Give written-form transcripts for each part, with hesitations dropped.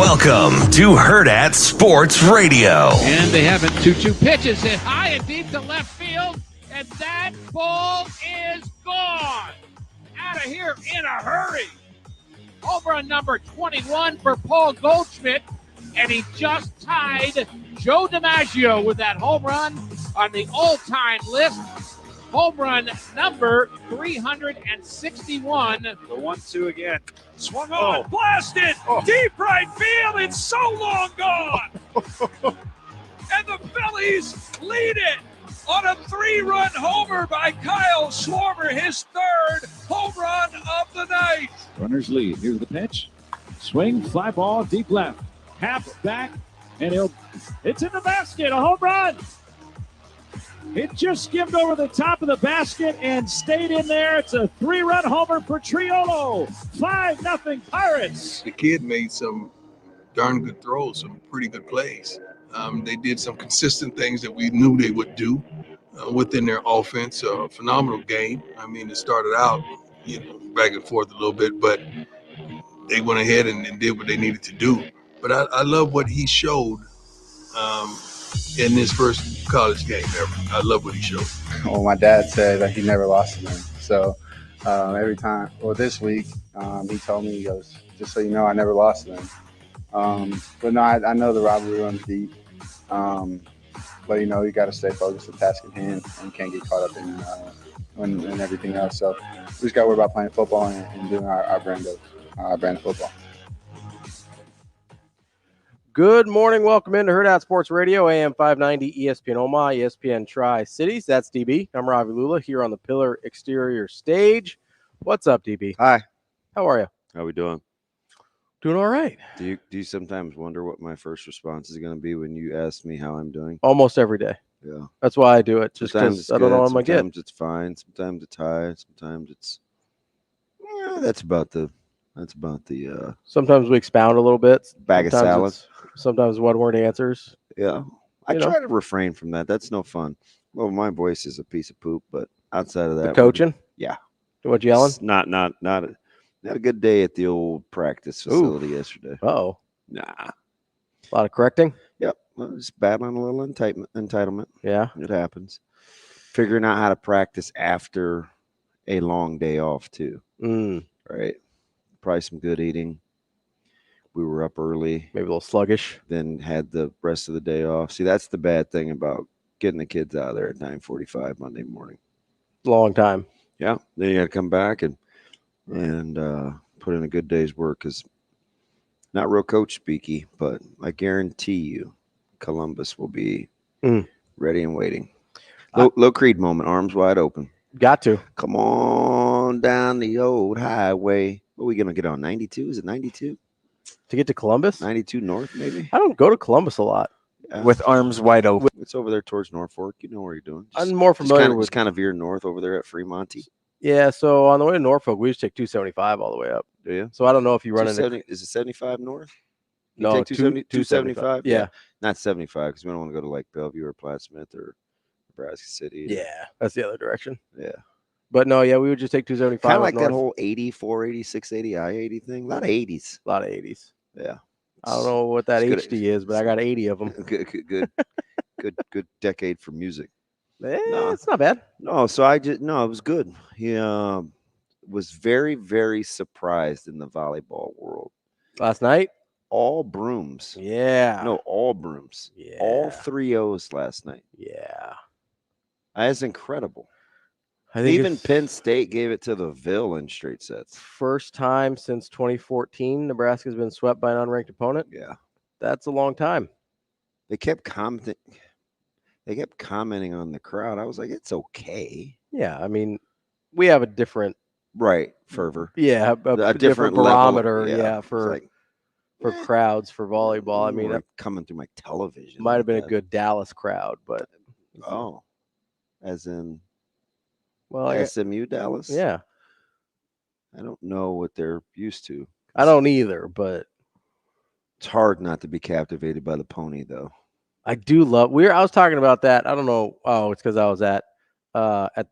Welcome to Hurrdat Sports Radio. And they have it 2-2 pitches hit high and deep to left field, and that ball is gone. Out of here in a hurry. Over on number 21 for Paul Goldschmidt, and he just tied Joe DiMaggio with that home run on the all-time list. Home run number 361. The 1-2 again. Swung on, blasted, deep right field. It's so long gone. And the Phillies lead it on a 3-run homer by Kyle Schwarber, his third home run of the night. Runners lead. Here's the pitch. Swing, fly ball, deep left. Half back, and it's in the basket. A home run. It just skimmed over the top of the basket and stayed in there. It's a 3-run homer for Triolo. 5-0 Pirates. The kid made some darn good throws, some pretty good plays. They did some consistent things that we knew they would do within their offense. A phenomenal game. I mean, it started out, back and forth a little bit, but they went ahead and did what they needed to do. But I love what he showed in his first college game ever. I love what he showed. Well, my dad said that he never lost to them. So every time, this week, he told me, he goes, just so you know, I never lost to them. But no, I know the rivalry runs deep. But, you got to stay focused, the task at hand, and you can't get caught up in everything else. So we just got to worry about playing football and doing our brand of football. Good morning. Welcome into Hurrdat Sports Radio, AM 590, ESPN Omaha, ESPN Tri-Cities. That's DB. I'm Ravi Lulla here on the Pillar Exterior stage. What's up, DB? Hi. How are you? How we doing? Doing all right. Do you sometimes wonder what my first response is going to be when you ask me how I'm doing? Almost every day. Yeah. That's why I do it, just because I don't know what I'm going to get. Sometimes it's fine. Sometimes it's high. Sometimes it's that's about the sometimes we expound a little bit. Bag of salad. Sometimes one-word answers. Yeah. I try to refrain from that. That's no fun. Well, my voice is a piece of poop, but outside of that, the coaching? Yeah. Too much yelling? It's not a good day at the old practice facility yesterday. Oh. Nah. A lot of correcting? Yep. Well, just battling a little entitlement. Yeah. It happens. Figuring out how to practice after a long day off, too. Right. Probably some good eating. We were up early. Maybe a little sluggish. Then had the rest of the day off. See, that's the bad thing about getting the kids out of there at 9:45 Monday morning. Long time. Yeah. Then you got to come back and put in a good day's work, because not real coach speaky, but I guarantee you Columbus will be ready and waiting. Low Creed moment, arms wide open. Got to. Come on down the old highway. What are we going to get on, 92? Is it 92? To get to Columbus? 92 north, maybe? I don't go to Columbus a lot. Yeah. With arms wide open. It's over there towards Norfolk. You know where you're doing. I'm more familiar with. Just kind of veer north over there at Fremont. Yeah, so on the way to Norfolk, we just take 275 all the way up. Do you? So I don't know if you run into. Is it 75 north? No, 275. Yeah. Not 75, because we don't want to go to like Bellevue or Platte Smith or Nebraska City. Yeah, that's the other direction. Yeah. But no, yeah, we would just take 275. Kind of like north. that whole 80, 480, 680, I-80 thing. A lot of 80s. A lot of 80s. Yeah. I don't know what that HD is, but I got 80 of them. Good decade for music. No, it's not bad. No, so it was good. He was very, very surprised in the volleyball world. Last night? All brooms. Yeah. No, all brooms. Yeah. All 3-0s last night. Yeah. That's incredible. I think even Penn State gave it to the Ville in straight sets. First time since 2014 Nebraska's been swept by an unranked opponent. Yeah. That's a long time. They kept commenting on the crowd. I was like, it's okay. Yeah, I mean, we have a different fervor. Yeah, a different barometer. Yeah, for crowds for volleyball. I mean, coming through my television might have been a good Dallas crowd, but as in, well, SMU Dallas. Yeah, I don't know what they're used to. I don't either, but it's hard not to be captivated by the pony, though. I do love. I was talking about that. I don't know. Oh, it's because I was at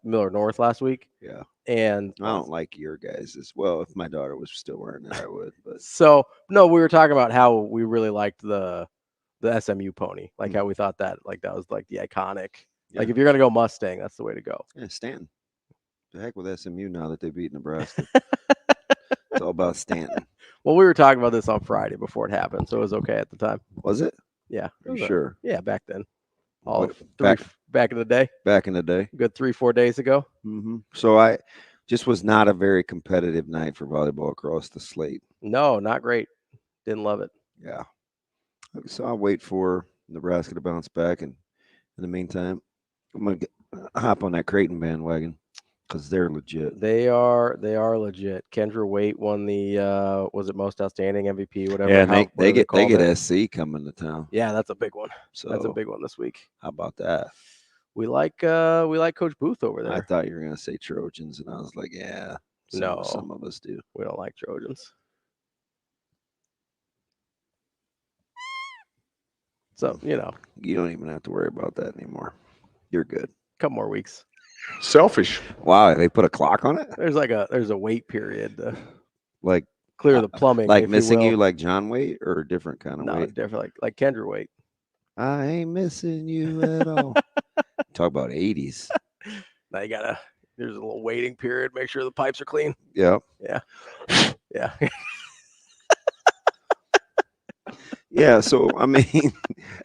Miller North last week. Yeah. And I don't like your guys as well. If my daughter was still wearing it, I would. But so no, we were talking about how we really liked the SMU pony, like how we thought that was like the iconic. Like if you're gonna go Mustang, that's the way to go. Yeah, Stanton. The heck with SMU now that they beat Nebraska. It's all about Stanton. Well, we were talking about this on Friday before it happened, so it was okay at the time. Was it? Yeah. Are you sure? Yeah, back then. Back in the day. Back in the day. Good 3-4 days ago. Mm-hmm. So I just was not a very competitive night for volleyball across the slate. No, not great. Didn't love it. Yeah. So I'll wait for Nebraska to bounce back, and in the meantime, I'm gonna hop on that Creighton bandwagon because they're legit. They are legit. Kendra Waite won the was it most outstanding MVP, whatever. Yeah, and they get SC coming to town. Yeah, that's a big one. So that's a big one this week. How about that? We like Coach Booth over there. I thought you were gonna say Trojans, and I was like, yeah, some of us do. We don't like Trojans. So, you don't even have to worry about that anymore. You're good. Couple more weeks. Selfish. Wow, they put a clock on it? There's a wait period to like clear the plumbing. Like missing you like John Waite, or a different kind of wait? No, different like Kendra Waite. I ain't missing you at all. Talk about 80s. Now there's a little waiting period, make sure the pipes are clean. Yeah. Yeah. Yeah. Yeah, so I mean,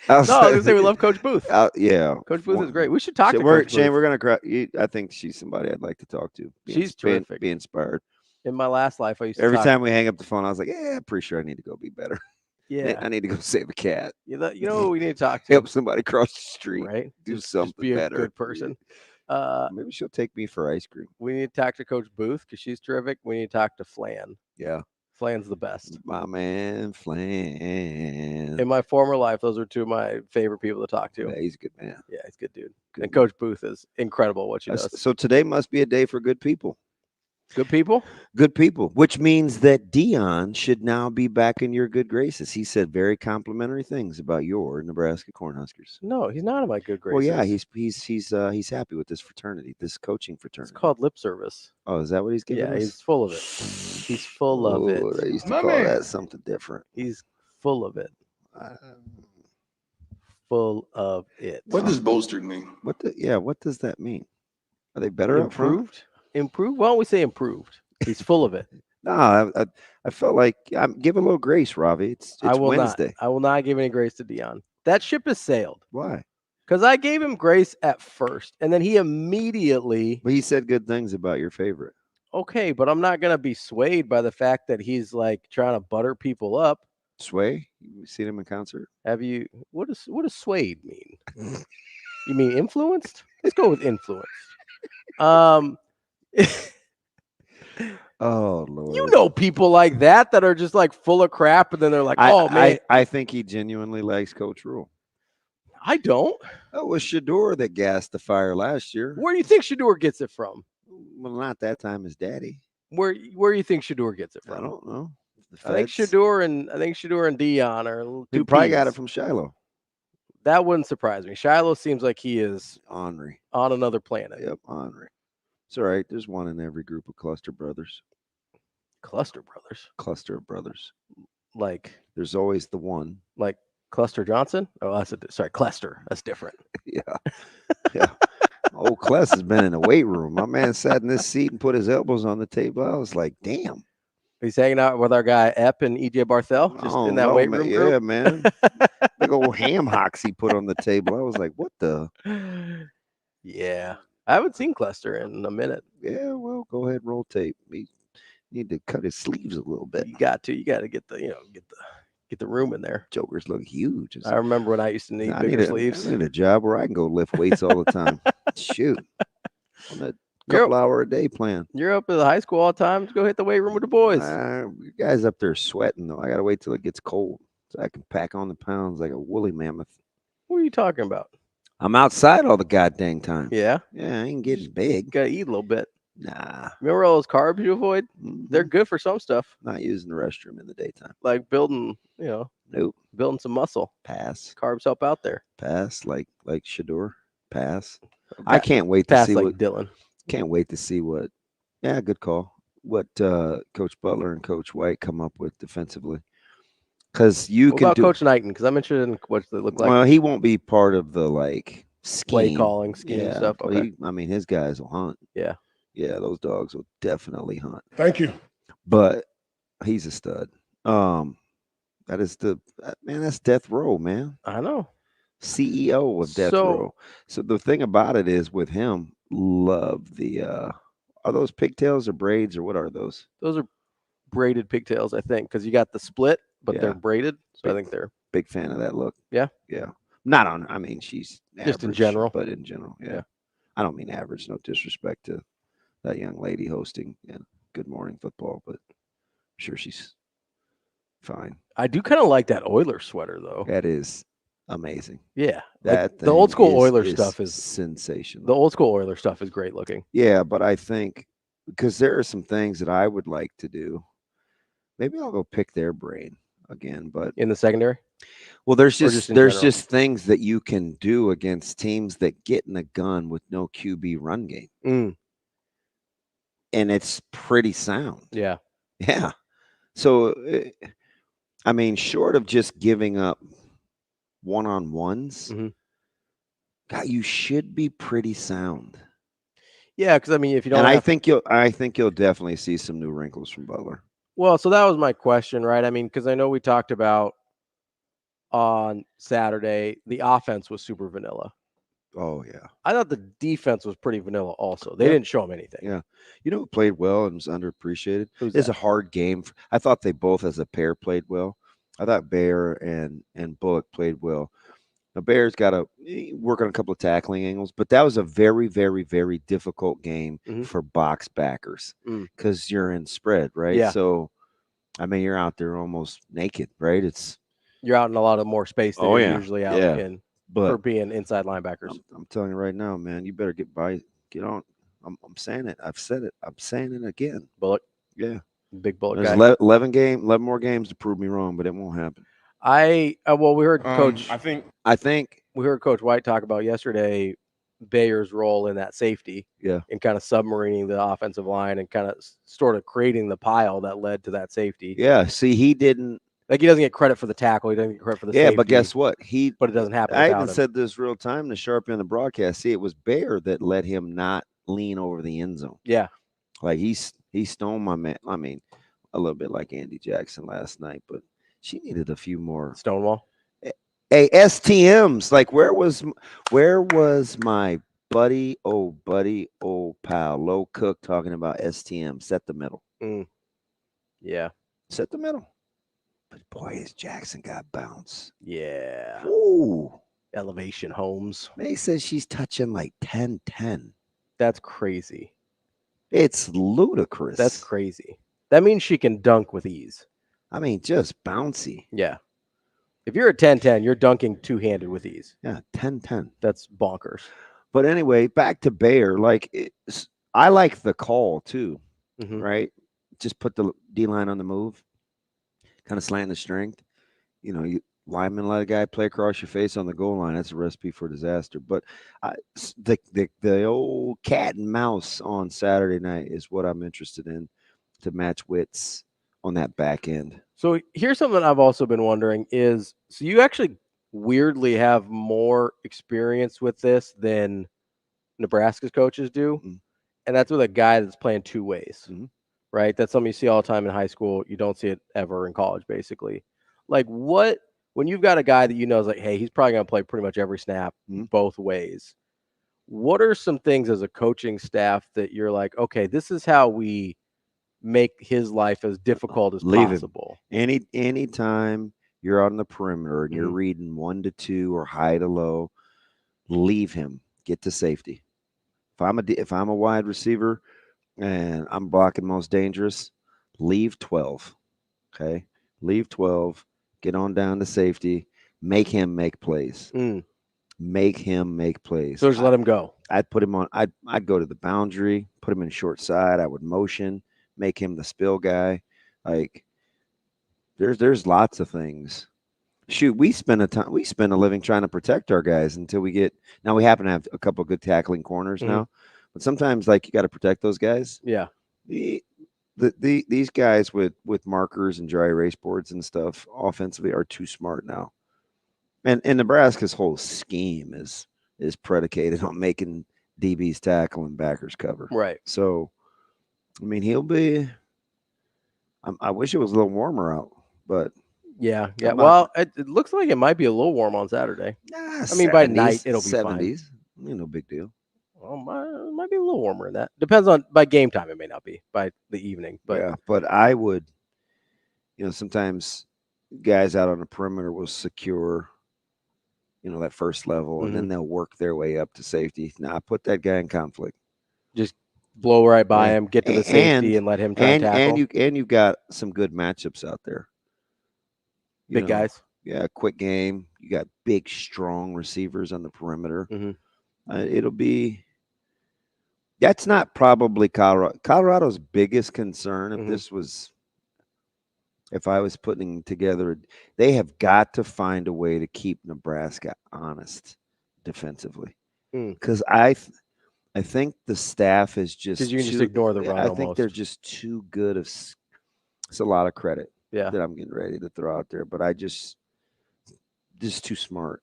I was gonna say we love Coach Booth. Yeah, Coach Booth is great. We should talk to Coach Shane, Booth. we're gonna cry. I think she's somebody I'd like to talk to. She's terrific. Be inspired. In my last life, I used to every time we hang up the phone, I was like, "Yeah, I'm pretty sure I need to go be better. Yeah, I need to go save a cat. You know who we need to talk to? Help somebody cross the street. Right? Do something be a better. Good person. Maybe she'll take me for ice cream. We need to talk to Coach Booth because she's terrific. We need to talk to Flan. Yeah. Flan's the best. My man, Flan. In my former life, those are two of my favorite people to talk to. Yeah, he's a good man. Yeah, he's a good dude. And Coach Booth is incredible what she does. So today must be a day for good people. Good people? Good people, which means that Dion should now be back in your good graces. He said very complimentary things about your Nebraska Cornhuskers. No, he's not in my good graces. Well, yeah, he's happy with this fraternity, this coaching fraternity. It's called lip service. Oh, is that what he's giving us? Yeah, he's full of it. He's full of it. I used to call that something different. He's full of it. Full of it. What does bolstered mean? What does that mean? Are they better improved? Improved? Why don't we say improved? He's full of it. No, I felt like give a little grace, Ravi. It's Wednesday. I will not give any grace to Dion. That ship has sailed. Why? Because I gave him grace at first, and then he immediately. But he said good things about your favorite. Okay, but I'm not gonna be swayed by the fact that he's like trying to butter people up. Sway? You seen him in concert? Have you? What does swayed mean? You mean influenced? Let's go with influenced. Oh Lord! You know people like that are just like full of crap, and then they're like, "Oh man." I think he genuinely likes Coach Rule. I don't. It was Shador that gassed the fire last year. Where do you think Shador gets it from? Well, not that time. His daddy. Where do you think Shador gets it from? I don't know. I think Shador and Dion are. He probably got it from Shiloh. That wouldn't surprise me. Shiloh seems like he is ornery on another planet. Yep, ornery. It's all right. There's one in every group of cluster brothers. Cluster brothers? Cluster of brothers. Like there's always the one. Like Cluster Johnson? Oh, sorry, Cluster. That's different. Yeah. Yeah. Old Kless has been in the weight room. My man sat in this seat and put his elbows on the table. I was like, damn. He's hanging out with our guy Epp and EJ Barthel just in that weight room group. Yeah, man. Big old ham hocks he put on the table. I was like, what the? Yeah. I haven't seen Cluster in a minute. Yeah, well, go ahead and roll tape. We need to cut his sleeves a little bit. You got to get the room in there. Jokers look huge. I remember when I used to need bigger sleeves. I need a job where I can go lift weights all the time. Shoot. On that couple-hour a day plan. You're up at the high school all the time. Just go hit the weight room with the boys. You guys up there sweating, though. I got to wait till it gets cold so I can pack on the pounds like a woolly mammoth. What are you talking about? I'm outside all the goddamn time. Yeah? Yeah, I ain't getting big. Got to eat a little bit. Nah. Remember all those carbs you avoid? Mm-hmm. They're good for some stuff. Not using the restroom in the daytime. Like building, Nope. Building some muscle. Pass. Carbs help out there. Pass, like Shador. Pass. I can't wait to pass see like what Dylan. Can't wait to see what Yeah, good call. What Coach Butler and Coach White come up with defensively. Because you What can about do. Coach Knighton? Because I'm interested in what they look like. Well, he won't be part of the scheme. Play calling, scheme stuff. Well, Okay. his guys will hunt. Yeah. Yeah, those dogs will definitely hunt. Thank you. But he's a stud. That is that's Death Row, man. I know. CEO of Death Row. So the thing about it is with him, love the are those pigtails or braids or what are those? Those are braided pigtails, I think, because you got the split, but they're braided. So I think they're big fan of that look. Yeah. Yeah. Not on she's just in average, general. But in general, yeah. I don't mean average, no disrespect to that young lady hosting Good Morning Football, but I'm sure she's fine. I do kind of like that Oilers sweater though. That is amazing. Yeah. That the old school Oilers is stuff is sensational. The old school Oilers stuff is great looking. Yeah, but I think because there are some things that I would like to do. Maybe I'll go pick their brain again, but in the secondary. Well, there's just just things that you can do against teams that get in the gun with no QB run game, and it's pretty sound. Yeah. Yeah. So, short of just giving up one-on-ones, God, you should be pretty sound. Yeah, because if you don't, and I think you'll definitely see some new wrinkles from Butler. Well, so that was my question, right? Because I know we talked about on Saturday the offense was super vanilla. Oh yeah, I thought the defense was pretty vanilla. Also, they didn't show him anything. Yeah, you know who played well and was underappreciated? It's a hard game. I thought they both, as a pair, played well. I thought Bayer and Bullock played well. Now Bayer's got to work on a couple of tackling angles, but that was a very, very, very difficult game for box backers because you're in spread, right? Yeah. So, you're out there almost naked, right? You're out in a lot of more space than you're usually out in. But for being inside linebackers. I'm telling you right now, man, you better get on. I'm saying it. I've said it. I'm saying it again. Bullock. Yeah. Big Bullock There's guy. 11 more games to prove me wrong, but it won't happen. We heard Coach. I think we heard Coach White talk about yesterday Bayer's role in that safety. Yeah. And kind of submarining the offensive line and kind of sort of creating the pile that led to that safety. Yeah. See, he didn't. He doesn't get credit for the tackle. He doesn't get credit for the safety. Yeah, but guess what? But it doesn't happen. I even said this real time to Sharpie on the broadcast. See, it was Bayer that let him not lean over the end zone. Yeah. He stoned my man. A little bit like Andy Jackson last night, but she needed a few more. Stonewall. Hey, STMs. Where was my buddy, old pal, Low Cook talking about STM? Set the middle. Yeah. Set the middle. But boy, his Jackson got bounce. Yeah. Ooh. Elevation Holmes. May says she's touching like 10-10. That's crazy. It's ludicrous. That's crazy. That means she can dunk with ease. Just bouncy. Yeah. If you're a 10-10, you're dunking two-handed with ease. Yeah, 10-10. That's bonkers. But anyway, back to Bayer. I like the call too, right? Just put the D-line on the move. Kind of slant the strength. You lineman let a guy play across your face on the goal line. That's a recipe for disaster. But the old cat and mouse on Saturday night is what I'm interested in to match wits on that back end. So here's something I've also been wondering is, so you actually weirdly have more experience with this than Nebraska's coaches do. And that's with a guy that's playing two ways. Right? That's something you see all the time in high school. You don't see it ever in college, basically. When you've got a guy that is hey, he's probably going to play pretty much every snap both ways. What are some things as a coaching staff that you're like, okay, this is how we make his life as difficult as possible? Anytime you're on the perimeter and you're reading 1 to 2 or high to low, leave him. Get to safety. If I'm a wide receiver and I'm blocking most dangerous, leave 12. Okay? Leave 12. Get on down to safety. Make him make plays. Make him make plays. So just let him go. I'd put him on. I'd go to the boundary, put him in short side. I would motion, make him the spill guy. There's lots of things. Shoot, we spend a living trying to protect our guys until we get. Now we happen to have a couple of good tackling corners now, but sometimes you got to protect those guys. Yeah. These guys with markers and dry erase boards and stuff offensively are too smart now. And Nebraska's whole scheme is predicated on making DBs tackle and backers cover. Right. So, I mean, he'll be. I wish it was a little warmer out, but yeah. Well, it looks like it might be a little warm on Saturday. I mean, by night it'll be 70s. Fine. No big deal. Well, it might be a little warmer than that. Depends on by game time. It may not be by the evening, but yeah. But I would, sometimes guys out on the perimeter will secure, that first level, and then they'll work their way up to safety. Now, put that guy in conflict. Just blow right by him, get to the safety, and let him try and tackle. And you've got some good matchups out there. Big guys. Yeah, quick game. You got big, strong receivers on the perimeter. It'll be. That's not probably Colorado's biggest concern. If I was putting together, they have got to find a way to keep Nebraska honest defensively. Because I think the staff is just because you can just ignore the run. I think they're just too good. It's a lot of credit that I'm getting ready to throw out there, but I just too smart,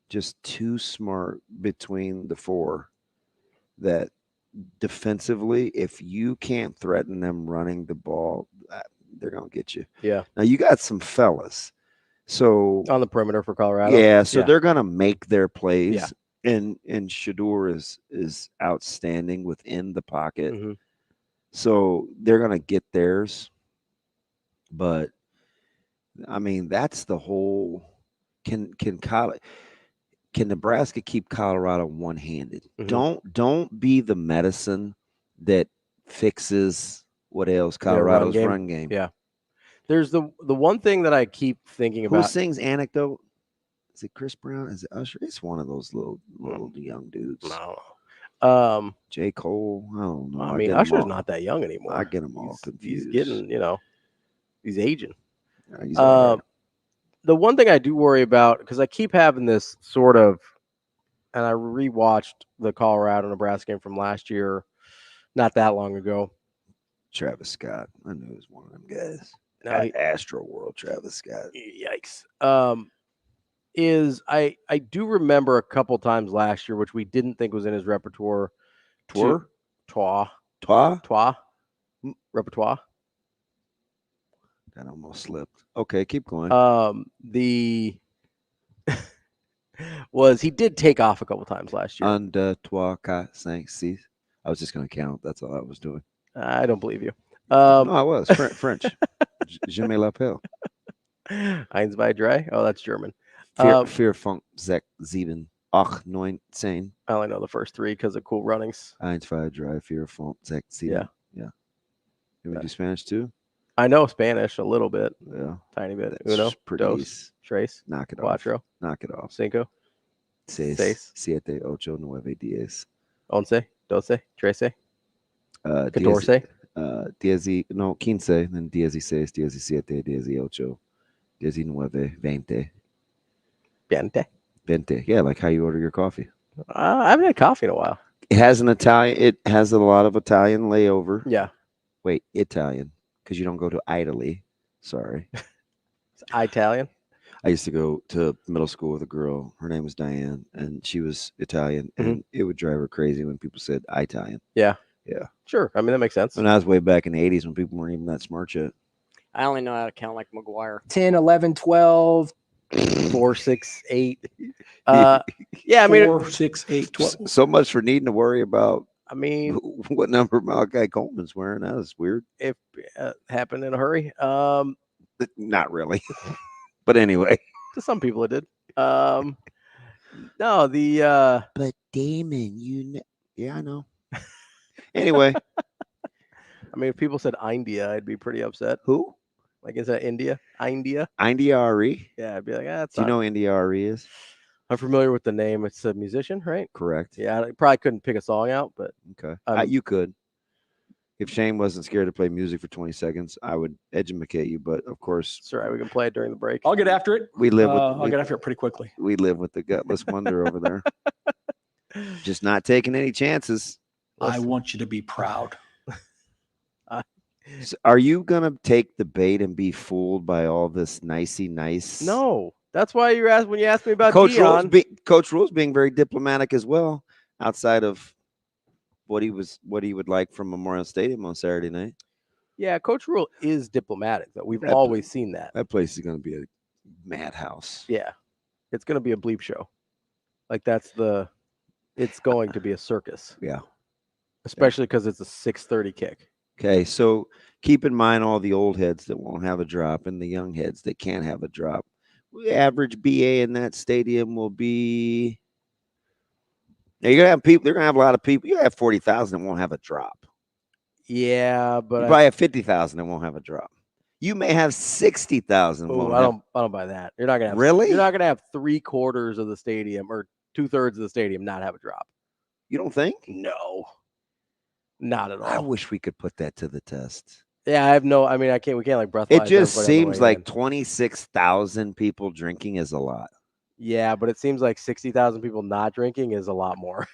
just too smart between the four that. Defensively, if you can't threaten them running the ball, they're gonna get you. Yeah. Now you got some fellas, so on the perimeter for Colorado. Yeah, so they're gonna make their plays. Yeah. And Shador is outstanding within the pocket, so they're gonna get theirs. But I mean, that's the whole. Can Nebraska keep Colorado one-handed? Don't be the medicine that fixes what ails Colorado's run game. Yeah. There's the one thing that I keep thinking about. Who sings Anecdote? Is it Chris Brown? Is it Usher? It's one of those little young dudes. No. J. Cole. I don't know. I mean, Usher's not that young anymore. I get them all confused. He's getting, he's aging. Yeah, he's all right. The one thing I do worry about, because I keep having this sort of, and I rewatched the Colorado-Nebraska game from last year, not that long ago. Travis Scott. I knew he was one of them guys. Astro World, Travis Scott. Yikes. I do remember a couple times last year, which we didn't think was in his repertoire. Repertoire. That almost slipped. Okay, keep going. He did take off a couple times last year. Un, deux, trois, quatre, cinq, six. I was just going to count. That's all I was doing. I don't believe you. No, I was. French. Je me l'appelle. Eins, zwei, drei. Oh, that's German. Vier, fünf, sechs, sieben, acht, neun, zehn. I only know the first three because of Cool Runnings. Eins, zwei, drei, vier, fünf, sechs, sieben. Yeah. Can we do Spanish too? I know Spanish a little bit. Yeah. Tiny bit. That's Uno, pretty dos, easy. tres, Knock it cuatro. off. Knock it off. Cinco. Seis, siete, ocho, nueve, diez. Once, doce, trece. 14. Quince, then 16, 17, 18, 19, 20. 20. Yeah, like how you order your coffee. I haven't had coffee in a while. It has a lot of Italian layover. Yeah. Wait, Italian, because you don't go to Italy. Sorry. It's Italian. I used to go to middle school with a girl. Her name was Diane, and she was Italian, and it would drive her crazy when people said Italian. Yeah. Yeah. Sure. I mean, that makes sense. And I was way back in the 80s when people weren't even that smart yet. I only know how to count like McGuire. 10, 11, 12. 4, 6, 8. Yeah, I mean, 4, 6, 8, 12. So much for needing to worry about. I mean, what number Malachi Coleman's wearing? That was weird. If happened in a hurry. Not really. But anyway. To some people it did. No, But Damon, yeah, I know. Anyway. I mean, if people said India, I'd be pretty upset. Who? Like, is that India? India? India-RE? Yeah, I'd be like, that's. Do you know who India-RE is? I'm familiar with the name. It's a musician, right? Correct. Yeah, I probably couldn't pick a song out, but okay, you could. If Shane wasn't scared to play music for 20 seconds, I would educate you. But of course, it's all right. We can play it during the break. I'll get after it. I'll get after it pretty quickly. We live with the gutless wonder over there. Just not taking any chances. I want you to be proud. Are you gonna take the bait and be fooled by all this nicey nice? No, that's why you asked when you asked me about Coach Dion. Coach Rule's being very diplomatic as well, outside of what he would like from Memorial Stadium on Saturday night. Yeah, Coach Rule is diplomatic. Though we've That- always seen that. That place is gonna be a madhouse. Yeah, it's going to be a bleep show. Like it's going to be a circus. Yeah. Especially because it's a 6:30 kick. Okay, so keep in mind all the old heads that won't have a drop and the young heads that can't have a drop. The average BA in that stadium will be. Now you're gonna have people. They're gonna have a lot of people. You have 40,000 that won't have a drop. Yeah, but You probably have 50,000 that won't have a drop. You may have 60,000. I don't buy that. You're not gonna have Really? You're not gonna have 3/4 of the stadium or 2/3 of the stadium not have a drop. You don't think? No, not at all. I wish we could put that to the test. Yeah, I have no. I mean, I can't. We can't like breathalyze. It just everybody on the seems way like in. 26,000 people drinking is a lot. Yeah, but it seems like 60,000 people not drinking is a lot more.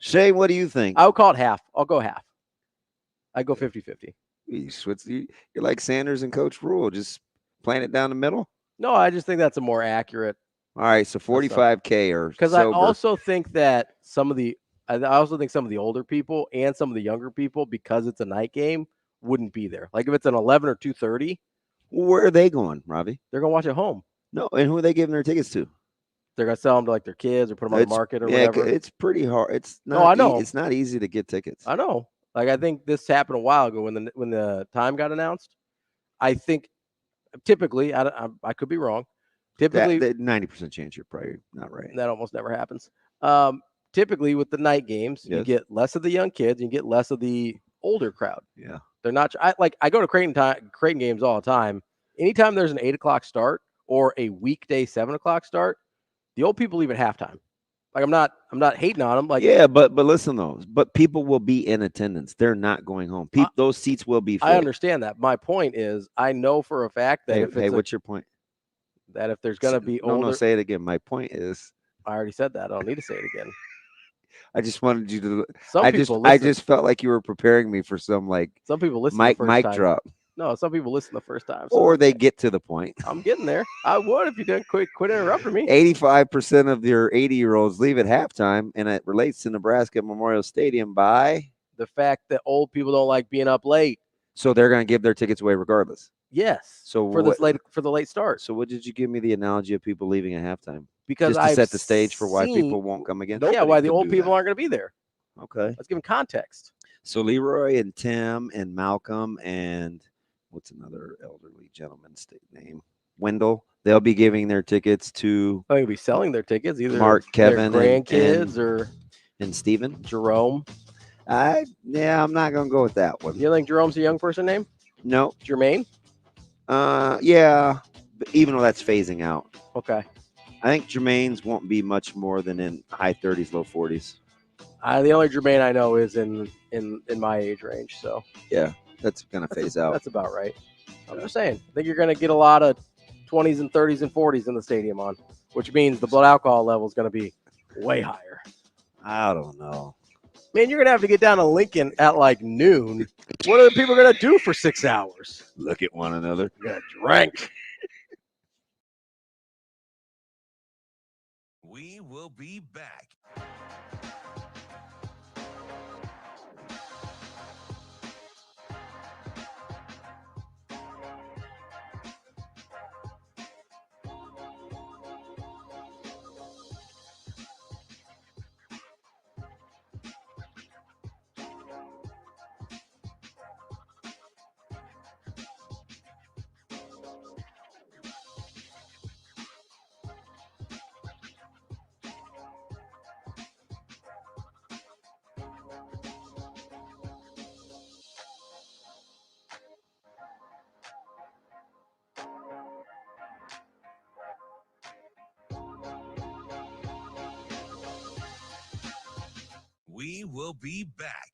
Shane, what do you think? I would call it half. I'll go half. I go 50-50. You're like Sanders and Coach Rule, just playing it down the middle. No, I just think that's a more accurate. All right, so 45K or because I sober. also think that I also think some of the older people and some of the younger people, because it's a night game, wouldn't be there. Like if it's an 11 or 2:30, Where are they going, Ravi? they're gonna watch at home. No, and who are they giving their tickets to? They're gonna sell them to like their kids or put them on the market or yeah, whatever. it's pretty hard. It's not. No, I know. It's not easy to get tickets. I know. Like I think this happened a while ago when the time got announced. I think typically, I could be wrong. Typically, 90% chance you're probably not right. That almost never happens. Typically, with the night games, you get less of the young kids, you get less of the older crowd. Yeah, they're not. I go to Creighton games all the time. Anytime there's an 8 o'clock start or a weekday 7 o'clock start, the old people leave at halftime. Like I'm not hating on them. Like yeah, but listen though, but people will be in attendance. They're not going home. Those seats will be filled. I understand that. My point is, I know for a fact that what's your point? That if there's gonna be older, no, say it again. My point is, I already said that. I don't need to say it again. I just wanted you to. I just felt like you were preparing me for some some people listen. mic time. drop. No, some people listen the first time. So Or they get to the point. I'm getting there. I would if you didn't quit interrupting me. 85% of your 80-year-olds leave at halftime, and it relates to Nebraska Memorial Stadium by the fact that old people don't like being up late. So they're going to give their tickets away regardless. Yes. So for the late start. So what did you give me the analogy of people leaving at halftime? Because just to set the stage for why people won't come again. Yeah, why the old people aren't going to be there. Okay. Let's give them context. So Leroy and Tim and Malcolm and what's another elderly gentleman's name? Wendell. They'll be giving their tickets to. They'll be selling their tickets either. Mark, Kevin, their grandkids and Steven. Jerome. I'm not gonna go with that one. You think Jerome's a young person name? No. Jermaine? Yeah. But even though that's phasing out. Okay. I think Jermaine's won't be much more than in high 30s, low 40s. The only Jermaine I know is in my age range. So yeah, that's gonna phase out. That's about right. I'm just saying. I think you're gonna get a lot of 20s and 30s and 40s in the stadium on, which means the blood alcohol level is gonna be way higher. I don't know. Man, you're gonna have to get down to Lincoln at like noon. What are the people gonna do for 6 hours? Look at one another. You're gonna drink. We will be back. We will be back.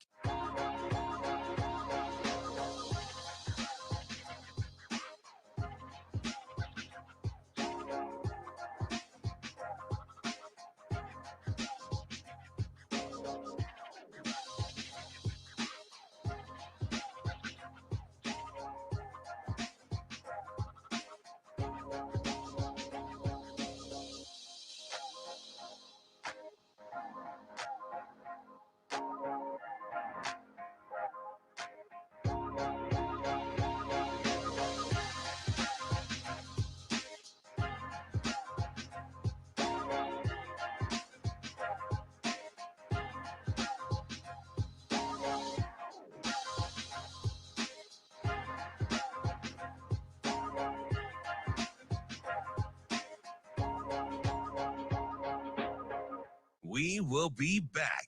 We will be back.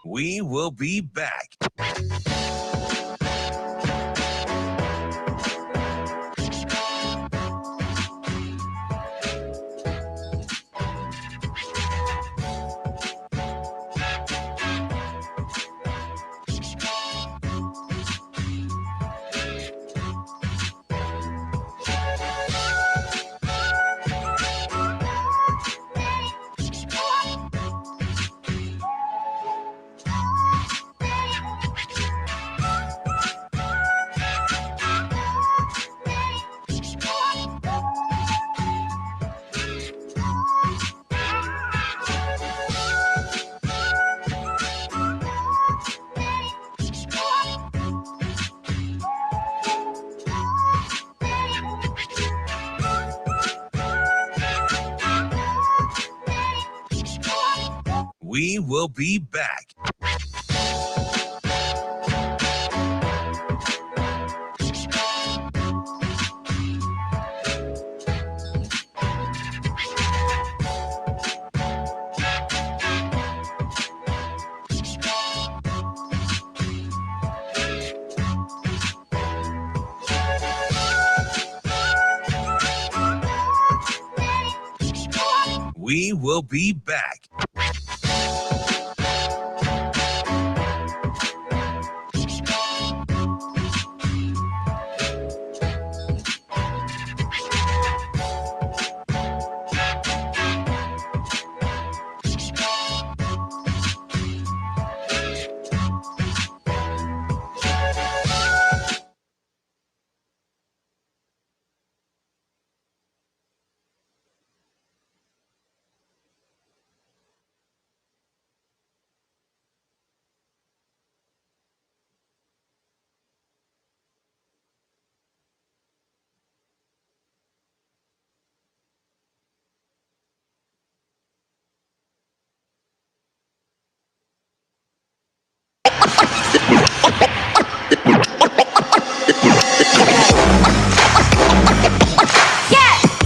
We will be back. We will be back. We will be back.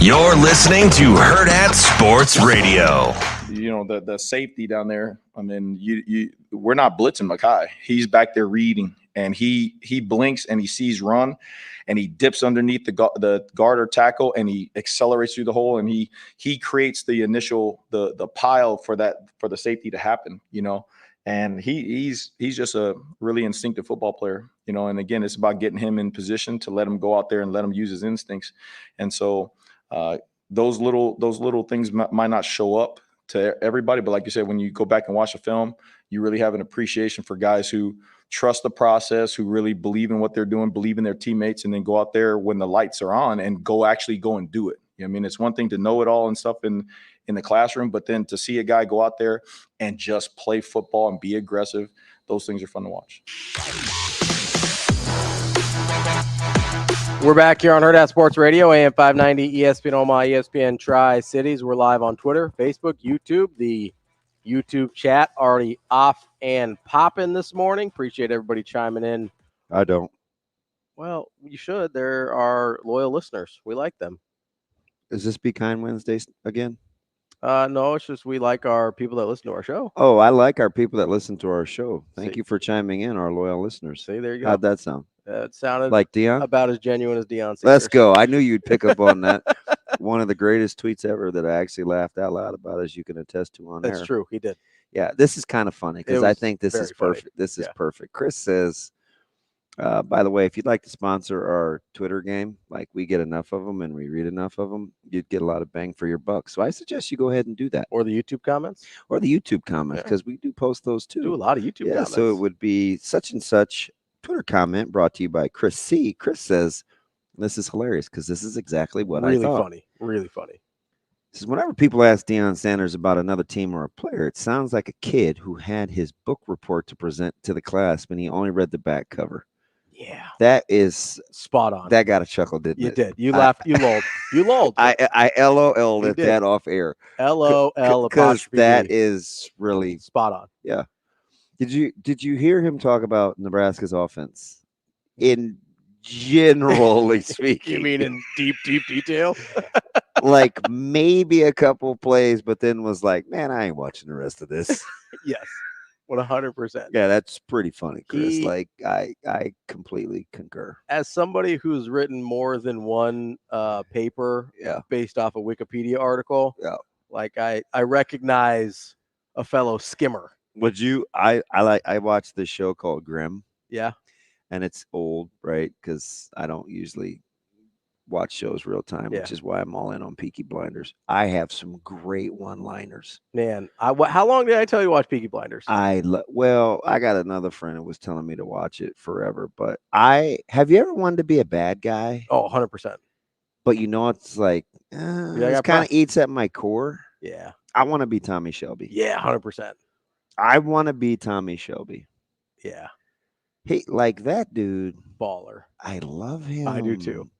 You're listening to Hurrdat Sports Radio. You know, the safety down there. I mean, we're not blitzing Mackay. He's back there reading, and he blinks and he sees run, and he dips underneath the guard or tackle, and he accelerates through the hole, and he creates the initial the pile for the safety to happen. You know, and he's just a really instinctive football player. You know, and again, it's about getting him in position to let him go out there and let him use his instincts, and so. Those little things might not show up to everybody, but like you said, when you go back and watch a film, you really have an appreciation for guys who trust the process, who really believe in what they're doing, believe in their teammates, and then go out there when the lights are on and go and do it. I mean, it's one thing to know it all and stuff in the classroom, but then to see a guy go out there and just play football and be aggressive, those things are fun to watch. We're back here on Hurrdat Sports Radio, AM 590, ESPN Omaha, ESPN Tri-Cities. We're live on Twitter, Facebook, YouTube. The YouTube chat already off and popping this morning. Appreciate everybody chiming in. I don't. Well, you should. There are loyal listeners. We like them. Is this Be Kind Wednesday again? No, it's just we like our people that listen to our show. Oh, I like our people that listen to our show. Thank you for chiming in, our loyal listeners. See, there you go. How'd that sound? It sounded like Dion? About as genuine as Dion. Let's go. I knew you'd pick up on that. One of the greatest tweets ever that I actually laughed out loud about, as you can attest to on air. That's true. He did. Yeah, this is kind of funny because I think this is perfect. Funny. This is perfect. Chris says, By the way, if you'd like to sponsor our Twitter game, like we get enough of them and we read enough of them, you'd get a lot of bang for your buck. So I suggest you go ahead and do that. Or the YouTube comments? Or the YouTube comments, because we do post those too. Do a lot of YouTube comments. So it would be such and such Twitter comment brought to you by Chris C. Chris says, this is hilarious because this is exactly what I thought. Really funny. He says, whenever people ask Deion Sanders about another team or a player, it sounds like a kid who had his book report to present to the class when he only read the back cover. Yeah. That is spot on. That got a chuckle, didn't it? You did. You laughed. You lulled. You lulled. I LOL'd at that off air. LOL. Because that is really spot on. Yeah. Did you hear him talk about Nebraska's offense? In generally speaking. You mean in deep detail? Like maybe a couple plays, but then was like, man, I ain't watching the rest of this. Yes. 100%. Yeah, that's pretty funny, Chris. I completely concur. As somebody who's written more than one paper based off a Wikipedia article, like I recognize a fellow skimmer. Would you I watched this show called Grimm. Yeah. And it's old, right? Because I don't usually watch shows real time, which is why I'm all in on Peaky Blinders. I have some great one-liners. Man, how long did I tell you to watch Peaky Blinders? I got another friend who was telling me to watch it forever, but have you ever wanted to be a bad guy? Oh, 100%. But it's like, it kind of eats at my core. Yeah. I want to be Tommy Shelby. Yeah, 100%. I want to be Tommy Shelby. Yeah. Hey, like that dude. Baller. I love him. I do too.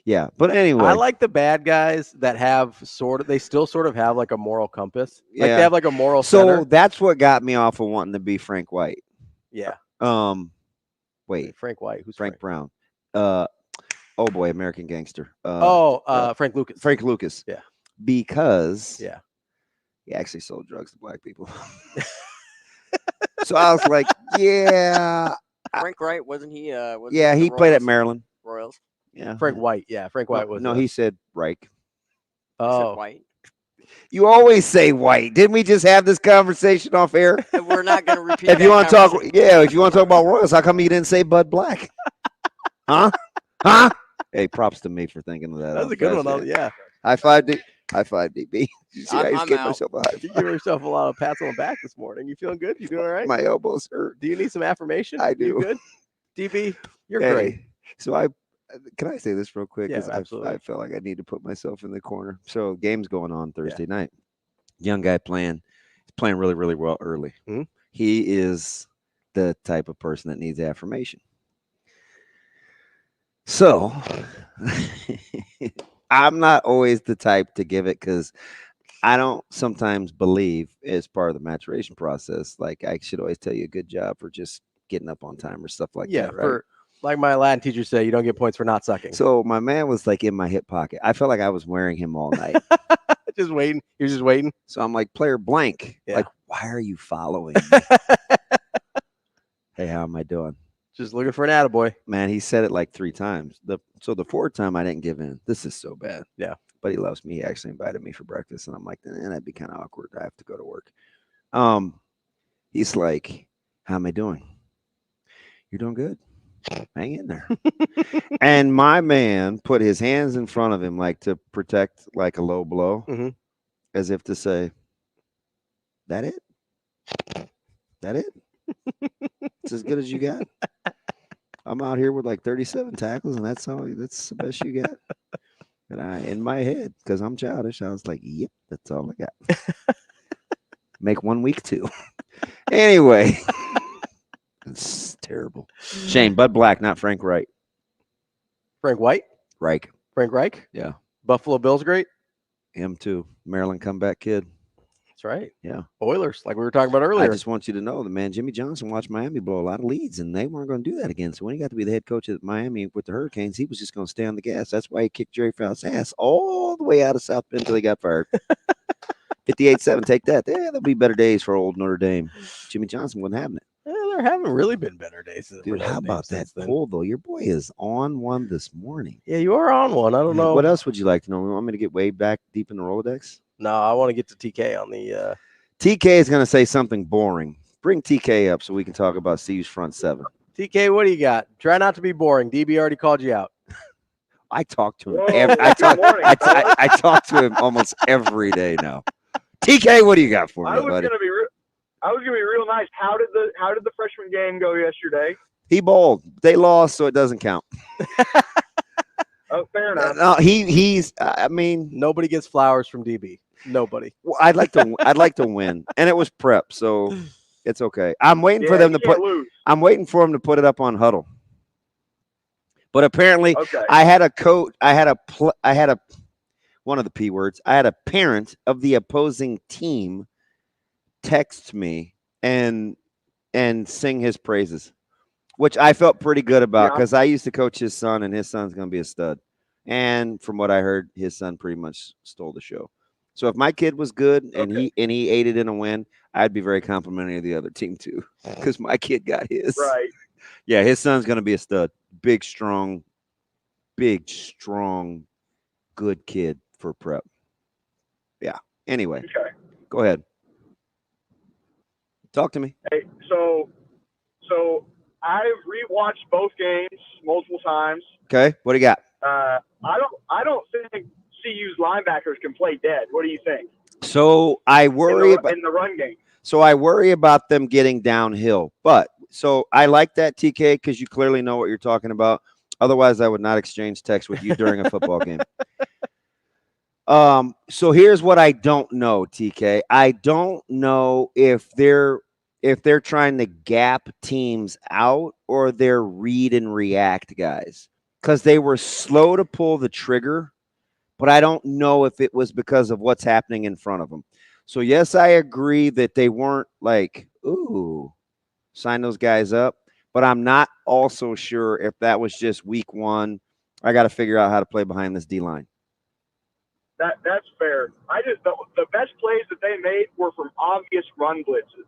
Yeah, but anyway. I like the bad guys that have they still sort of have like a moral compass. Like they have like a moral center. So that's what got me off of wanting to be Frank White. Yeah. Wait. Frank White. Who's Frank Brown? Oh boy, American Gangster. Frank Lucas. Frank Lucas. Yeah. Because he actually sold drugs to black people. So I was like, yeah. Frank Wright, wasn't he? He played at Maryland. Royals. Yeah. Frank White. Yeah, Frank White was. No, he said Reich. Oh, White. You always say White. Didn't we just have this conversation off air? We're not going to repeat. If you want to talk, if you want to talk about Royals, how come you didn't say Bud Black? Huh? Hey, props to me for thinking of that. That's a good one. Yeah. High five, DB. You see, I just gave myself a high five. You give yourself a lot of pats on the back this morning. You feeling good? You doing all right? My elbows hurt. Do you need some affirmation? I do. You good? DB, you're great. So can I say this real quick? Yeah, absolutely. I felt like I need to put myself in the corner. So game's going on Thursday night. Young guy playing. He's playing really, really well early. Mm-hmm. He is the type of person that needs affirmation. So I'm not always the type to give it because I don't sometimes believe as part of the maturation process. Like I should always tell you a good job for just getting up on time or stuff like that. Right? Like my Latin teacher said, you don't get points for not sucking. So my man was like in my hip pocket. I felt like I was wearing him all night. Just waiting. You're just waiting. So I'm like, player blank. Yeah. Like, why are you following me? Hey, how am I doing? Just looking for an attaboy. Man, he said it like 3 times. So the 4th time I didn't give in. This is so bad. Yeah. But he loves me. He actually invited me for breakfast. And I'm like, that'd be kind of awkward. I have to go to work. He's like, how am I doing? You're doing good. Hang in there. And my man put his hands in front of him like to protect like a low blow, as if to say, that it? That it? It's as good as you got? I'm out here with like 37 tackles, and that's the best you got? And in my head, because I'm childish, I was like, yep, that's all I got. Make 1 week 2. Anyway. It's terrible. Shane, Bud Black, not Frank Wright. Frank White? Reich. Frank Reich? Yeah. Buffalo Bills great? Him too. Maryland comeback kid. That's right. Yeah. Oilers, like we were talking about earlier. I just want you to know the man, Jimmy Johnson, watched Miami blow a lot of leads, and they weren't going to do that again. So when he got to be the head coach at Miami with the Hurricanes, he was just going to stay on the gas. That's why he kicked Jerry Fowler's ass all the way out of South Bend until he got fired. 58-7, take that. Yeah, there'll be better days for old Notre Dame. Jimmy Johnson wasn't having it. There haven't really been better days. Dude, how about that poll, though? Your boy is on one this morning. Yeah, you are on one. I don't know. What else would you like to know? You want me to get way back deep in the Rolodex? No, I want to get to TK on the... TK is going to say something boring. Bring TK up so we can talk about CU's front 7. TK, what do you got? Try not to be boring. DB already called you out. I talk to him. Whoa, I good talk to him almost every day now. TK, what do you got for me, I was buddy? gonna be real nice. How did the freshman game go yesterday? He bowled. They lost, so it doesn't count. Oh, fair enough. No, he's. I mean, nobody gets flowers from DB. Nobody. Well, I'd like to win, and it was prep, so it's okay. I'm waiting for them to put. Lose. I'm waiting for them to put it up on Huddle. But apparently, okay. I had a coach. I had a one of the P words. I had a parent of the opposing team text me and sing his praises, which I felt pretty good about because I used to coach his son, and his son's going to be a stud. And from what I heard, his son pretty much stole the show. So if my kid was good and he aided in a win, I'd be very complimentary of the other team too, because my kid got his. Right. Yeah, his son's going to be a stud. Big, strong, good kid for prep. Yeah. Anyway, go ahead. Talk to me. Hey, so I've rewatched both games multiple times. Okay, what do you got? I don't think CU's linebackers can play dead. What do you think? So I worry about in the run game. So I worry about them getting downhill. But so I like that, TK, because you clearly know what you're talking about. Otherwise, I would not exchange text with you during a football game. So here's what I don't know, TK. I don't know if they're trying to gap teams out or they're read and react guys, because they were slow to pull the trigger, but I don't know if it was because of what's happening in front of them. So yes, I agree that they weren't like, ooh, sign those guys up, but I'm not also sure if that was just week one. I got to figure out how to play behind this D line. That's fair. The best plays that they made were from obvious run blitzes.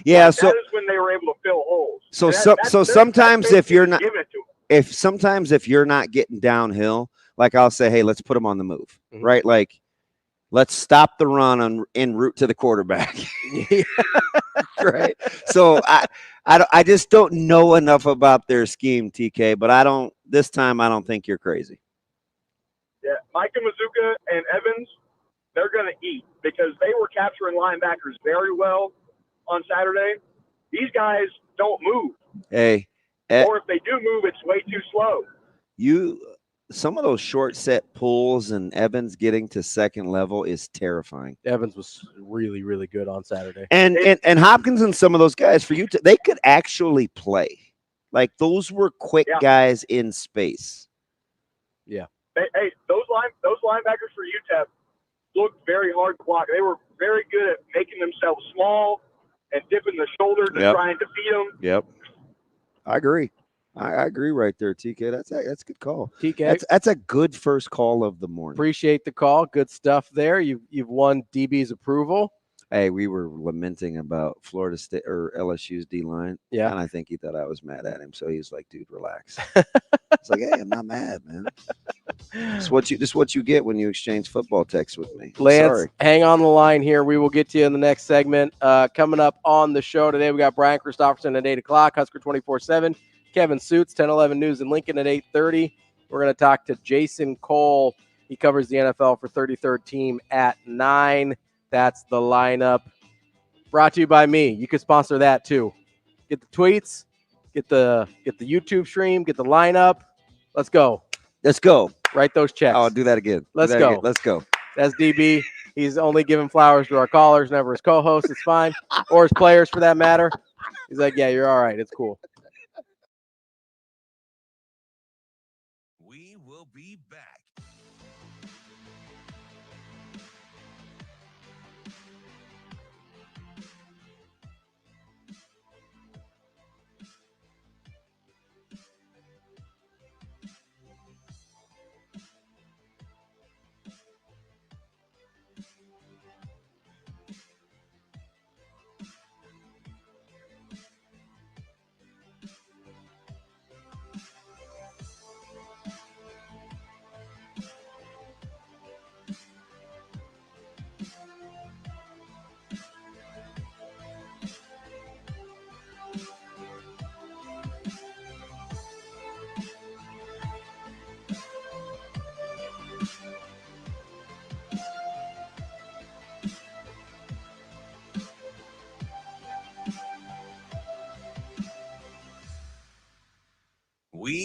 Yeah, so that is when they were able to fill holes. So sometimes if you're not if you're not getting downhill, like I'll say, hey, let's put them on the move, right? Like let's stop the run en route to the quarterback, right? So I just don't know enough about their scheme, TK. But this time I don't think you're crazy. Yeah, Micah Mazuka and Evans, they're going to eat because they were capturing linebackers very well on Saturday. These guys don't move. Hey, or if they do move, it's way too slow. Some of those short set pulls and Evans getting to second level is terrifying. Evans was really, really good on Saturday. And Hopkins and some of those guys for you, they could actually play. Like those were quick guys in space. Yeah. Hey, those linebackers for UTEP looked very hard to block. They were very good at making themselves small and dipping the shoulders and trying to beat them. Yep. I agree. I agree right there, TK. That's a good call. TK, that's a good first call of the morning. Appreciate the call. Good stuff there. You've won DB's approval. Hey, we were lamenting about Florida State or LSU's D line. Yeah. And I think he thought I was mad at him. So he's like, dude, relax. It's like, hey, I'm not mad, man. This is what you get when you exchange football texts with me. Lance, hang on the line here. We will get to you in the next segment. Coming up on the show today, we got Brian Christopherson at 8 o'clock, Husker 24/7. Kevin Sjuts, 10-11 News in Lincoln at 8:30. We're going to talk to Jason Cole. He covers the NFL for 33rd Team at 9. That's the lineup. Brought to you by me. You could sponsor that too. Get the tweets, get the YouTube stream, get the lineup. Let's go. Let's go. Write those checks. I'll do that again. Let's go. Let's go. That's DB. He's only giving flowers to our callers, never his co-hosts. It's fine. Or his players for that matter. He's like, yeah, you're all right. It's cool. We will be back.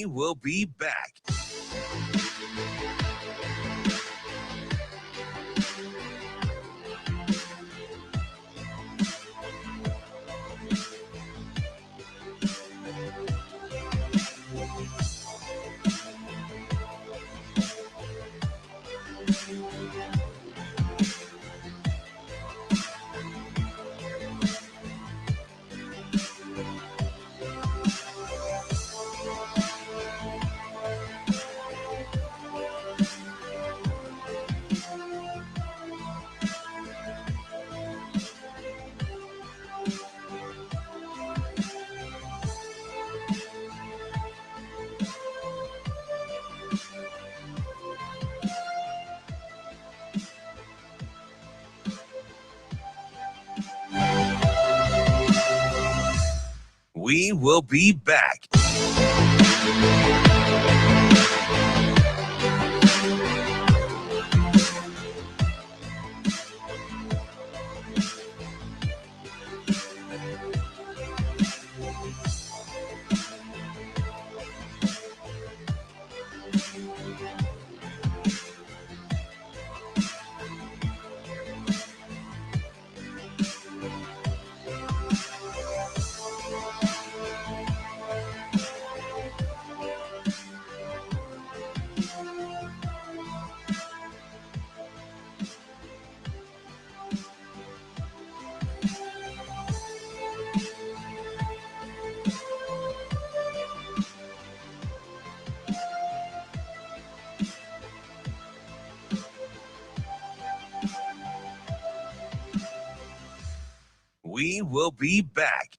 We will be back. We will be back. We will be back.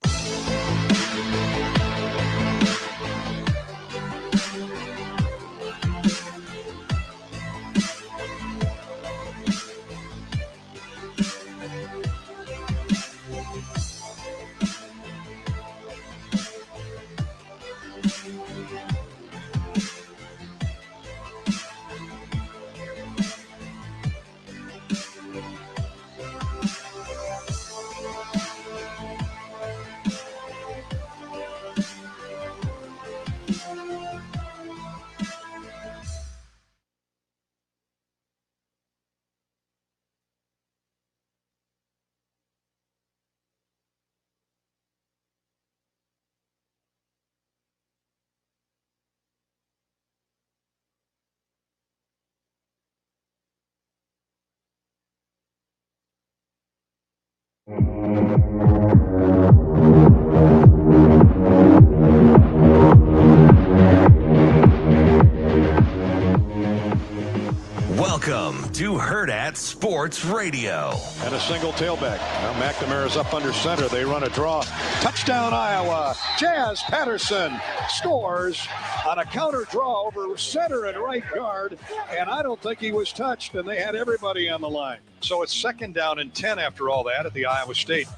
Welcome to Hurrdat Sports Radio. And a single tailback. Now McNamara's up under center. They run a draw. Touchdown, Iowa. Jazz Patterson scores on a counter draw over center and right guard. And I don't think he was touched, and they had everybody on the line. So it's 2nd down and 10 after all that at the Iowa State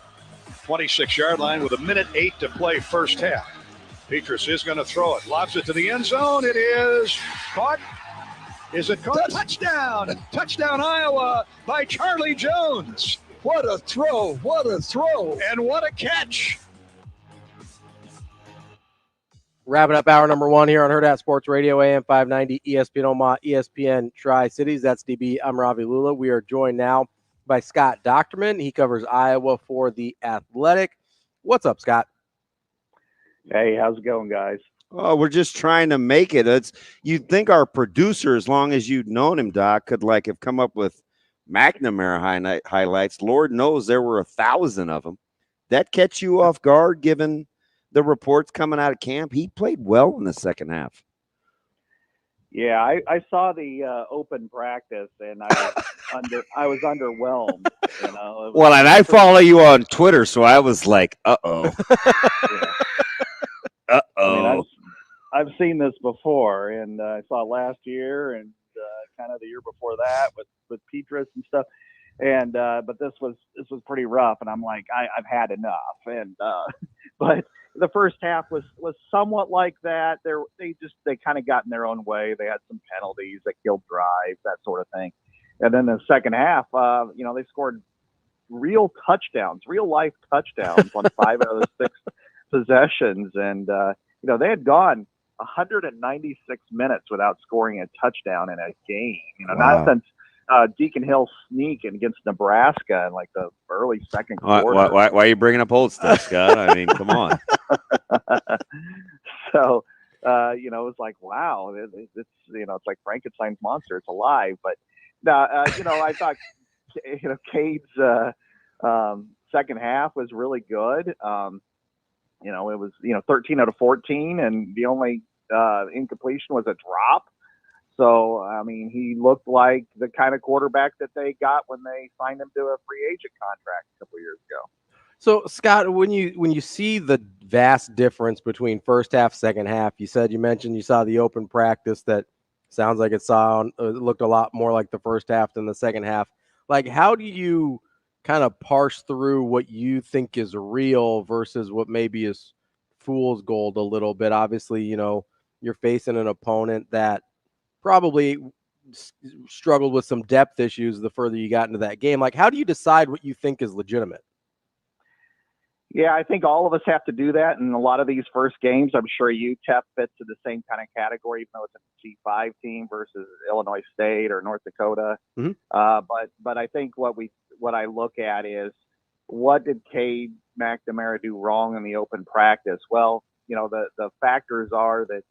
26-yard line with 1:08 to play first half. Petrus is going to throw it. Lobs it to the end zone. It is caught. Is it caught? Touchdown! Touchdown, Iowa by Charlie Jones. What a throw. What a throw. And what a catch. Wrapping up hour number 1 here on Hurrdat Sports Radio, AM 590, ESPN Omaha, ESPN Tri-Cities. That's DB. I'm Ravi Lulla. We are joined now by Scott Dochterman. He covers Iowa for The Athletic. What's up, Scott? Hey, how's it going, guys? Oh, we're just trying to make it. You'd think our producer, as long as you'd known him, Doc, could have come up with McNamara highlights. Lord knows there were 1,000 of them. That catch you off guard, given the reports coming out of camp? He played well in the second half. Yeah, I saw the open practice, and I was underwhelmed. You know. Well, and I follow you on Twitter, so I was like, uh-oh. Yeah. Uh-oh. I've seen this before, and I saw it last year and kind of the year before that with Petrus and stuff. And but this was pretty rough, and I'm like, I've had enough. And but the first half was somewhat like that. They kind of got in their own way. They had some penalties that killed drives, that sort of thing. And then the second half, they scored real life touchdowns on 5 out of the 6 possessions. And they had gone 196 minutes without scoring a touchdown in a game. Wow. Not since Deacon Hill sneak against Nebraska in like the early second quarter. Why are you bringing up old stuff, Scott? I mean, come on. So, it's like, wow, it's it's like Frankenstein's monster. It's alive. But, I thought, Cade's second half was really good. It was, 13 out of 14, and the only incompletion was a drop. So, I mean, he looked like the kind of quarterback that they got when they signed him to a free agent contract a couple years ago. So, Scott, when you see the vast difference between first half, second half, you mentioned you saw the open practice that sounds like it looked a lot more like the first half than the second half. Like, how do you kind of parse through what you think is real versus what maybe is fool's gold a little bit? Obviously, you're facing an opponent that probably struggled with some depth issues the further you got into that game. Like, how do you decide what you think is legitimate? Yeah, I think all of us have to do that. In a lot of these first games, I'm sure UTEP fits in the same kind of category, even though it's a G5 team versus Illinois State or North Dakota. Mm-hmm. But I think what I look at is, what did Cade McNamara do wrong in the open practice? Well, the factors are that,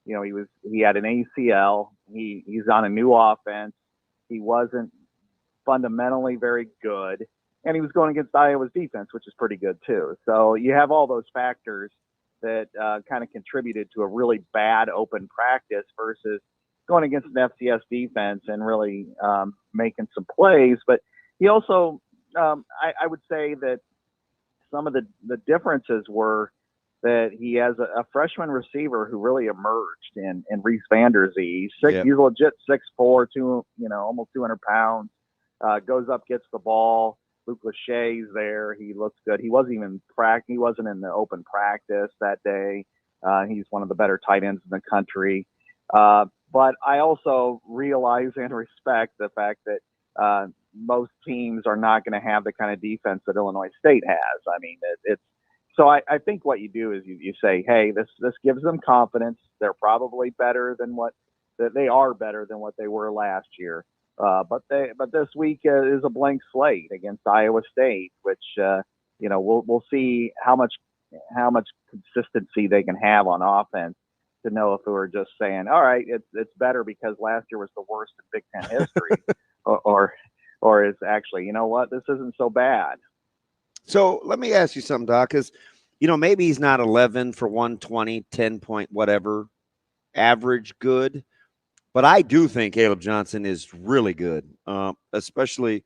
he had an ACL. He's on a new offense. He wasn't fundamentally very good. And he was going against Iowa's defense, which is pretty good too. So you have all those factors that kind of contributed to a really bad open practice versus going against an FCS defense and really making some plays. But he also, I would say that some of the differences were that he has a freshman receiver who really emerged in Reese Vanderzee. He's legit 6'4", almost 200 pounds. Goes up, gets the ball. Luke Lachey's there. He looks good. He wasn't even He wasn't in the open practice that day. He's one of the better tight ends in the country. But I also realize and respect the fact that most teams are not going to have the kind of defense that Illinois State has. I mean, so I think what you do is you say, hey, this gives them confidence. They're probably better than they are better than what they were last year. But this week is a blank slate against Iowa State, which we'll see how much consistency they can have on offense to know if we're just saying, all right, it's better because last year was the worst in Big Ten history, or it's actually, this isn't so bad. So let me ask you something, Doc, because maybe he's not 11 for 120, 10 point whatever average good. But I do think Caleb Johnson is really good, especially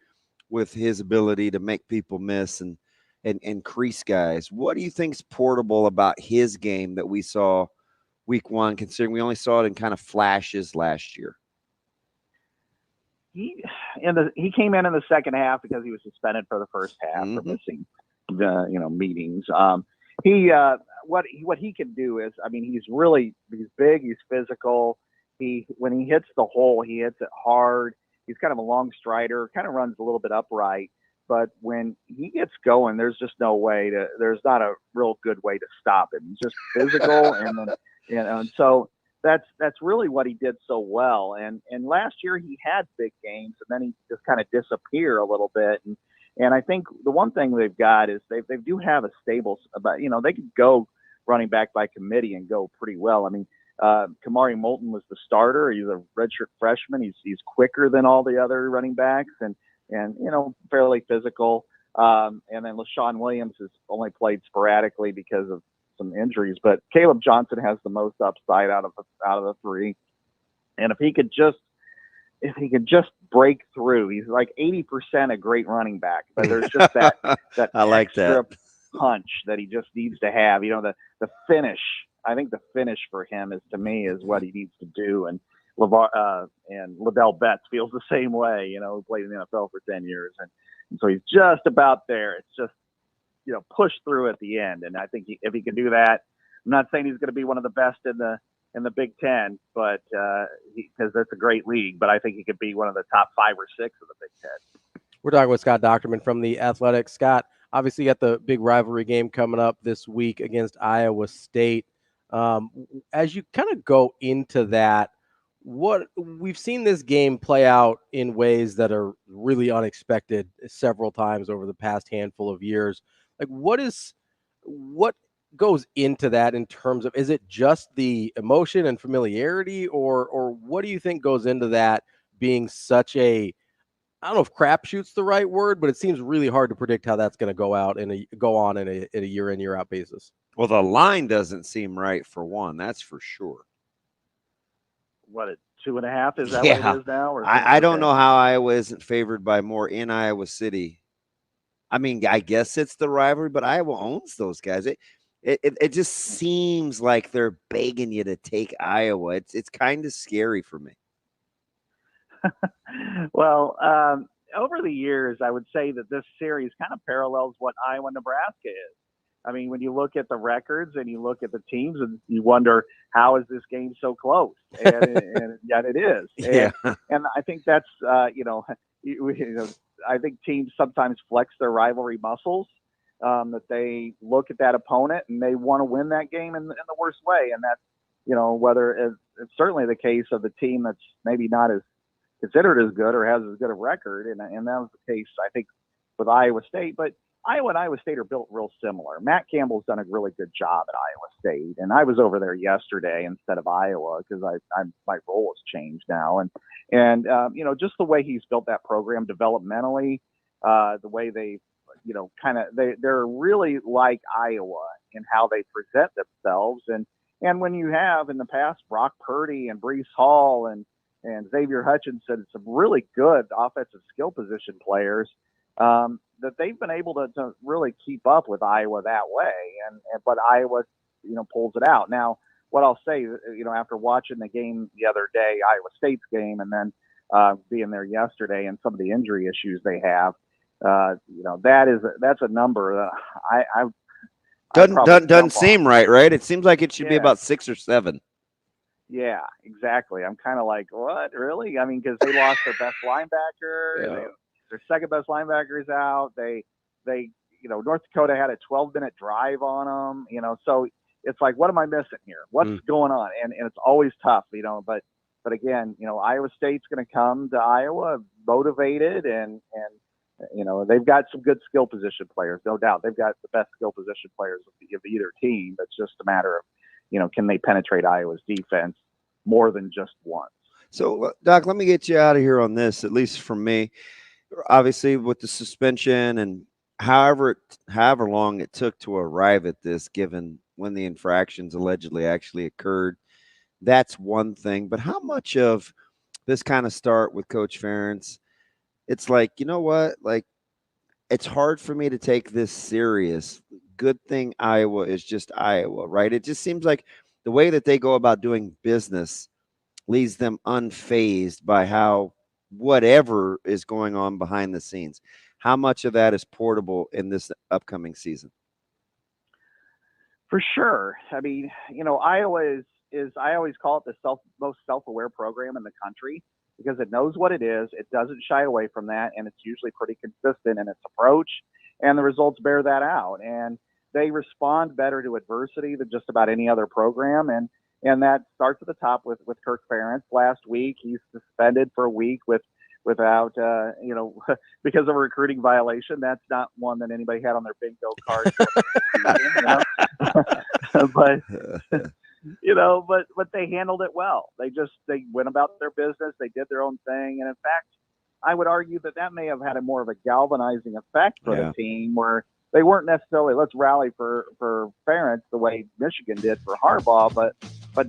with his ability to make people miss and crease guys. What do you think's portable about his game that we saw week one, considering we only saw it in kind of flashes last year? He came in the second half because he was suspended for the first half for missing meetings. What he can do is, I mean, he's big, he's physical. When he hits the hole, he hits it hard. He's kind of a long strider, kind of runs a little bit upright. But when he gets going, there's just no way there's not a real good way to stop him. He's just physical. And so that's really what he did so well. And last year he had big games, and then he just kind of disappear a little bit. And I think the one thing they've got is they do have a stable, they could go running back by committee and go pretty well. I mean, Kamari Moulton was the starter. He's a redshirt freshman. He's quicker than all the other running backs and fairly physical. And then LaShawn Williams has only played sporadically because of some injuries, but Caleb Johnson has the most upside out of the three. And if he could just break through, he's like 80% a great running back, but there's just that I like extra that punch that he just needs to have. The finish. I think the finish for him is what he needs to do. And Lavelle Betts feels the same way, who played in the NFL for 10 years. And so he's just about there. It's just, push through at the end. And I think if he can do that, I'm not saying he's going to be one of the best in the Big Ten, but because that's a great league, but I think he could be one of the top 5 or 6 of the Big Ten. We're talking with Scott Dochterman from The Athletic. Scott, obviously you got the big rivalry game coming up this week against Iowa State. As you kind of go into that, what we've seen this game play out in ways that are really unexpected several times over the past handful of years. Like what goes into that in terms of, is it just the emotion and familiarity, or what do you think goes into that being such a, I don't know if crapshoot's the right word, but it seems really hard to predict how that's going to go on in a year in, year out basis. Well, the line doesn't seem right for one. That's for sure. What, 2.5? Is that what it is now? Or I don't know how Iowa isn't favored by more in Iowa City. I mean, I guess it's the rivalry, but Iowa owns those guys. It just seems like they're begging you to take Iowa. It's kind of scary for me. Well, over the years, I would say that this series kind of parallels what Iowa-Nebraska is. I mean, when you look at the records and you look at the teams, and you wonder, how is this game so close? And yet it is. Yeah. And I think that's, I think teams sometimes flex their rivalry muscles, that they look at that opponent and they want to win that game in the worst way. And that's, whether it's certainly the case of the team that's maybe not as considered as good or has as good a record. And that was the case, I think, with Iowa State. But Iowa and Iowa State are built real similar. Matt Campbell's done a really good job at Iowa State, and I was over there yesterday instead of Iowa because my role has changed now, and just the way he's built that program developmentally, the way they, they're really like Iowa in how they present themselves, and when you have in the past Brock Purdy and Breece Hall and Xavier Hutchinson, some really good offensive skill position players. That they've been able to really keep up with Iowa that way, but Iowa, pulls it out. Now, what I'll say, after watching the game the other day, Iowa State's game, and then being there yesterday, and some of the injury issues they have, that's a number that doesn't seem right? It seems like it should be about 6 or 7. Yeah, exactly. I'm kind of like, what, really? I mean, because they lost their best linebacker. Yeah. Their second best linebacker is out. They North Dakota had a 12-minute drive on them, so it's like, what am I missing here? What's going on? And it's always tough, but again, Iowa State's going to come to Iowa motivated and they've got some good skill position players, no doubt. They've got the best skill position players of either team. It's just a matter of, can they penetrate Iowa's defense more than just once? So, Doc, let me get you out of here on this, at least from me. Obviously, with the suspension and however long it took to arrive at this, given when the infractions allegedly actually occurred, that's one thing. But how much of this kind of start with Coach Ferentz, it's like, you know what? Like, it's hard for me to take this serious. Good thing Iowa is just Iowa, right? It just seems like the way that they go about doing business leaves them unfazed by how whatever is going on behind the scenes. How much of that is portable in this upcoming season? For sure. I mean, Iowa is I always call it the most self-aware program in the country because it knows what it is. It doesn't shy away from that, and it's usually pretty consistent in its approach, and the results bear that out. And they respond better to adversity than just about any other program. And that starts at the top with Kirk Ferentz. Last week, he's suspended for a week without, because of a recruiting violation. That's not one that anybody had on their bingo card. But they handled it well. They went about their business. They did their own thing. And in fact, I would argue that may have had a more of a galvanizing effect for the team where they weren't necessarily, let's rally for Ferentz the way Michigan did for Harbaugh, but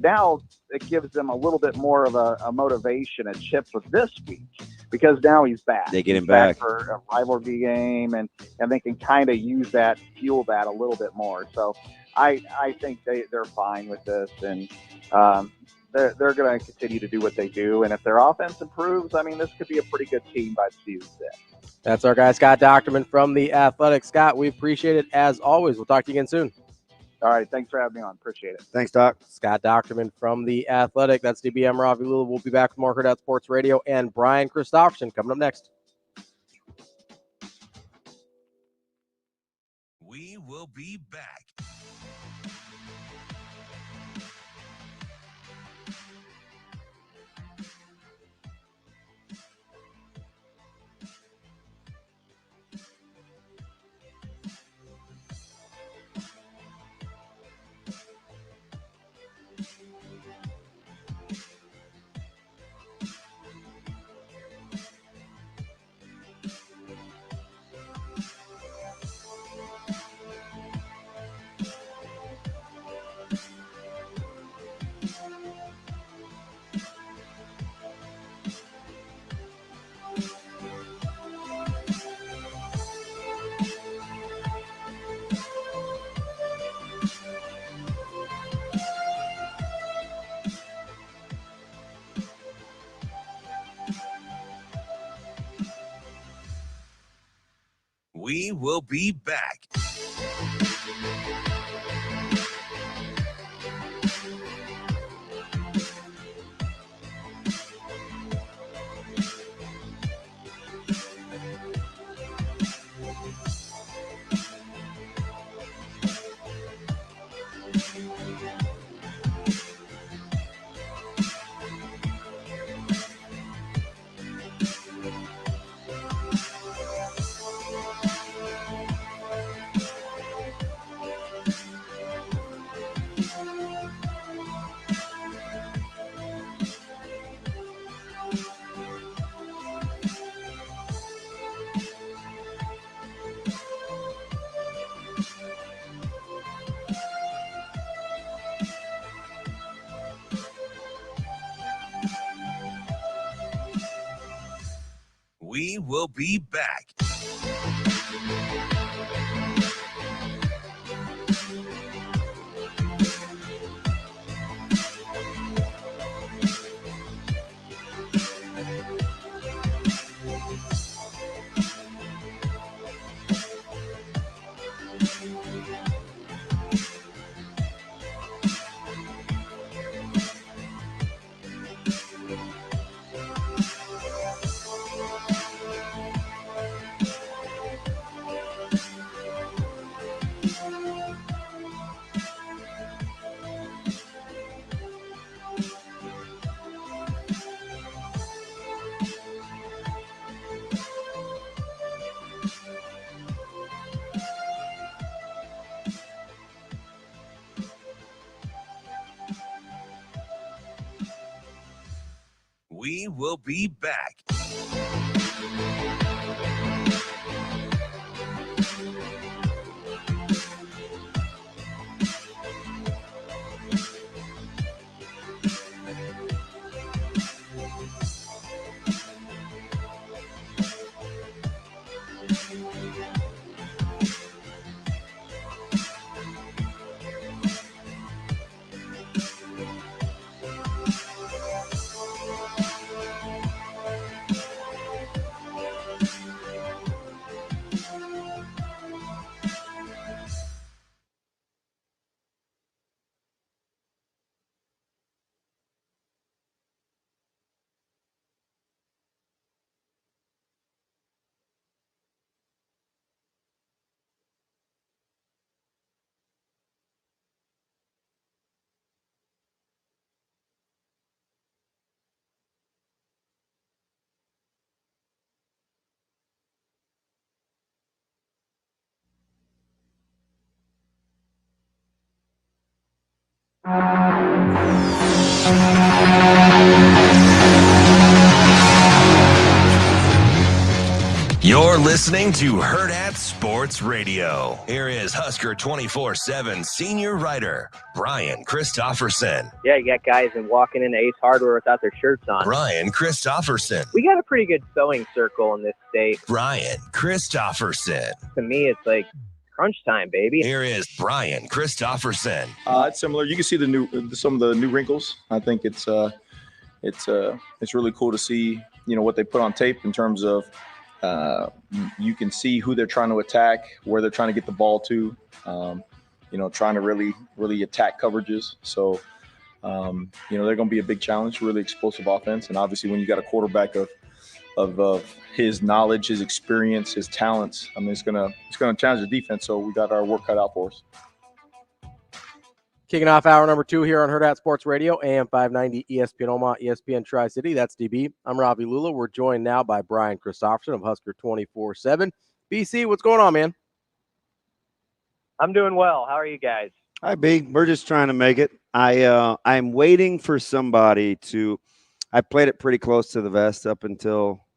now it gives them a little bit more of a motivation, a chip for this week, because now he's back. They get him back for a rivalry game, and they can kind of use that, fuel that a little bit more. So I think they're fine with this, and they're going to continue to do what they do. And if their offense improves, I mean, this could be a pretty good team by season's end. That's our guy, Scott Dochterman from The Athletic. Scott, we appreciate it as always. We'll talk to you again soon. All right. Thanks for having me on. Appreciate it. Thanks, Doc. Scott Dochterman from The Athletic. That's DBM Ravi Lulla. We'll be back with more Hurrdat Sports Radio and Brian Christopherson coming up next. We will be back. We will be back. We will be back. We will be back. You're listening to Hurrdat Sports Radio. Here is Husker 24/7 senior writer, Brian Christopherson. Yeah, you got guys and walking into Ace Hardware without their shirts on. Brian Christopherson. We got a pretty good sewing circle in this state. Brian Christopherson. To me, it's like crunch time, baby. Here is Brian Christopherson. It's similar. You can see some of the new wrinkles. I think it's really cool to see, what they put on tape in terms of you can see who they're trying to attack, where they're trying to get the ball to, trying to really attack coverages. So, they're going to be a big challenge, really explosive offense. And obviously when you got a quarterback of his knowledge, his experience, his talents, it's going to challenge the defense. So we got our work cut out for us. Kicking off hour number 2 here on Hurrdat Sports Radio, AM 590, ESPN Omaha, ESPN Tri-City. That's DB. I'm Ravi Lulla. We're joined now by Brian Christopherson of Husker 24/7. BC, what's going on, man? I'm doing well. How are you guys? Hi, B. We're just trying to make it. I'm waiting for somebody to – I played it pretty close to the vest up until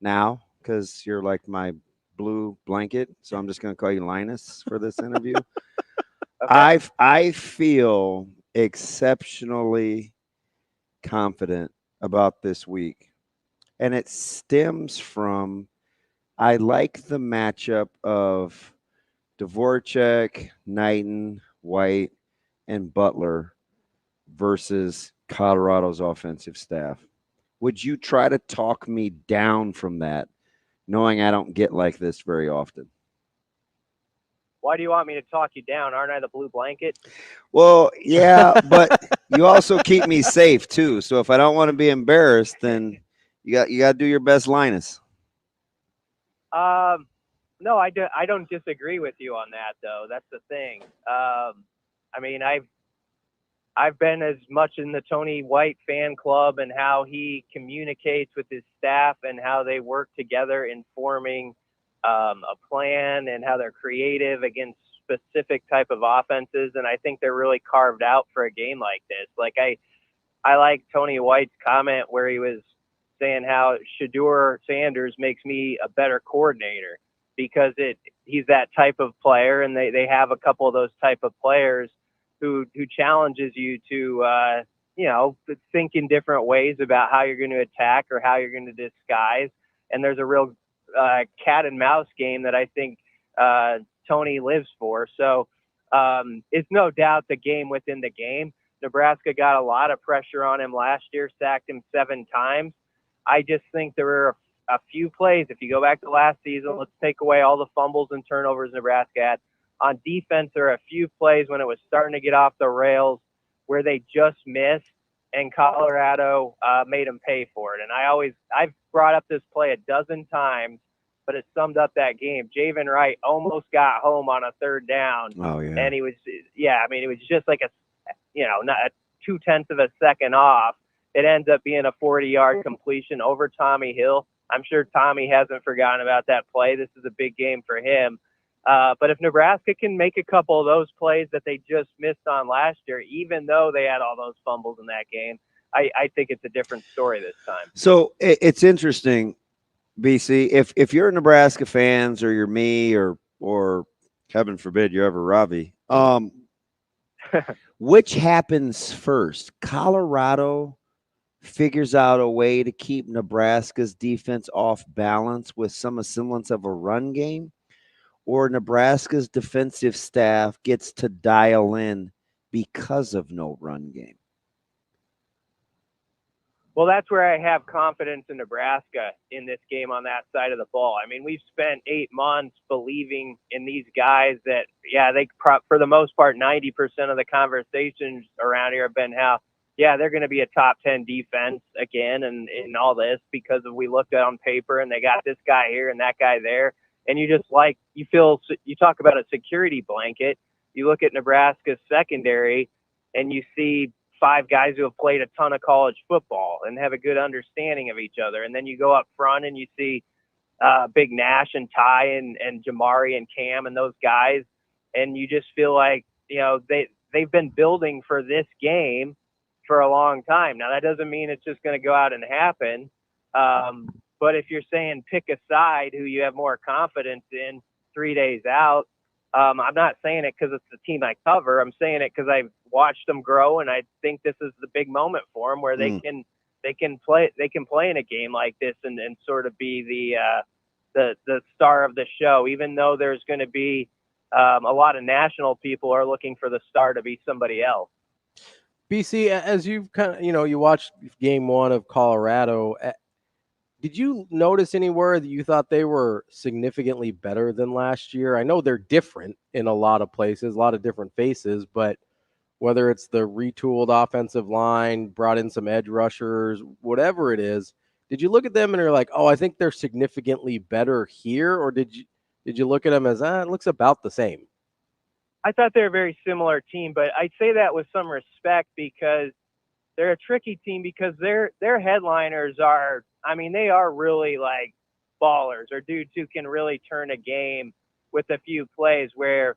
now because you're like my blue blanket, so I'm just going to call you Linus for this interview. Okay. I feel exceptionally confident about this week, and it stems from I like the matchup of Dvorak, Knighton, White, and Butler versus Colorado's offensive staff. Would you try to talk me down from that, knowing I don't get like this very often. Why do you want me to talk you down? Aren't I the blue blanket? Well, yeah, but you also keep me safe too. So if I don't want to be embarrassed, then you got to do your best, Linus. No, I don't disagree with you on that, though. That's the thing. I mean, I've been as much in the Tony White fan club and how he communicates with his staff and how they work together in forming a plan and how they're creative against specific type of offenses. And I think they're really carved out for a game like this. Like I like Tony White's comment where he was saying how Shedeur Sanders makes me a better coordinator because he's that type of player. And they have a couple of those type of players who challenges you to, think in different ways about how you're going to attack or how you're going to disguise. And there's a real cat and mouse game that I think Tony lives for. So it's no doubt the game within the game. Nebraska got a lot of pressure on him last year, sacked him 7 times. I just think there were a few plays. If you go back to last season, let's take away all the fumbles and turnovers Nebraska had. On defense, there are a few plays when it was starting to get off the rails where they just missed, and Colorado made them pay for it. And I've brought up this play a dozen times, but it summed up that game. Javen Wright almost got home on a 3rd down. Oh, yeah. And it was just like not a 0.2 of a second off. It ends up being a 40-yard completion over Tommy Hill. I'm sure Tommy hasn't forgotten about that play. This is a big game for him. But if Nebraska can make a couple of those plays that they just missed on last year, even though they had all those fumbles in that game, I think it's a different story this time. So it's interesting, BC. If you're a Nebraska fans or you're me or heaven forbid you're ever Ravi, which happens first? Colorado figures out a way to keep Nebraska's defense off balance with some semblance of a run game, or Nebraska's defensive staff gets to dial in because of no run game? Well, that's where I have confidence in Nebraska in this game on that side of the ball. I mean, we've spent 8 months believing in these guys that, for the most part, 90% of the conversations around here have been how, they're going to be a top 10 defense again and all this because we looked at on paper and they got this guy here and that guy there. And you talk about a security blanket. You look at Nebraska's secondary and you see 5 guys who have played a ton of college football and have a good understanding of each other. And then you go up front and you see Big Nash and Ty and Jamari and Cam and those guys. And you just feel like, they've been building for this game for a long time. Now, that doesn't mean it's just going to go out and happen. But if you're saying pick a side who you have more confidence in 3 days out, I'm not saying it because it's the team I cover. I'm saying it because I've watched them grow, and I think this is the big moment for them where they can play in a game like this and sort of be the star of the show. Even though there's going to be a lot of national people are looking for the star to be somebody else. BC, as you've kind of you watched game 1 of Colorado. Did you notice anywhere that you thought they were significantly better than last year? I know they're different in a lot of places, a lot of different faces, but whether it's the retooled offensive line, brought in some edge rushers, whatever it is, did you look at them and you're like, oh, I think they're significantly better here? Or did you look at them as, it looks about the same? I thought they're a very similar team, but I'd say that with some respect because they're a tricky team because their headliners are, they are really like ballers or dudes who can really turn a game with a few plays where,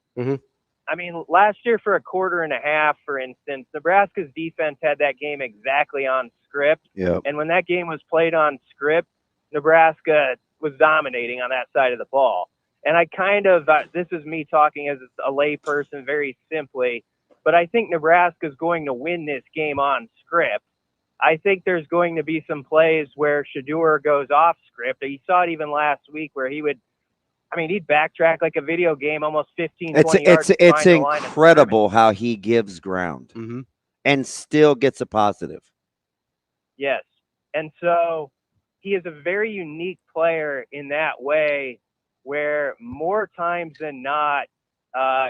last year for a quarter and a half, for instance, Nebraska's defense had that game exactly on script. Yep. And when that game was played on script, Nebraska was dominating on that side of the ball. And I kind of, this is me talking as a lay person very simply, but I think Nebraska is going to win this game on script. I think there's going to be some plays where Shedeur goes off script. You saw it even last week where he'd backtrack like a video game almost 15, 20 yards. It's incredible how he gives ground and still gets a positive. Yes. And so he is a very unique player in that way, where more times than not,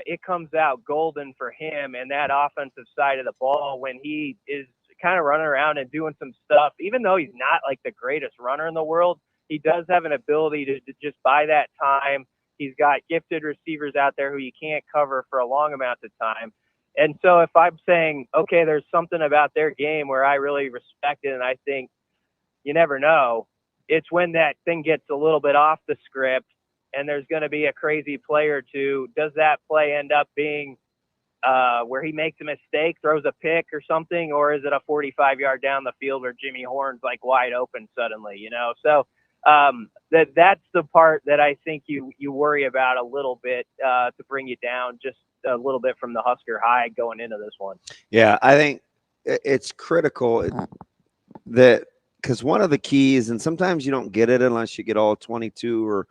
it comes out golden for him and that offensive side of the ball when he is kind of running around and doing some stuff. Even though he's not like the greatest runner in the world, he does have an ability to just buy that time. He's got gifted receivers out there who you can't cover for a long amount of time. And so if I'm saying, okay, there's something about their game where I really respect it and I think you never know, it's when that thing gets a little bit off the script and there's going to be a crazy play or two. Does that play end up being where he makes a mistake, throws a pick or something, or is it a 45-yard down the field where Jimmy Horn's like wide open suddenly, you know? So that's the part that I think you worry about a little bit to bring you down just a little bit from the Husker high going into this one. Yeah, I think it's critical that because one of the keys, and sometimes you don't get it unless you get all 22 or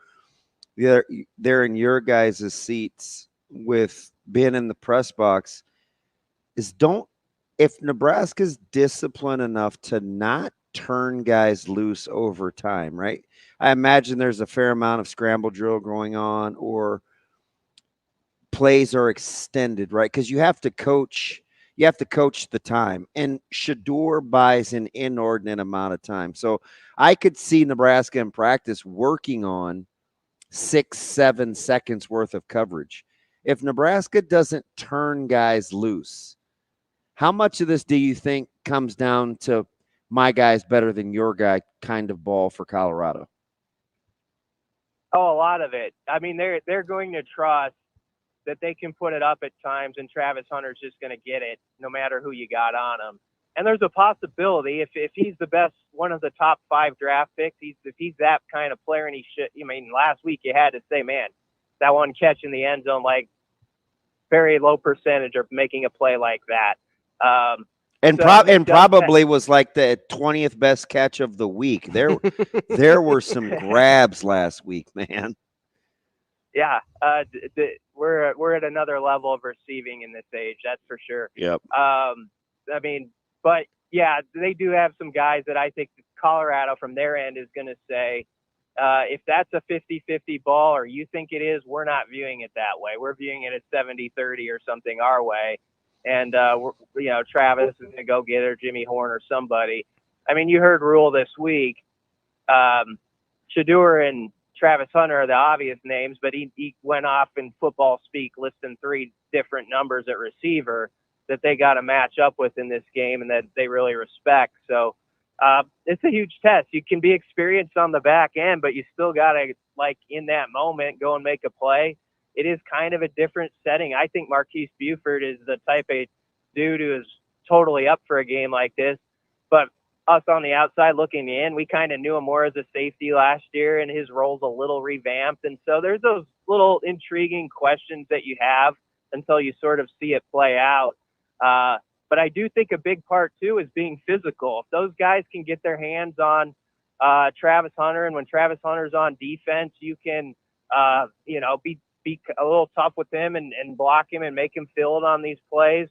they're in your guys' seats with being in the press box, is if Nebraska's disciplined enough to not turn guys loose over time, right? I imagine there's a fair amount of scramble drill going on or plays are extended, right? Because you have to coach the time, and Shedeur buys an inordinate amount of time. So I could see Nebraska in practice working on 6-7 seconds worth of coverage. If Nebraska doesn't turn guys loose, how much of this do you think comes down to my guy's better than your guy kind of ball for Colorado? Oh, a lot of it. I mean, they're going to trust that they can put it up at times, and Travis Hunter's just going to get it no matter who you got on him. And there's a possibility if he's the best, one of the top 5 draft picks, if he's that kind of player, and he should. I mean, last week you had to say, man, that one catch in the end zone, like very low percentage of making a play like that. Probably was like the 20th best catch of the week. There were some grabs last week, man. Yeah, we're at another level of receiving in this age, that's for sure. Yep. I mean, but yeah, they do have some guys that I think Colorado from their end is going to say, if that's a 50-50 ball or you think it is, we're not viewing it that way. We're viewing it as 70-30 or something our way. And, Travis is going to go get it, or Jimmy Horn or somebody. I mean, you heard Rule this week. Shedeur and Travis Hunter are the obvious names, but he went off in football speak listing 3 different numbers at receiver that they got to match up with in this game and that they really respect. So it's a huge test. You can be experienced on the back end, but you still got to, like, in that moment, go and make a play. It is kind of a different setting. I think Marquise Buford is the type of dude who is totally up for a game like this. But us on the outside looking in, we kind of knew him more as a safety last year, and his role's a little revamped. And so there's those little intriguing questions that you have until you sort of see it play out. But I do think a big part, too, is being physical. If those guys can get their hands on Travis Hunter, and when Travis Hunter's on defense, you can, be a little tough with him and block him and make him feel it on these plays.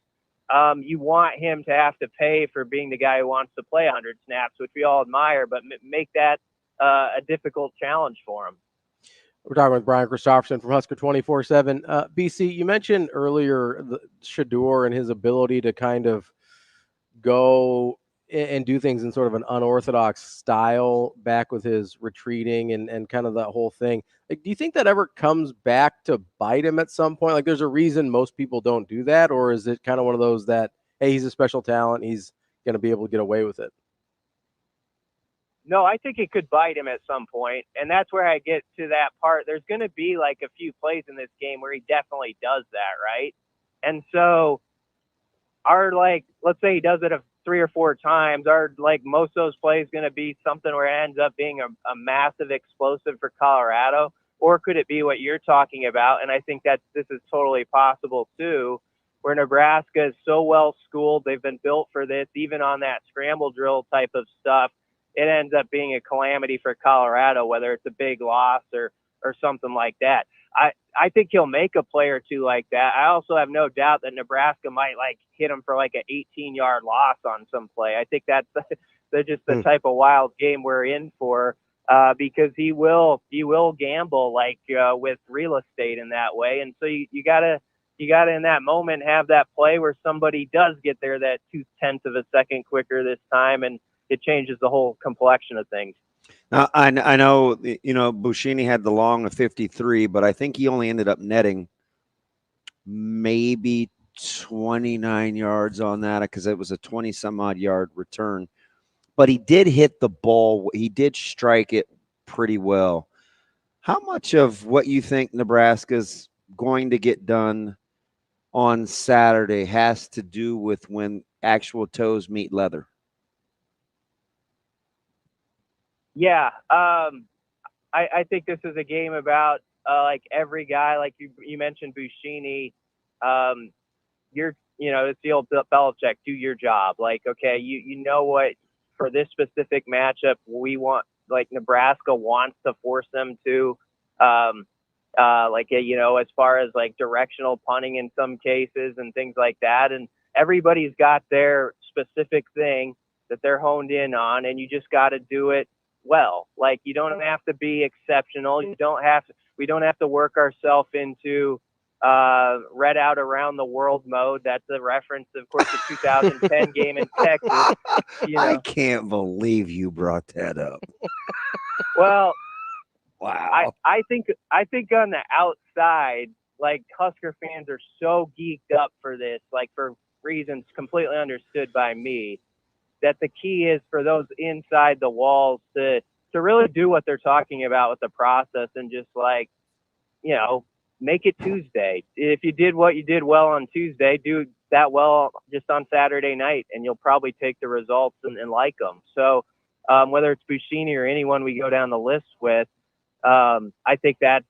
You want him to have to pay for being the guy who wants to play 100 snaps, which we all admire, but make that a difficult challenge for him. We're talking with Brian Christopherson from Husker 24/7. BC, you mentioned earlier Shedeur and his ability to kind of go and do things in sort of an unorthodox style back with his retreating and kind of that whole thing. Like, do you think that ever comes back to bite him at some point? Like, there's a reason most people don't do that, or is it kind of one of those that, hey, he's a special talent, he's going to be able to get away with it? No, I think it could bite him at some point, and that's where I get to that part. There's going to be like a few plays in this game where he definitely does that, right? And so let's say he does it 3 or 4 times, most of those plays going to be something where it ends up being a massive explosive for Colorado? Or could it be what you're talking about? And I think that this is totally possible too, where Nebraska is so well schooled, they've been built for this, even on that scramble drill type of stuff, it ends up being a calamity for Colorado, whether it's a big loss or something like that. I think he'll make a play or two like that. I also have no doubt that Nebraska might hit him for like an 18-yard loss on some play. I think that's the type of wild game we're in for. Because he will gamble like with real estate in that way, and so you gotta in that moment have that play where somebody does get there that 0.2 of a second quicker this time, and it changes the whole complexion of things. Now, I know Buschini had the long of 53, but I think he only ended up netting maybe 29 yards on that because it was a 20-some-odd yard return. But he did hit the ball. He did strike it pretty well. How much of what you think Nebraska's going to get done on Saturday has to do with when actual toes meet leather? Yeah. I think this is a game about like every guy, like you mentioned Buschini. It's the old Belichick, do your job. Like, okay, you know what, for this specific matchup, we want, like, Nebraska wants to force them to, as far as like directional punting in some cases and things like that. And everybody's got their specific thing that they're honed in on, and you just got to do it well. Like, you don't have to be exceptional. We don't have to work ourselves into read out around the world mode. That's a reference, of course, the 2010 game in Texas. I can't believe you brought that up. Well, wow. I think on the outside, like, Husker fans are so geeked up for this, like for reasons completely understood by me, that the key is for those inside the walls to really do what they're talking about with the process and just, like, make it Tuesday. If you did what you did well on Tuesday, do that well just on Saturday night, and you'll probably take the results and like them. So whether it's Buschini or anyone we go down the list with, I think that's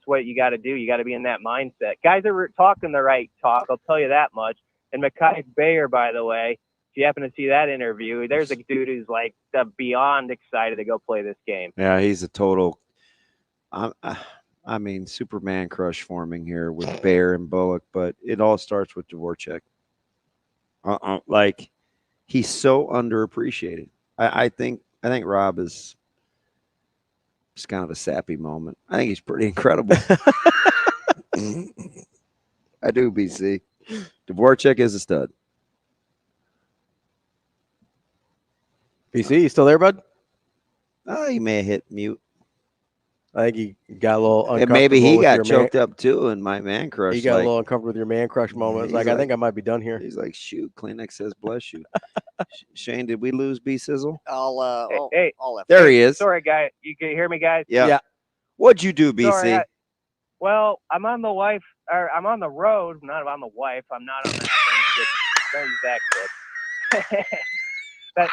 what you got to do. You got to be in that mindset. Guys are talking the right talk, I'll tell you that much. And Mekhi Bayer, by the way, if you happen to see that interview, there's a dude who's like beyond excited to go play this game. Yeah, he's a total Superman crush forming here with Bayer and Bullock, but it all starts with Dvorak. Like, he's so underappreciated. I think Rob is just kind of a sappy moment. I think he's pretty incredible. I do, BC. Dvorak is a stud. BC, you still there, bud? Oh, he may have hit mute. I think he got a little uncomfortable. And maybe he got choked up too in my man crush. He got a little uncomfortable with your man crush moment. It's like, I think I might be done here. He's like, shoot, Kleenex says bless you. Shane, did we lose B Sizzle? I'll there he is. Sorry, guy. You can hear me, guys? Yeah. What'd you do, BC? Sorry, well, I'm on the road, not on the wife. I'm not on that. Don't use that clip.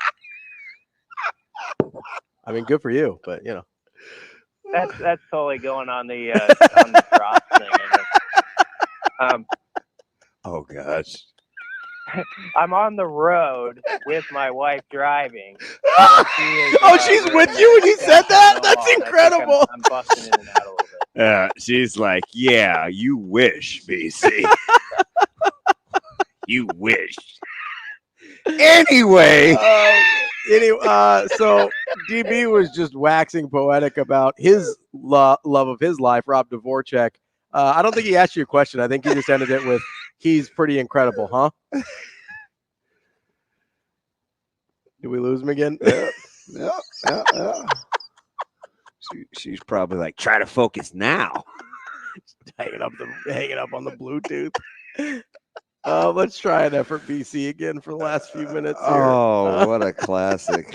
I mean, good for you, but that's totally going on the cross thing. Oh gosh. I'm on the road with my wife driving. She's with you when you said that? That's incredible. I'm busting in and out a little bit. She's like, yeah, you wish, BC. You wish. Anyway. So DB was just waxing poetic about his love of his life, Rob Dvorak. I don't think he asked you a question. I think he just ended it with, he's pretty incredible, huh? Did we lose him again? Yeah. She's probably like, try to focus now. hanging up on the Bluetooth. Let's try an effort, BC, again for the last few minutes here. Oh, what a classic.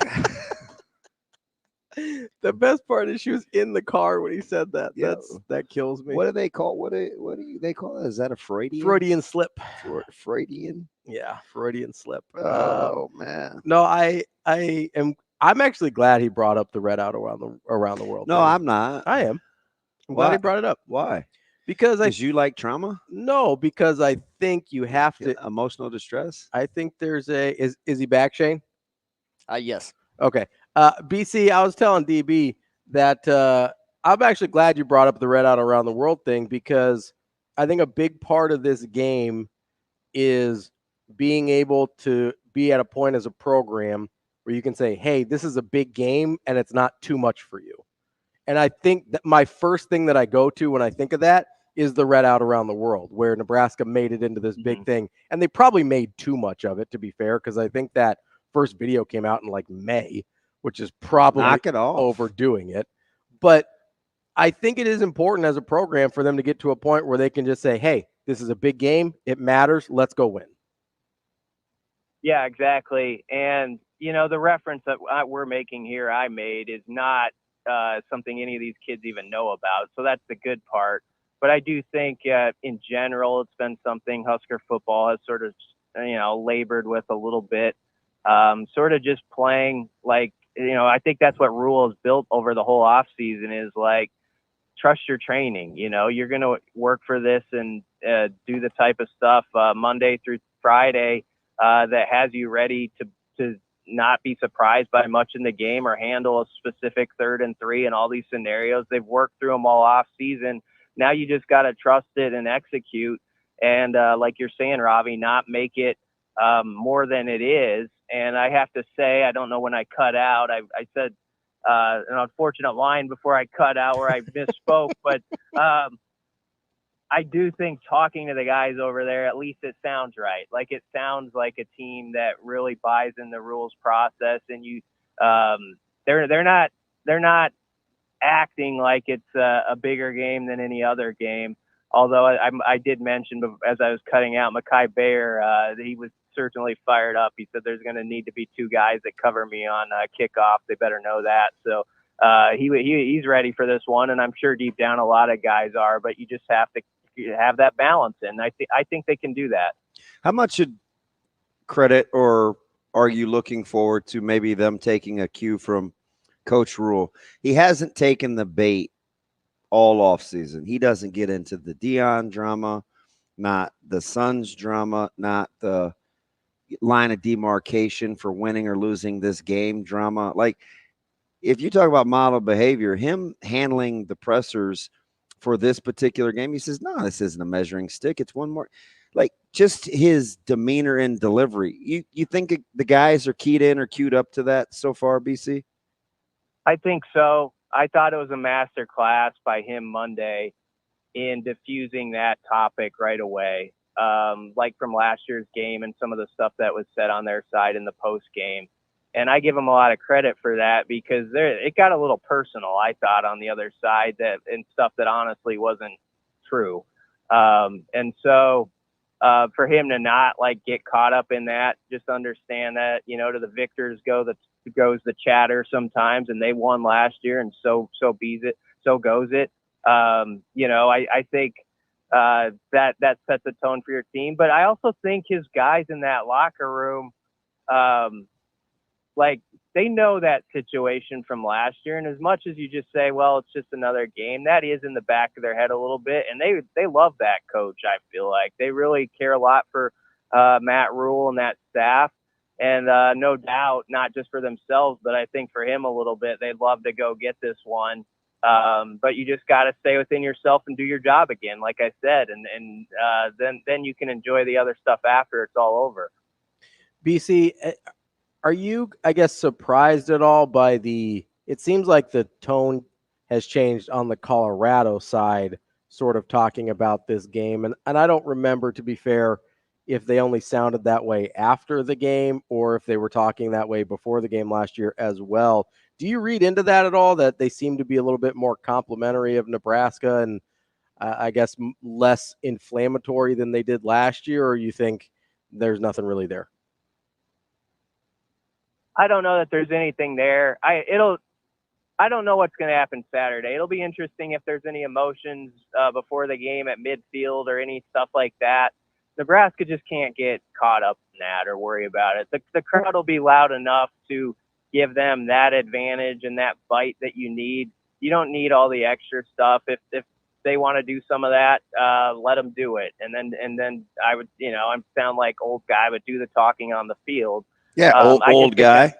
The best part is she was in the car when he said that. Yeah. That kills me. What do they call? What do they call it? Is that a Freudian? Freudian slip. Freudian. Yeah, Freudian slip. Oh man. No, I'm actually glad he brought up the red out around the world. No, I'm not. I am. I'm glad he brought it up. Why? Because you like trauma? No, because I think you have to emotional distress. I think there's is he back, Shane? Yes. Okay. BC, I was telling DB that I'm actually glad you brought up the red out around the world thing, because I think a big part of this game is being able to be at a point as a program where you can say, hey, this is a big game and it's not too much for you. And I think that my first thing that I go to when I think of that is the Red Out Around the World, where Nebraska made it into this big thing. And they probably made too much of it, to be fair, because I think that first video came out in like May, which is probably Knock it off. overdoing it. But I think it is important as a program for them to get to a point where they can just say, hey, this is a big game. It matters. Let's go win. Yeah, exactly. And, the reference that we're making here, I made, is not something any of these kids even know about. So that's the good part. But I do think in general, it's been something Husker football has sort of, labored with a little bit, sort of just playing like, I think that's what Rule has built over the whole off season is like, trust your training. You're going to work for this and do the type of stuff Monday through Friday that has you ready to not be surprised by much in the game or handle a specific 3rd and 3 and all these scenarios. They've worked through them all off season. Now you just got to trust it and execute. And like you're saying, Ravi, not make it more than it is. And I have to say, I don't know when I cut out, I said an unfortunate line before I cut out where I misspoke, but I do think talking to the guys over there, at least it sounds right. Like it sounds like a team that really buys in the rules process, and they're not acting like it's a bigger game than any other game. Although I did mention as I was cutting out Mekhi Bayer, he was certainly fired up. He said there's going to need to be 2 guys that cover me on kickoff. They better know that. So he's ready for this one, and I'm sure deep down a lot of guys are. But you just have to have that balance, and I think they can do that. How much credit or are you looking forward to maybe them taking a cue from Coach Rule? He hasn't taken the bait all off season. He doesn't get into the Dion drama, not the Suns drama, not the line of demarcation for winning or losing this game drama. Like, if you talk about model behavior, him handling the pressers for this particular game, he says, no, this isn't a measuring stick. It's one more. Like, just his demeanor and delivery. You think the guys are keyed in or queued up to that so far, BC? I think so. I thought it was a master class by him Monday in diffusing that topic right away. Like from last year's game and some of the stuff that was said on their side in the post game. And I give him a lot of credit for that because it got a little personal, I thought, on the other side and stuff that honestly wasn't true. And so for him to not get caught up in that, just understand that, to the victors goes the chatter sometimes, and they won last year, and so goes it. I think that sets a tone for your team. But I also think his guys in that locker room, they know that situation from last year. And as much as you just say, well, it's just another game, that is in the back of their head a little bit. And they love that coach. I feel like they really care a lot for Matt Rule and that staff. And no doubt, not just for themselves, but I think for him a little bit, they'd love to go get this one. But you just got to stay within yourself and do your job again, like I said. And then you can enjoy the other stuff after it's all over. BC, are you, I guess, surprised at all by it seems like the tone has changed on the Colorado side, sort of talking about this game. And I don't remember, to be fair, if they only sounded that way after the game or if they were talking that way before the game last year as well. Do you read into that at all, that they seem to be a little bit more complimentary of Nebraska and I guess less inflammatory than they did last year, or you think there's nothing really there? I don't know that there's anything there. I don't know what's going to happen Saturday. It'll be interesting if there's any emotions before the game at midfield or any stuff like that. Nebraska just can't get caught up in that or worry about it. The crowd will be loud enough to give them that advantage and that bite that you need. You don't need all the extra stuff. If they want to do some of that, let them do it. And then I would, I sound like old guy, but do the talking on the field. Yeah, old guy.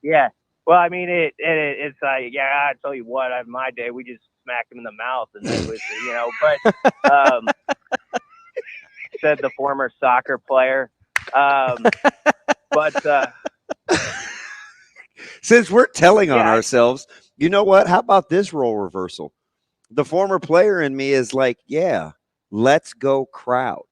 Yeah. Well, I mean, it's like, yeah, I tell you what, in my day, we just smacked him in the mouth, and that was, but said the former soccer player. But Since we're telling on ourselves, you know what? How about this role reversal? The former player in me is like, yeah, let's go crowd.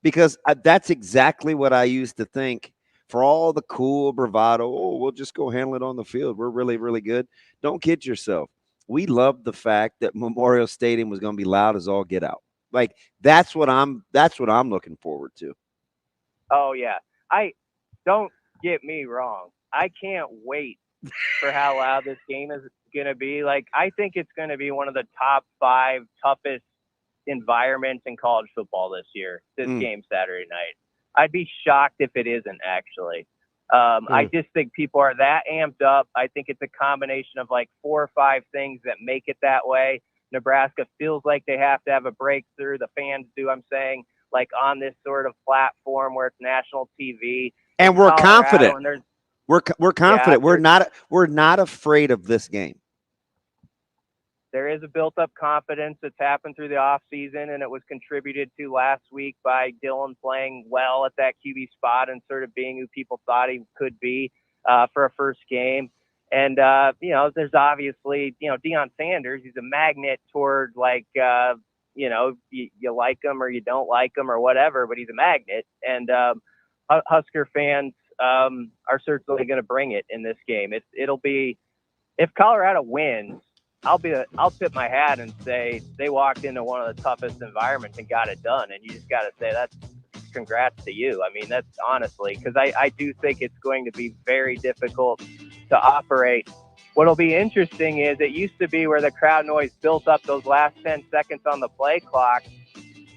Because that's exactly what I used to think. For all the cool bravado, oh, we'll just go handle it on the field. We're really, really good. Don't kid yourself. We loved the fact that Memorial Stadium was going to be loud as all get out. Like that's what I'm looking forward to. Oh yeah. Don't get me wrong. I can't wait for how loud this game is going to be. Like, I think it's going to be one of the top 5 toughest environments in college football this year, this game Saturday night. I'd be shocked if it isn't, actually. I just think people are that amped up. I think it's a combination of like 4 or 5 things that make it that way. Nebraska feels like they have to have a breakthrough. The fans do, I'm saying, like on this sort of platform where it's national TV. And we're confident. And we're confident. Yeah, we're not afraid of this game. there is a built-up confidence that's happened through the offseason, and it was contributed to last week by Dylan playing well at that QB spot and sort of being who people thought he could be for a first game. And, there's obviously, Deion Sanders, he's a magnet toward, like, you like him or you don't like him or whatever, but he's a magnet. And Husker fans are certainly going to bring it in this game. It'll be, if Colorado wins, I'll tip my hat and say they walked into one of the toughest environments and got it done. And you just got to say that's congrats to you. I mean, that's honestly, because I do think it's going to be very difficult to operate. What'll be interesting is it used to be where the crowd noise built up those last 10 seconds on the play clock.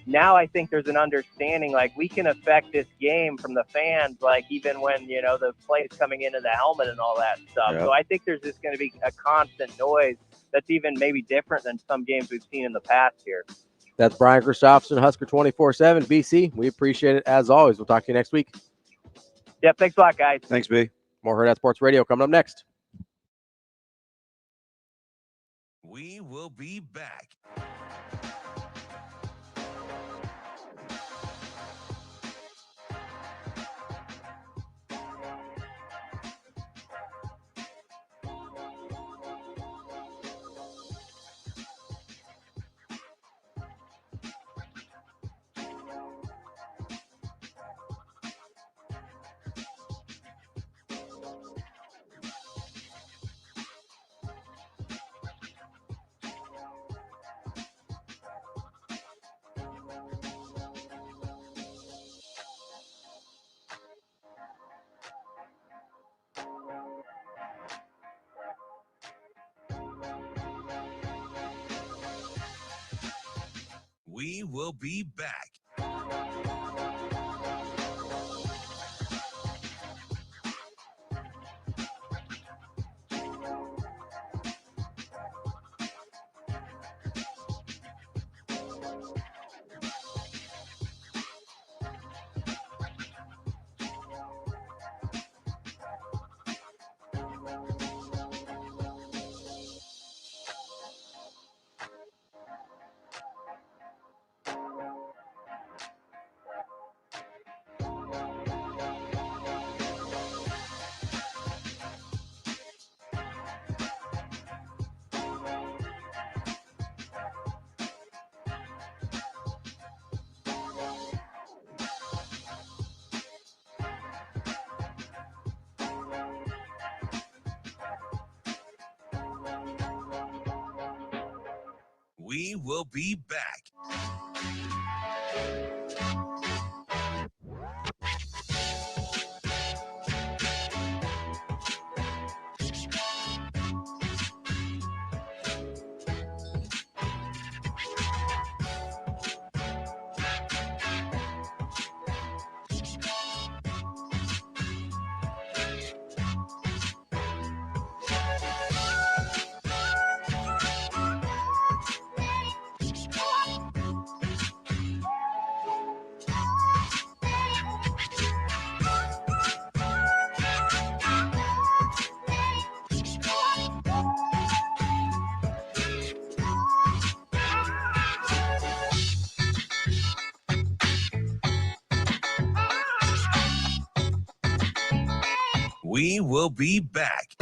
Now I think there's an understanding, like we can affect this game from the fans, like even when, the play is coming into the helmet and all that stuff. Yep. So I think there's just going to be a constant noise that's even maybe different than some games we've seen in the past here. That's Brian Christopherson, Husker 24/7, BC. We appreciate it as always. We'll talk to you next week. Yep. Thanks a lot, guys. Thanks, B. More Hurrdat Sports Radio coming up next. We will be back. We will be back. We will be back. We will be back.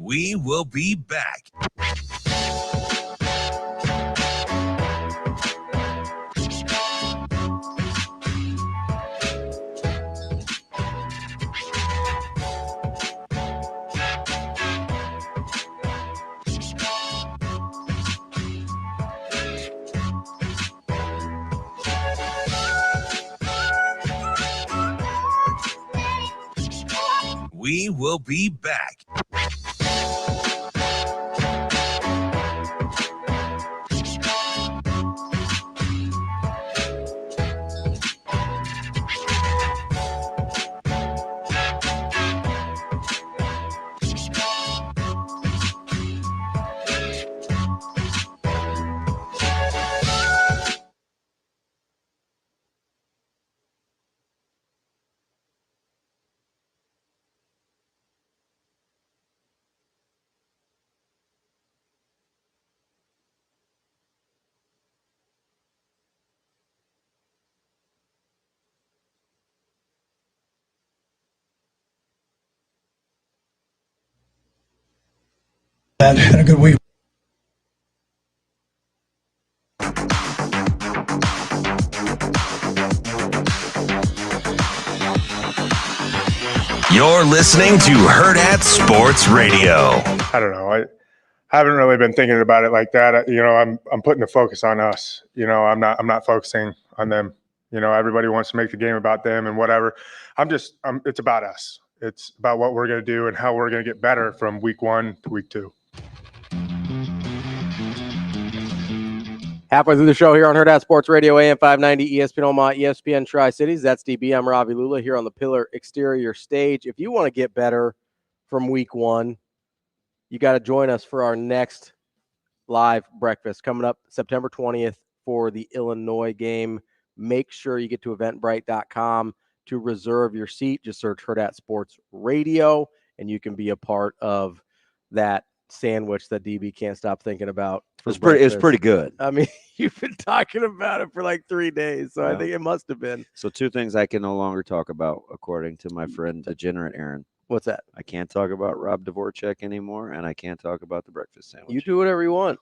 We will be back. We will be back. Had a good week. You're listening to Hurrdat Sports Radio. I don't know. I haven't really been thinking about it like that. I'm putting the focus on us. I'm not focusing on them. Everybody wants to make the game about them and whatever. It's about us. It's about what we're going to do and how we're going to get better from week 1 to week 2. Halfway through the show here on Hurrdat Sports Radio, AM 590, ESPN Omaha, ESPN Tri-Cities. That's DB. I'm Ravi Lulla here on the Pillar Exterior stage. If you want to get better from week 1, you got to join us for our next live breakfast coming up September 20th for the Illinois game. Make sure you get to eventbrite.com to reserve your seat. Just search Hurrdat Sports Radio, and you can be a part of that sandwich that DB can't stop thinking about. It's pretty good. I mean, you've been talking about it for like 3 days, so I think it must have been. So 2 things I can no longer talk about, according to my friend Degenerate Aaron. What's that? I can't talk about Rob Dvorak anymore, and I can't talk about the breakfast sandwich. You do whatever you want.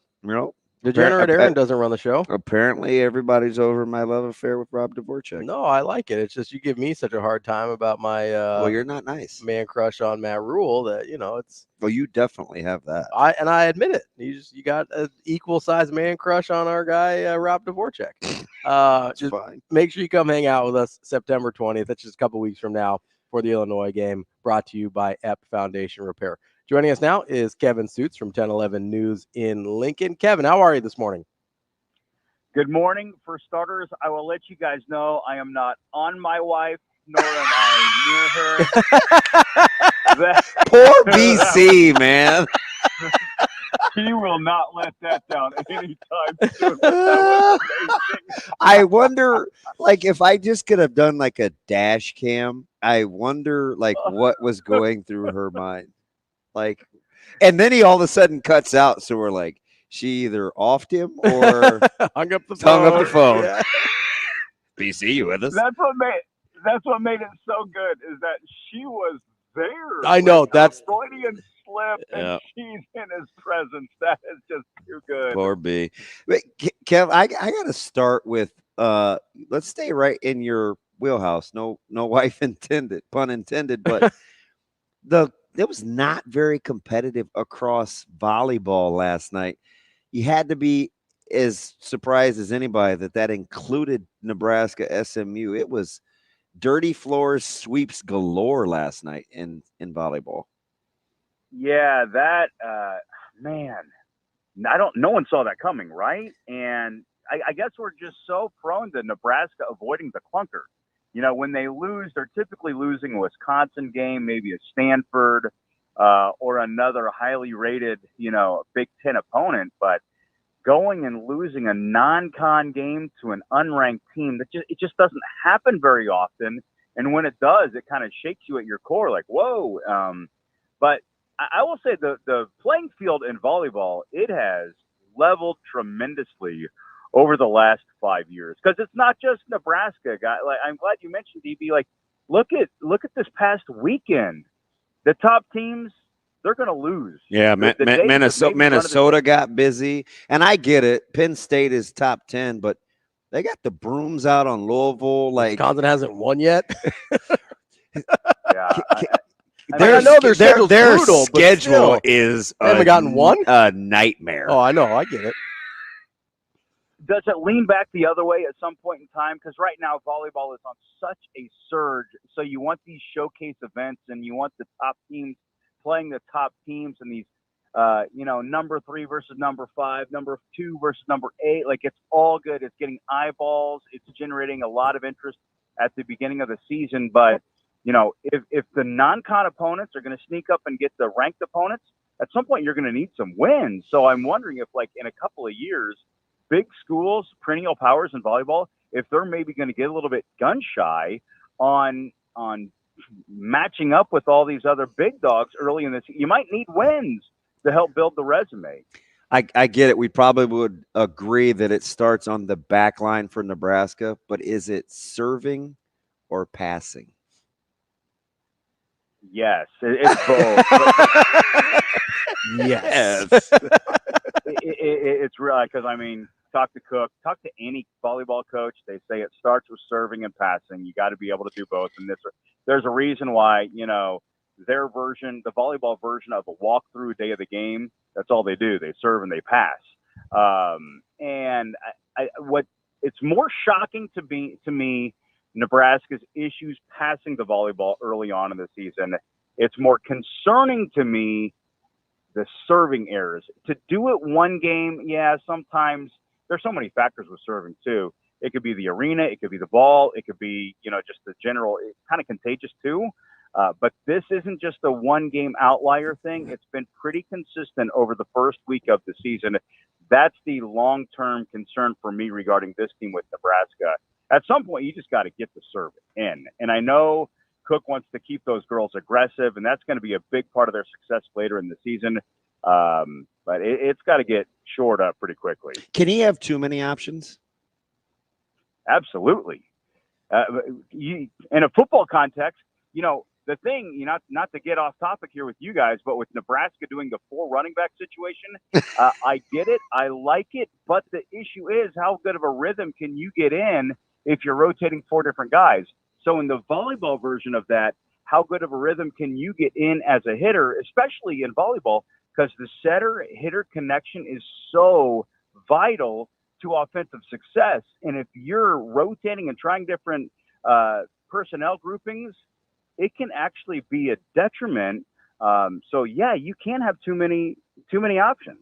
Degenerate Aaron doesn't run the show. Apparently, everybody's over my love affair with Rob Dvorak. No, I like it. It's just you give me such a hard time about my well, you're not nice man crush on Matt Rule that it's. Well, you definitely have that. I admit it. You got an equal size man crush on our guy Rob Dvorak. Just fine. Make sure you come hang out with us September 20th. That's just a couple weeks from now for the Illinois game. Brought to you by EP Foundation Repair. Joining us now is Kevin Sjuts from 1011 News in Lincoln. Kevin, how are you this morning? Good morning. For starters, I will let you guys know I am not on my wife, nor am I near her. Poor BC, man. He will not let that down anytime soon. I wonder, if I just could have done like a dash cam, I wonder, what was going through her mind. And then he all of a sudden cuts out. So we're like, she either offed him or hung up the phone. Yeah. BC, you with us? That's what made it so good is that she was there. I know that's Freudian slip, and she's in his presence. That is just too good. Poor B. Wait, Kev, I got to start with. Let's stay right in your wheelhouse. No wife intended, pun intended. But was not very competitive across volleyball last night. You had to be as surprised as anybody that included Nebraska SMU. It was dirty floors, sweeps galore last night in volleyball. Yeah, that man, no one saw that coming, right? And I guess we're just so prone to Nebraska avoiding the clunker. You know, when they lose, they're typically losing a Wisconsin game, maybe a Stanford, or another highly rated, Big Ten opponent. But going and losing a non-con game to an unranked team, it just doesn't happen very often. And when it does, it kind of shakes you at your core, like, whoa. But I will say the playing field in volleyball, it has leveled tremendously over the last 5 years, because it's not just Nebraska, guy. Like, I'm glad you mentioned, DB. Like, look at this past weekend. The top teams, they're going to lose. Yeah, Minnesota got busy, and I get it. Penn State is top 10, but they got the brooms out on Louisville. Like, Wisconsin hasn't won yet. Yeah, I know their schedule's brutal, but schedule still, is they haven't gotten one? A nightmare. Oh, I know. I get it. Does it lean back the other way at some point in time? Because right now volleyball is on such a surge. So you want these showcase events, and you want the top teams playing the top teams, and these, number 3 versus number 5, number 2 versus number 8. Like, it's all good. It's getting eyeballs. It's generating a lot of interest at the beginning of the season. But, if the non-con opponents are going to sneak up and get the ranked opponents, at some point you're going to need some wins. So I'm wondering if, like, in a couple of years, big schools, perennial powers in volleyball, if they're maybe going to get a little bit gun shy on matching up with all these other big dogs early in this, you might need wins to help build the resume. I get it. We probably would agree that it starts on the back line for Nebraska, but is it serving or passing? Yes, it's both. Yes. It's real, because, talk to Cook, talk to any volleyball coach. They say it starts with serving and passing. You got to be able to do both. And there's a reason why, their version, the volleyball version of a walkthrough day of the game, that's all they do. They serve and they pass. And it's more shocking to me, Nebraska's issues passing the volleyball early on in the season. It's more concerning to me the serving errors. To do it one game, yeah, sometimes there's so many factors with serving too. It could be the arena, it could be the ball, it could be, just the general, it's kind of contagious too. But this isn't just a one game outlier thing. It's been pretty consistent over the first week of the season. That's the long-term concern for me regarding this team with Nebraska. At some point, you just got to get the serve in. And I know Cook wants to keep those girls aggressive, and that's going to be a big part of their success later in the season. But it's got to get shored up pretty quickly. Can he have too many options? Absolutely. In a football context, the thing, not to get off topic here with you guys, but with Nebraska doing the 4 running back situation, I get it. I like it. But the issue is, how good of a rhythm can you get in if you're rotating 4 different guys? So in the volleyball version of that, how good of a rhythm can you get in as a hitter, especially in volleyball, because the setter-hitter connection is so vital to offensive success. And if you're rotating and trying different personnel groupings, it can actually be a detriment. So yeah, you can't have too many options.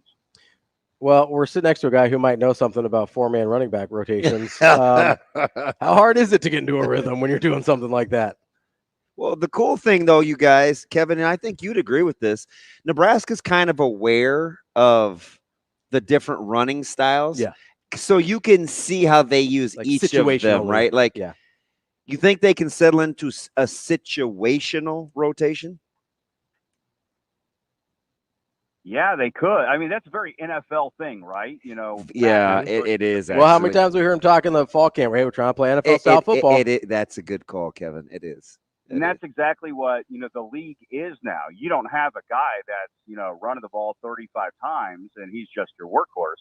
Well, we're sitting next to a guy who might know something about 4-man running back rotations. How hard is it to get into a rhythm when you're doing something like that? Well, the cool thing, though, you guys, Kevin, and I think you'd agree with this, Nebraska's kind of aware of the different running styles. Yeah. So you can see how they use Like each of them, right? Like, yeah. You think they can settle into a situational rotation? Yeah, they could. I mean, that's a very NFL thing, right? Yeah, it is. Well, how many times we hear him talk in the fall camp? Hey, we're trying to play NFL style football. That's a good call, Kevin. It is. And that's exactly what, the league is now. You don't have a guy that's, running the ball 35 times and he's just your workhorse.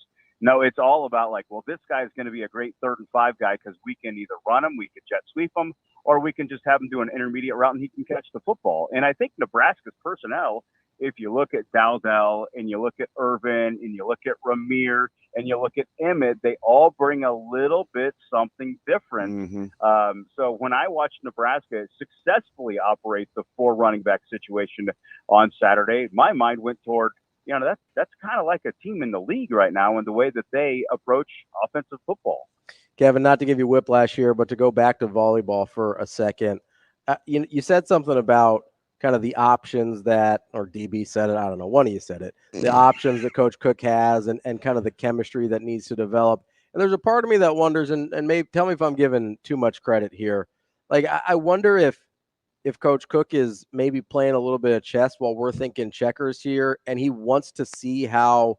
No, it's all about like, well, this guy's going to be a great 3rd and 5 guy because we can either run him, we can jet sweep him, or we can just have him do an intermediate route and he can catch the football. And I think Nebraska's personnel, if you look at Dowdell and you look at Irvin and you look at Ramir and you look at Emmett, they all bring a little bit something different. So when I watched Nebraska successfully operate the 4 running back situation on Saturday, my mind went toward, that's kind of like a team in the league right now in the way that they approach offensive football. Kevin, not to give you whiplash here, but to go back to volleyball for a second, you said something about kind of the options that, or DB said it, I don't know, one of you said it, the options that Coach Cook has and kind of the chemistry that needs to develop. And there's a part of me that wonders, and maybe tell me if I'm giving too much credit here. Like, I wonder if Coach Cook is maybe playing a little bit of chess while we're thinking checkers here, and he wants to see how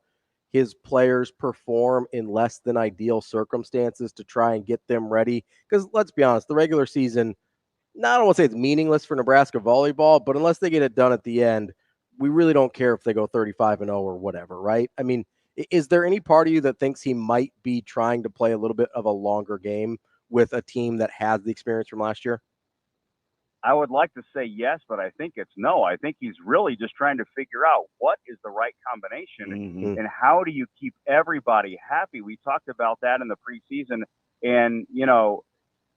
his players perform in less than ideal circumstances to try and get them ready. Because let's be honest, the regular season, I don't want to say it's meaningless for Nebraska volleyball, but unless they get it done at the end, we really don't care if they go 35-0 or whatever, right? I mean, is there any part of you that thinks he might be trying to play a little bit of a longer game with a team that has the experience from last year? I would like to say yes, but I think it's no. I think he's really just trying to figure out what is the right combination and how do you keep everybody happy. We talked about that in the preseason, and,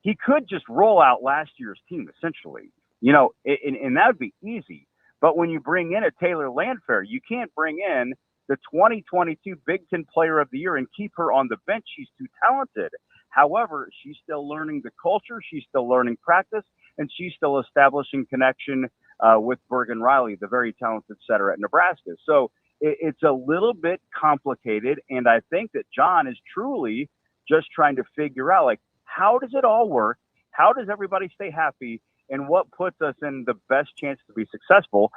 he could just roll out last year's team, essentially, and that would be easy. But when you bring in a Taylor Landfair, you can't bring in the 2022 Big Ten Player of the Year and keep her on the bench. She's too talented. However, she's still learning the culture. She's still learning practice, and she's still establishing connection with Bergen Riley, the very talented setter at Nebraska. So it's a little bit complicated, and I think that John is truly just trying to figure out, like, how does it all work? How does everybody stay happy? And what puts us in the best chance to be successful?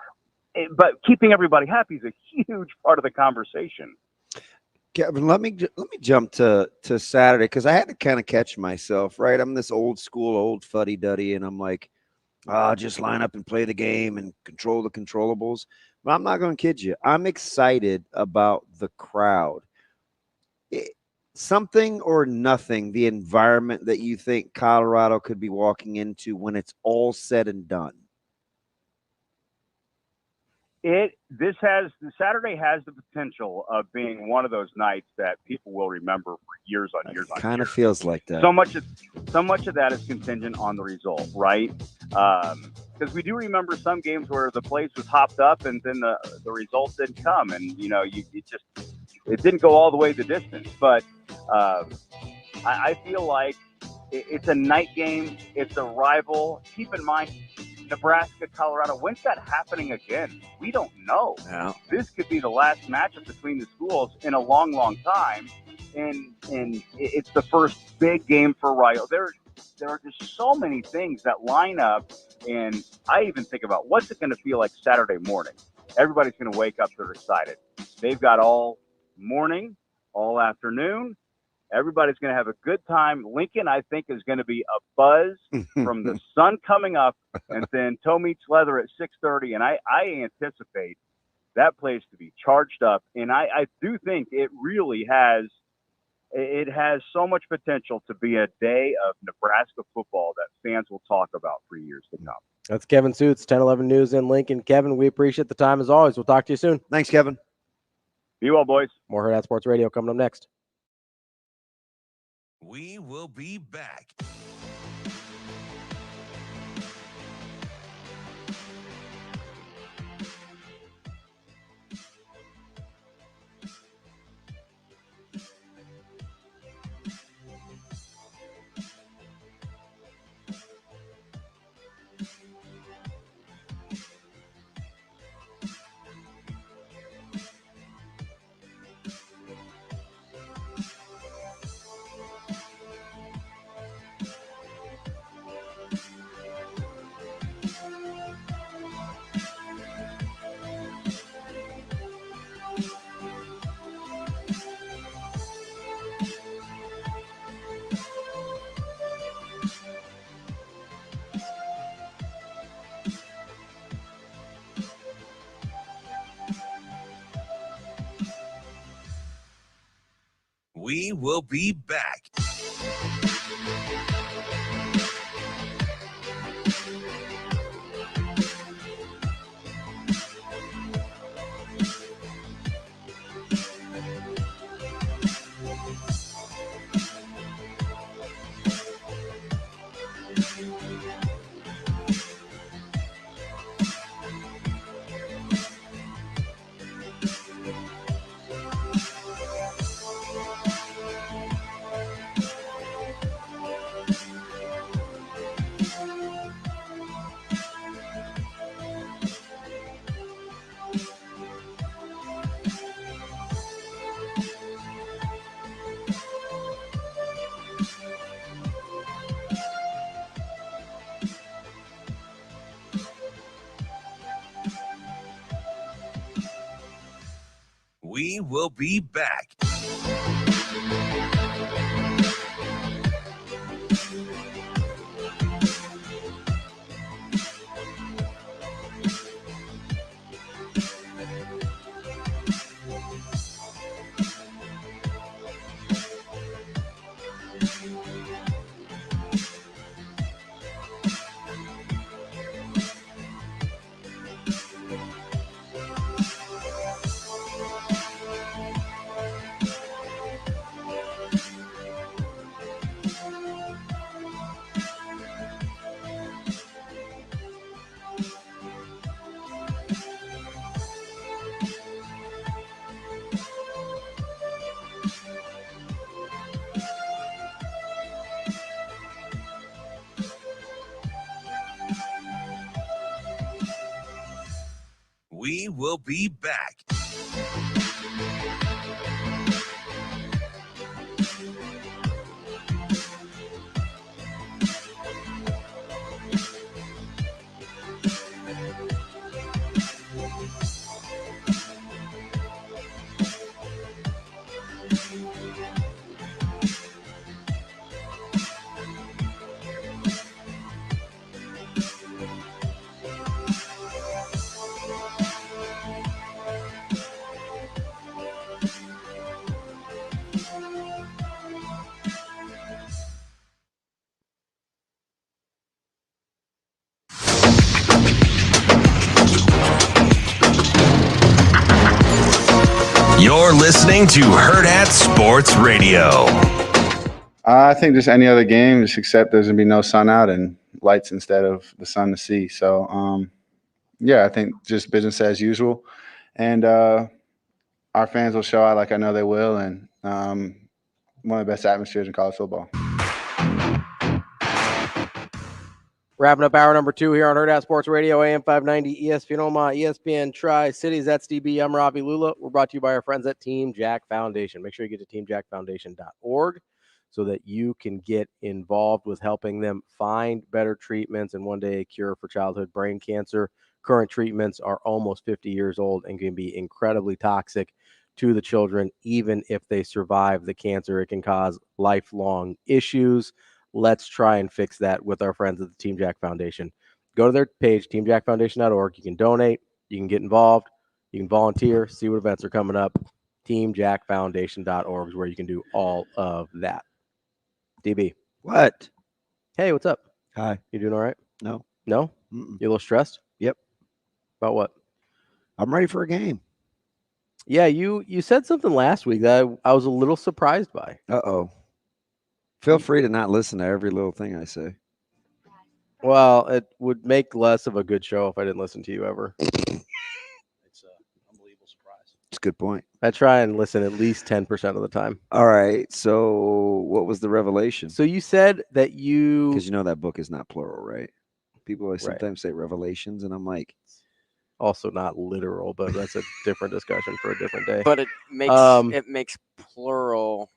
But keeping everybody happy is a huge part of the conversation. Kevin, let me jump to Saturday because I had to kind of catch myself, right? I'm this old school, old fuddy-duddy, and I'm like, just line up and play the game and control the controllables. But I'm not going to kid you. I'm excited about the crowd. Something or nothing, the environment that you think Colorado could be walking into when it's all said and done. Saturday has the potential of being one of those nights that people will remember for years on years. Kind of feels like that. So much of that is contingent on the result, right? Because we do remember some games where the place was hopped up and then the result didn't come, and it didn't go all the way the distance. But I feel like it's a night game. It's a rival. Keep in mind, Nebraska, Colorado, when's that happening again? We don't know. Yeah. This could be the last matchup between the schools in a long, long time. And it's the first big game for Rio. There are just so many things that line up. And I even think about what's it going to feel like Saturday morning. Everybody's going to wake up, they're excited. They've got all morning, all afternoon. Everybody's going to have a good time. Lincoln, I think, is going to be a buzz from the sun coming up, and then toe meets leather at 6:30. And I anticipate that place to be charged up. And I do think it really has so much potential to be a day of Nebraska football that fans will talk about for years to come. That's Kevin Sjuts, 1011 News in Lincoln. Kevin, we appreciate the time as always. We'll talk to you soon. Thanks, Kevin. Be well, boys. More Hurrdat Sports Radio coming up next. We will be back. will be back. We will be back. We will be back. You're listening to Hurrdat Sports Radio. I think just any other game, just except there's going to be no sun out and lights instead of the sun to see. So, yeah, I think just business as usual. And our fans will show out like I know they will. And one of the best atmospheres in college football. Wrapping up hour number 2 here on Hurrdat Sports Radio, AM 590, ESPN Omaha, ESPN Tri-Cities. That's DB. I'm Ravi Lulla. We're brought to you by our friends at Team Jack Foundation. Make sure you get to teamjackfoundation.org so that you can get involved with helping them find better treatments and one day a cure for childhood brain cancer. Current treatments are almost 50 years old and can be incredibly toxic to the children. Even if they survive the cancer, it can cause lifelong issues. Let's try and fix that with our friends at the Team Jack Foundation. Go to their page, teamjackfoundation.org. You can donate. You can get involved. You can volunteer, see what events are coming up. Teamjackfoundation.org is where you can do all of that. DB. What? Hey, what's up? Hi. You doing all right? No. No? Mm-mm. You a little stressed? Yep. About what? I'm ready for a game. Yeah, you said something last week that I was a little surprised by. Uh-oh. Feel free to not listen to every little thing I say. Well, it would make less of a good show if I didn't listen to you ever. It's an unbelievable surprise. It's a good point. I try and listen at least 10% of the time. All right. So what was the revelation? So you said that you... Because you know that book is not plural, right? People sometimes say revelations, and I'm like... Also not literal, but that's a different discussion for a different day. But it makes plural...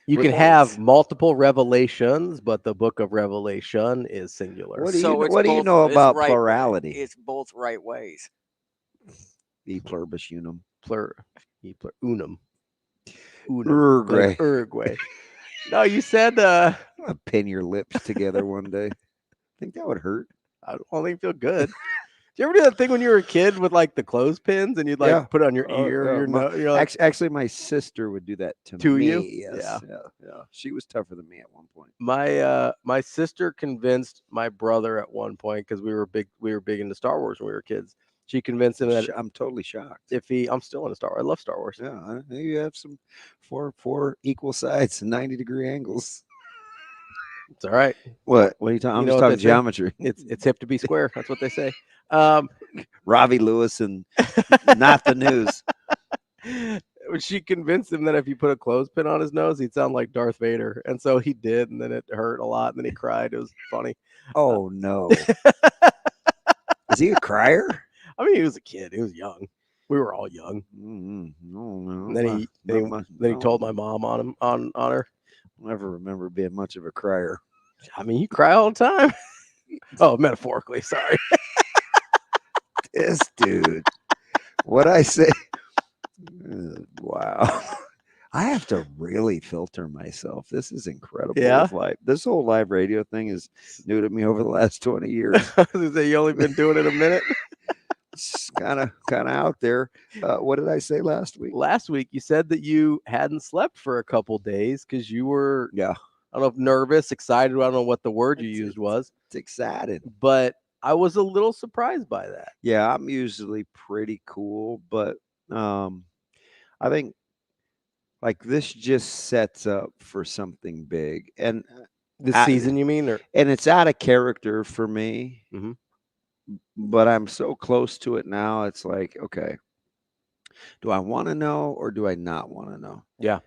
You can have multiple revelations, but the book of Revelation is singular. What do you know about plurality? It's both right ways. E pluribus unum. Unum. Uruguay. Uruguay. No, you said... I'm going to pin your lips together one day. Think that would hurt? I don't think feel good. you ever do that thing when you were a kid with like the clothespins and you'd like Yeah. put it on your ear, your nose? You're like, Actually, my sister would do that to me. you? Yes. Yeah. She was tougher than me at one point. My sister convinced my brother at one point because we were big into Star Wars when we were kids. She convinced him that I'm totally shocked. I'm still into Star Wars. I love Star Wars. Yeah, you have some four equal sides and 90-degree angles. It's all right. What are you talking? I'm just talking geometry. It's hip to be square. That's what they say. Ravi Lewis and not the news. She convinced him that if you put a clothespin on his nose, he'd sound like Darth Vader, and so he did, and then it hurt a lot, and then he cried. It was funny. Oh no! Is he a crier? I mean, he was a kid. He was young. We were all young. No. And then he told my mom on her. I never remember being much of a crier. I mean, you cry all the time. Oh, metaphorically, sorry. This dude. What I say? Wow. I have to really filter myself. This is incredible. Yeah. This whole live radio thing is new to me over the last 20 years. You only been doing it a minute. It's kind of out there. What did I say last week? Last week you said that you hadn't slept for a couple days because you were I don't know if nervous, excited. I don't know what the word you used was. It's excited. But I was a little surprised by that. Yeah, I'm usually pretty cool, but I think like this just sets up for something big. And this season, you mean? And it's out of character for me. Mm-hmm. But I'm so close to it now. It's like, okay, do I want to know or do I not want to know? Yeah.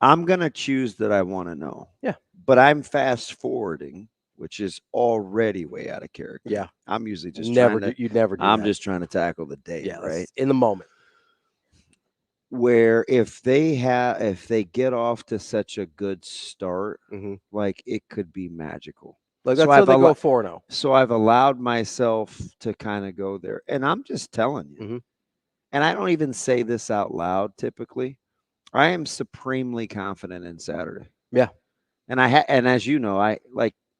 I'm going to choose that I want to know. Yeah. But I'm fast forwarding, which is already way out of character. Yeah. I'm usually just you'd never do I'm that. just trying to tackle the day, Yeah, right? In the moment. Where if they get off to such a good start, like it could be magical. Like that's how they go 4-0. So I've allowed myself to kind of go there. And I'm just telling you. And I don't even say this out loud typically. I am supremely confident in Saturday. Yeah. And and as you know, I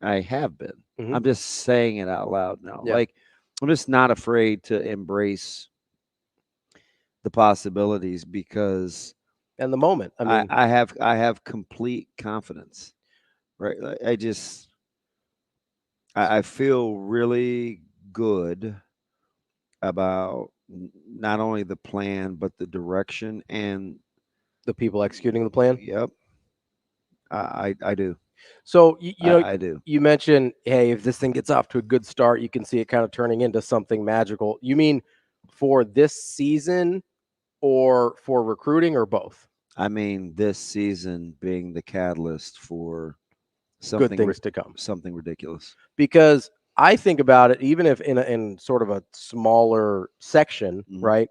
have been. I'm just saying it out loud now. Yeah. Like I'm just not afraid to embrace the possibilities because and the moment. I mean, I have complete confidence. Right. I feel really good about not only the plan, but the direction and the people executing the plan. Yep. I do. So, you know, I do. You mentioned, hey, if this thing gets off to a good start, you can see it kind of turning into something magical. You mean for this season or for recruiting or both? I mean, this season being the catalyst for something good things to come, something ridiculous. Because I think about it, even if in sort of a smaller section, right?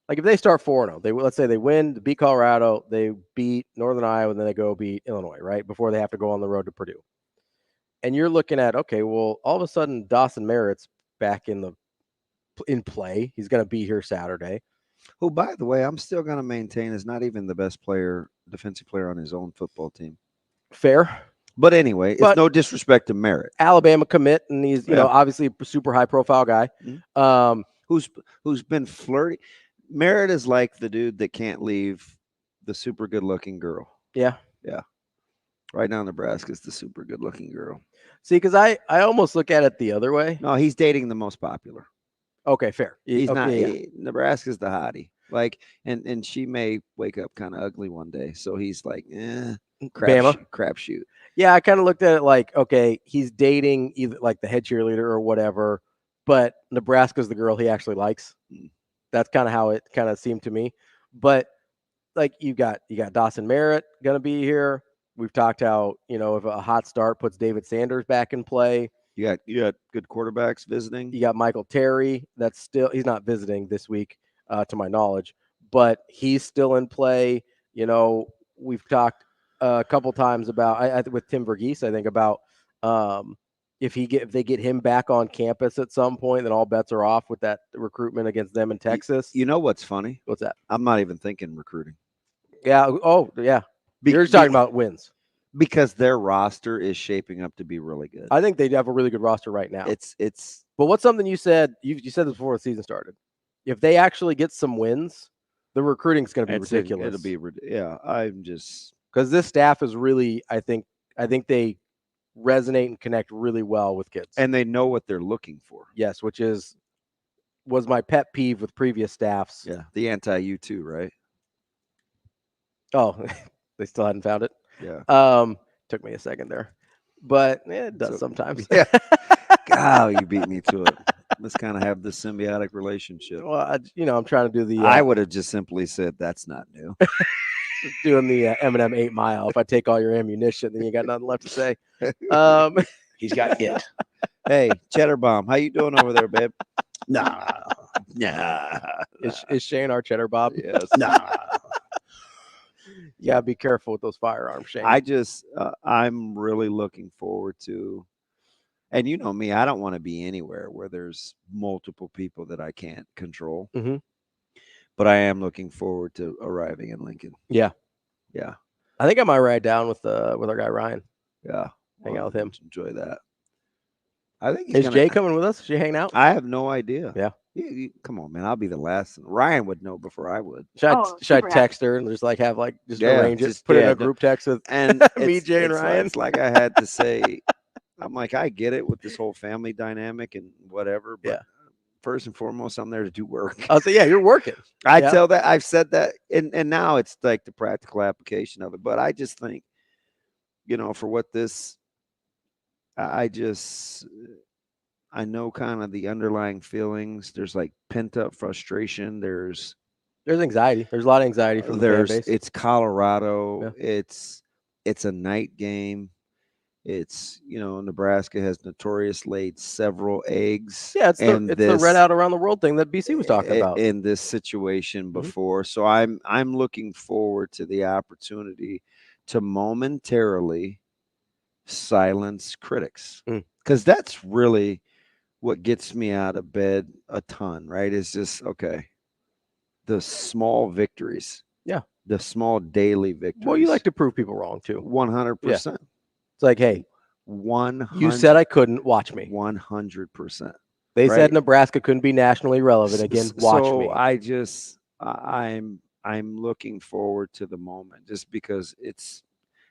Like if they start 4-0, let's say they win, beat Colorado, they beat Northern Iowa, and then they go beat Illinois, right? Before they have to go on the road to Purdue. And you're looking at, okay, well, all of a sudden Dawson Merritt's back in play. He's going to be here Saturday. Who, by the way, I'm still going to maintain is not even the best defensive player on his own football team. Fair. But anyway, it's no disrespect to Merritt. Alabama commit, and he's you know obviously a super high profile guy. Who's been flirty. Merritt is like the dude that can't leave the super good looking girl. Yeah. Yeah. Right now, Nebraska is the super good looking girl. See, because I almost look at it the other way. No, he's dating the most popular. Okay, fair. He's okay, not. Yeah. Nebraska's the hottie. Like, and she may wake up kind of ugly one day. So he's like, crapshoot. Yeah, I kind of looked at it like, okay, he's dating either like the head cheerleader or whatever, but Nebraska's the girl he actually likes. That's kind of how it kind of seemed to me. But like you got Dawson Merritt gonna be here. We've talked how, you know, if a hot start puts David Sanders back in play. You got good quarterbacks visiting. You got Michael Terry. He's not visiting this week, to my knowledge, but he's still in play. You know, we've talked a couple times about with Tim Verghese, I think about if they get him back on campus at some point, then all bets are off with that recruitment against them in Texas. You know what's funny? What's that? I'm not even thinking recruiting. Yeah. Oh, yeah. You're just talking about wins. Because their roster is shaping up to be really good. I think they have a really good roster right now. It's. But what's something you said? You said this before the season started. If they actually get some wins, the recruiting's going to be ridiculous. It'll be I'm just because this staff is really. I think they resonate and connect really well with kids, and they know what they're looking for. Yes, which was my pet peeve with previous staffs. Yeah, the anti-U2, right? Oh, they still hadn't found it. Yeah. Took me a second there, but it does sometimes. Yeah. God, you beat me to it. Let's kind of have this symbiotic relationship. Well, I'm trying to do the. I would have just simply said that's not new. Doing the Eminem 8 Mile. If I take all your ammunition, then you got nothing left to say. He's got it. Hey, Cheddar Bomb, how you doing over there, babe? Nah. Is Shane our Cheddar Bob? Yes. Nah. You gotta be careful with those firearms, Shane. I'm really looking forward to, and you know me, I don't want to be anywhere where there's multiple people that I can't control. Mm-hmm. But I am looking forward to arriving in Lincoln. Yeah. I think I might ride down with our guy Ryan. Yeah, hang out with him. Enjoy that. I think is Jay coming with us? Is she hanging out? I have no idea. Yeah. Come on, man. I'll be the last. Ryan would know before I would. Should I text her and just arrange it? Put it in a group text with and me, Jay, and Ryan. It's like I had to say. I'm like, I get it with this whole family dynamic and whatever. But first and foremost, I'm there to do work. I'll say, you're working. Tell that I've said that, and now it's like the practical application of it. But I just think, for what this, I know kind of the underlying feelings. There's like pent up frustration. There's anxiety. There's a lot of anxiety from the fan base. It's Colorado. Yeah. It's a night game. It's, Nebraska has notorious laid several eggs. Yeah, it's the Red Out Around the World thing that BC was talking about. In this situation before. So I'm looking forward to the opportunity to momentarily silence critics. Because that's really what gets me out of bed a ton, right? Is just, okay, the small victories. Yeah. The small daily victories. Well, you like to prove people wrong, too. 100%. Yeah. It's like, hey, 100. You said I couldn't. Watch me. 100%. They said Nebraska couldn't be nationally relevant again. Watch me. I'm looking forward to the moment just because it's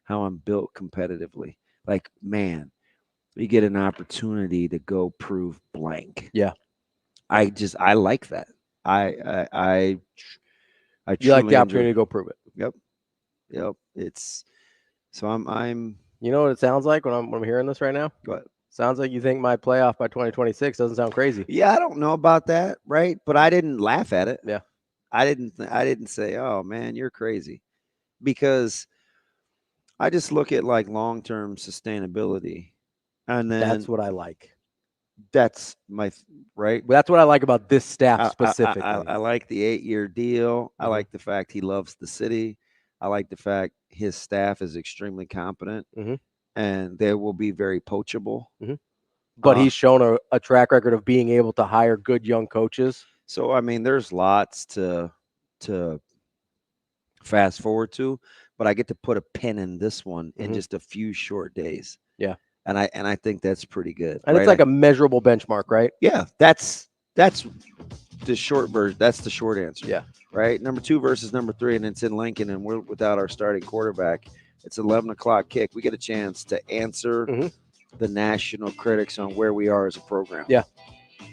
how I'm built competitively. Like, man, you get an opportunity to go prove blank. Yeah. I like that. I you like the opportunity to go prove it. Yep. I'm. You know what it sounds like when I'm hearing this right now? What? Sounds like you think my playoff by 2026 doesn't sound crazy. Yeah, I don't know about that, right? But I didn't laugh at it. Yeah. I didn't say, "Oh man, you're crazy," because I just look at like long-term sustainability, and then that's what I like. That's my right. That's what I like about this staff specifically. I like the 8-year deal. I like the fact he loves the city. I like the fact his staff is extremely competent, and they will be very poachable. But he's shown a track record of being able to hire good young coaches. So, I mean, there's lots to fast forward to, but I get to put a pin in this one in just a few short days. Yeah. And I think that's pretty good. And it's like a measurable benchmark, right? Yeah. That's the short version. That's the short answer. Yeah. Right. Number 2 versus number 3, and it's in Lincoln, and we're without our starting quarterback. It's 11 o'clock kick. We get a chance to answer the national critics on where we are as a program. Yeah.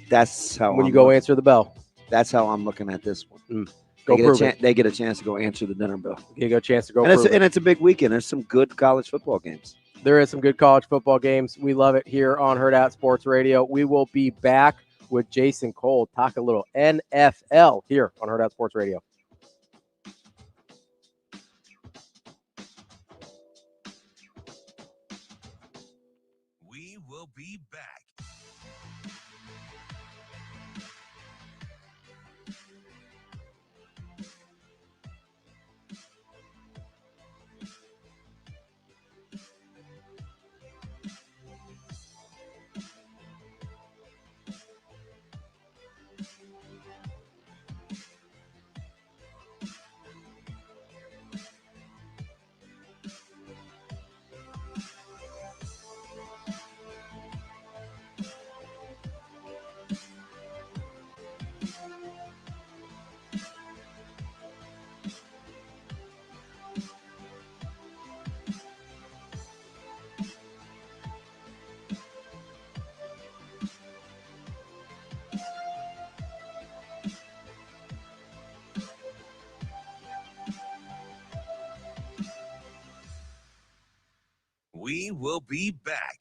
That's how when you go answer the bell. That's how I'm looking at this one. They get a chance to go answer the dinner bell. You get a chance to go and it's a big weekend. There's some good college football games. There is some good college football games. We love it here on Hurrdat Sports Radio. We will be back with Jason Cole, talk a little NFL here on Hurrdat Sports Radio. We will be back. will be back.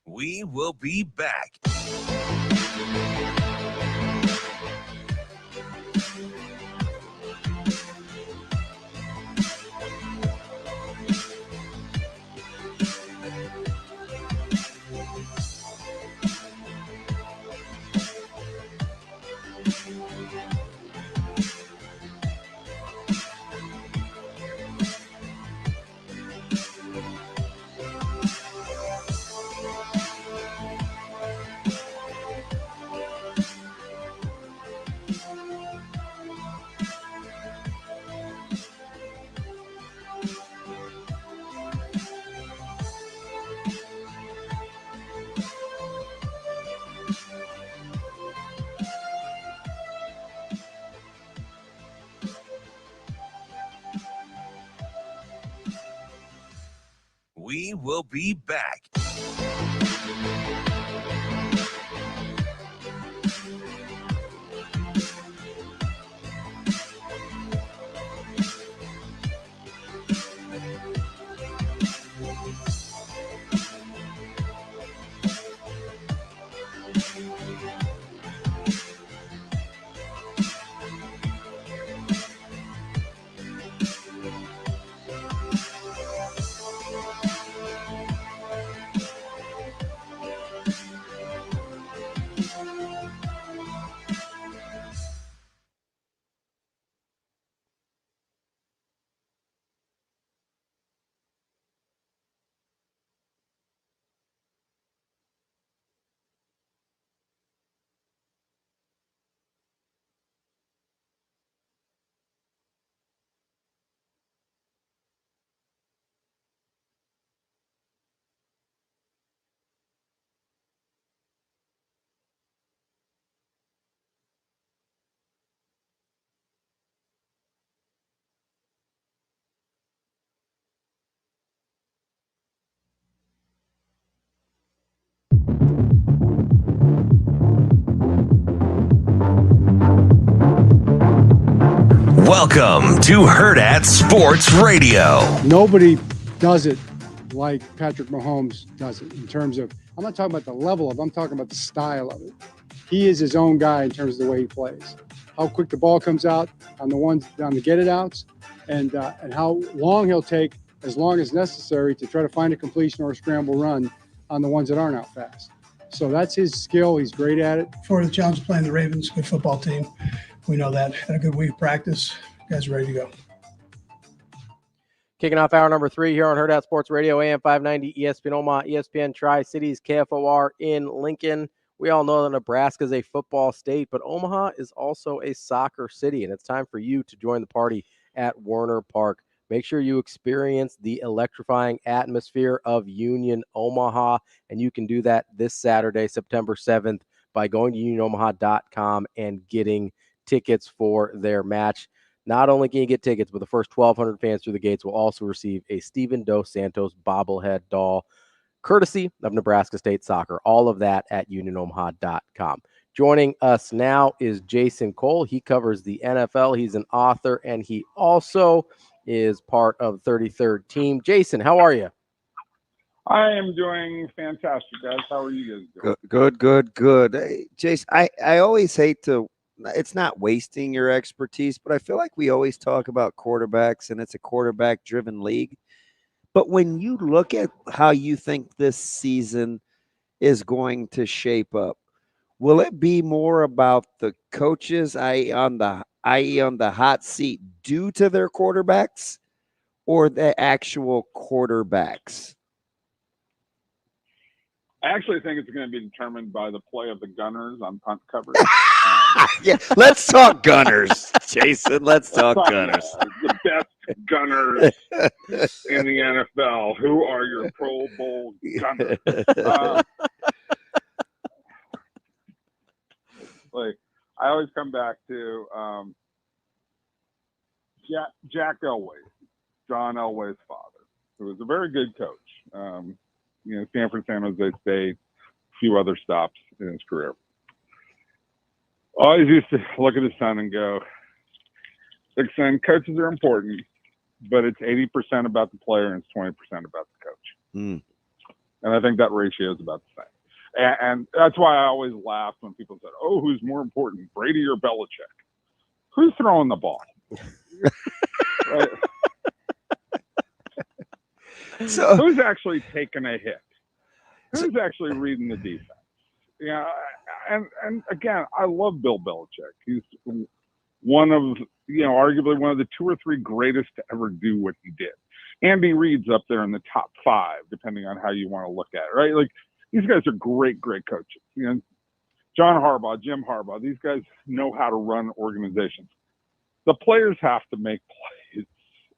We will be back. We will be back. Welcome to Hurrdat Sports Radio. Nobody does it like Patrick Mahomes does it in terms of, I'm not talking about the level of, I'm talking about the style of it. He is his own guy in terms of the way he plays. How quick the ball comes out on the get it outs, and how long he'll take, as long as necessary, to try to find a completion or a scramble run on the ones that aren't out fast. So that's his skill. He's great at it. For the challenge of playing the Ravens, good football team. We know that. Had a good week of practice. Guys ready to go. Kicking off hour number 3 here on Hurrdat Sports Radio, AM 590, ESPN Omaha, ESPN Tri-Cities, KFOR in Lincoln. We all know that Nebraska is a football state, but Omaha is also a soccer city, and it's time for you to join the party at Werner Park. Make sure you experience the electrifying atmosphere of Union Omaha, and you can do that this Saturday, September 7th, by going to unionomaha.com and getting tickets for their match. Not only can you get tickets, but the first 1,200 fans through the gates will also receive a Steven Dos Santos bobblehead doll, courtesy of Nebraska State Soccer. All of that at unionomaha.com. Joining us now is Jason Cole. He covers the NFL. He's an author, and he also is part of 33rd Team. Jason, how are you? I am doing fantastic, guys. How are you guys doing? Good. Hey, Jason, I always hate to, it's not wasting your expertise, but I feel like we always talk about quarterbacks and it's a quarterback-driven league. But when you look at how you think this season is going to shape up, will it be more about the coaches, i.e. on the hot seat due to their quarterbacks, or the actual quarterbacks? I actually think it's going to be determined by the play of the Gunners on punt coverage. Yeah, let's talk Gunners, Jason. Let's talk Gunners. The best Gunners in the NFL. Who are your Pro Bowl Gunners? Like, I always come back to Jack Elway, John Elway's father, who was a very good coach. Stanford, San Jose State, a few other stops in his career. Always used to look at his son and go, "Look, son, coaches are important, but it's 80% about the player and it's 20% about the coach." Mm. And I think that ratio is about the same. And that's why I always laugh when people say, "Oh, who's more important, Brady or Belichick?" Who's throwing the ball? Right? So who's actually taking a hit? Who's actually reading the defense? Yeah, and again, I love Bill Belichick. He's one of, arguably one of the 2 or 3 greatest to ever do what he did. Andy Reid's up there in the top 5, depending on how you want to look at it, right? Like, these guys are great coaches. John Harbaugh, Jim Harbaugh, these guys know how to run organizations. The players have to make plays,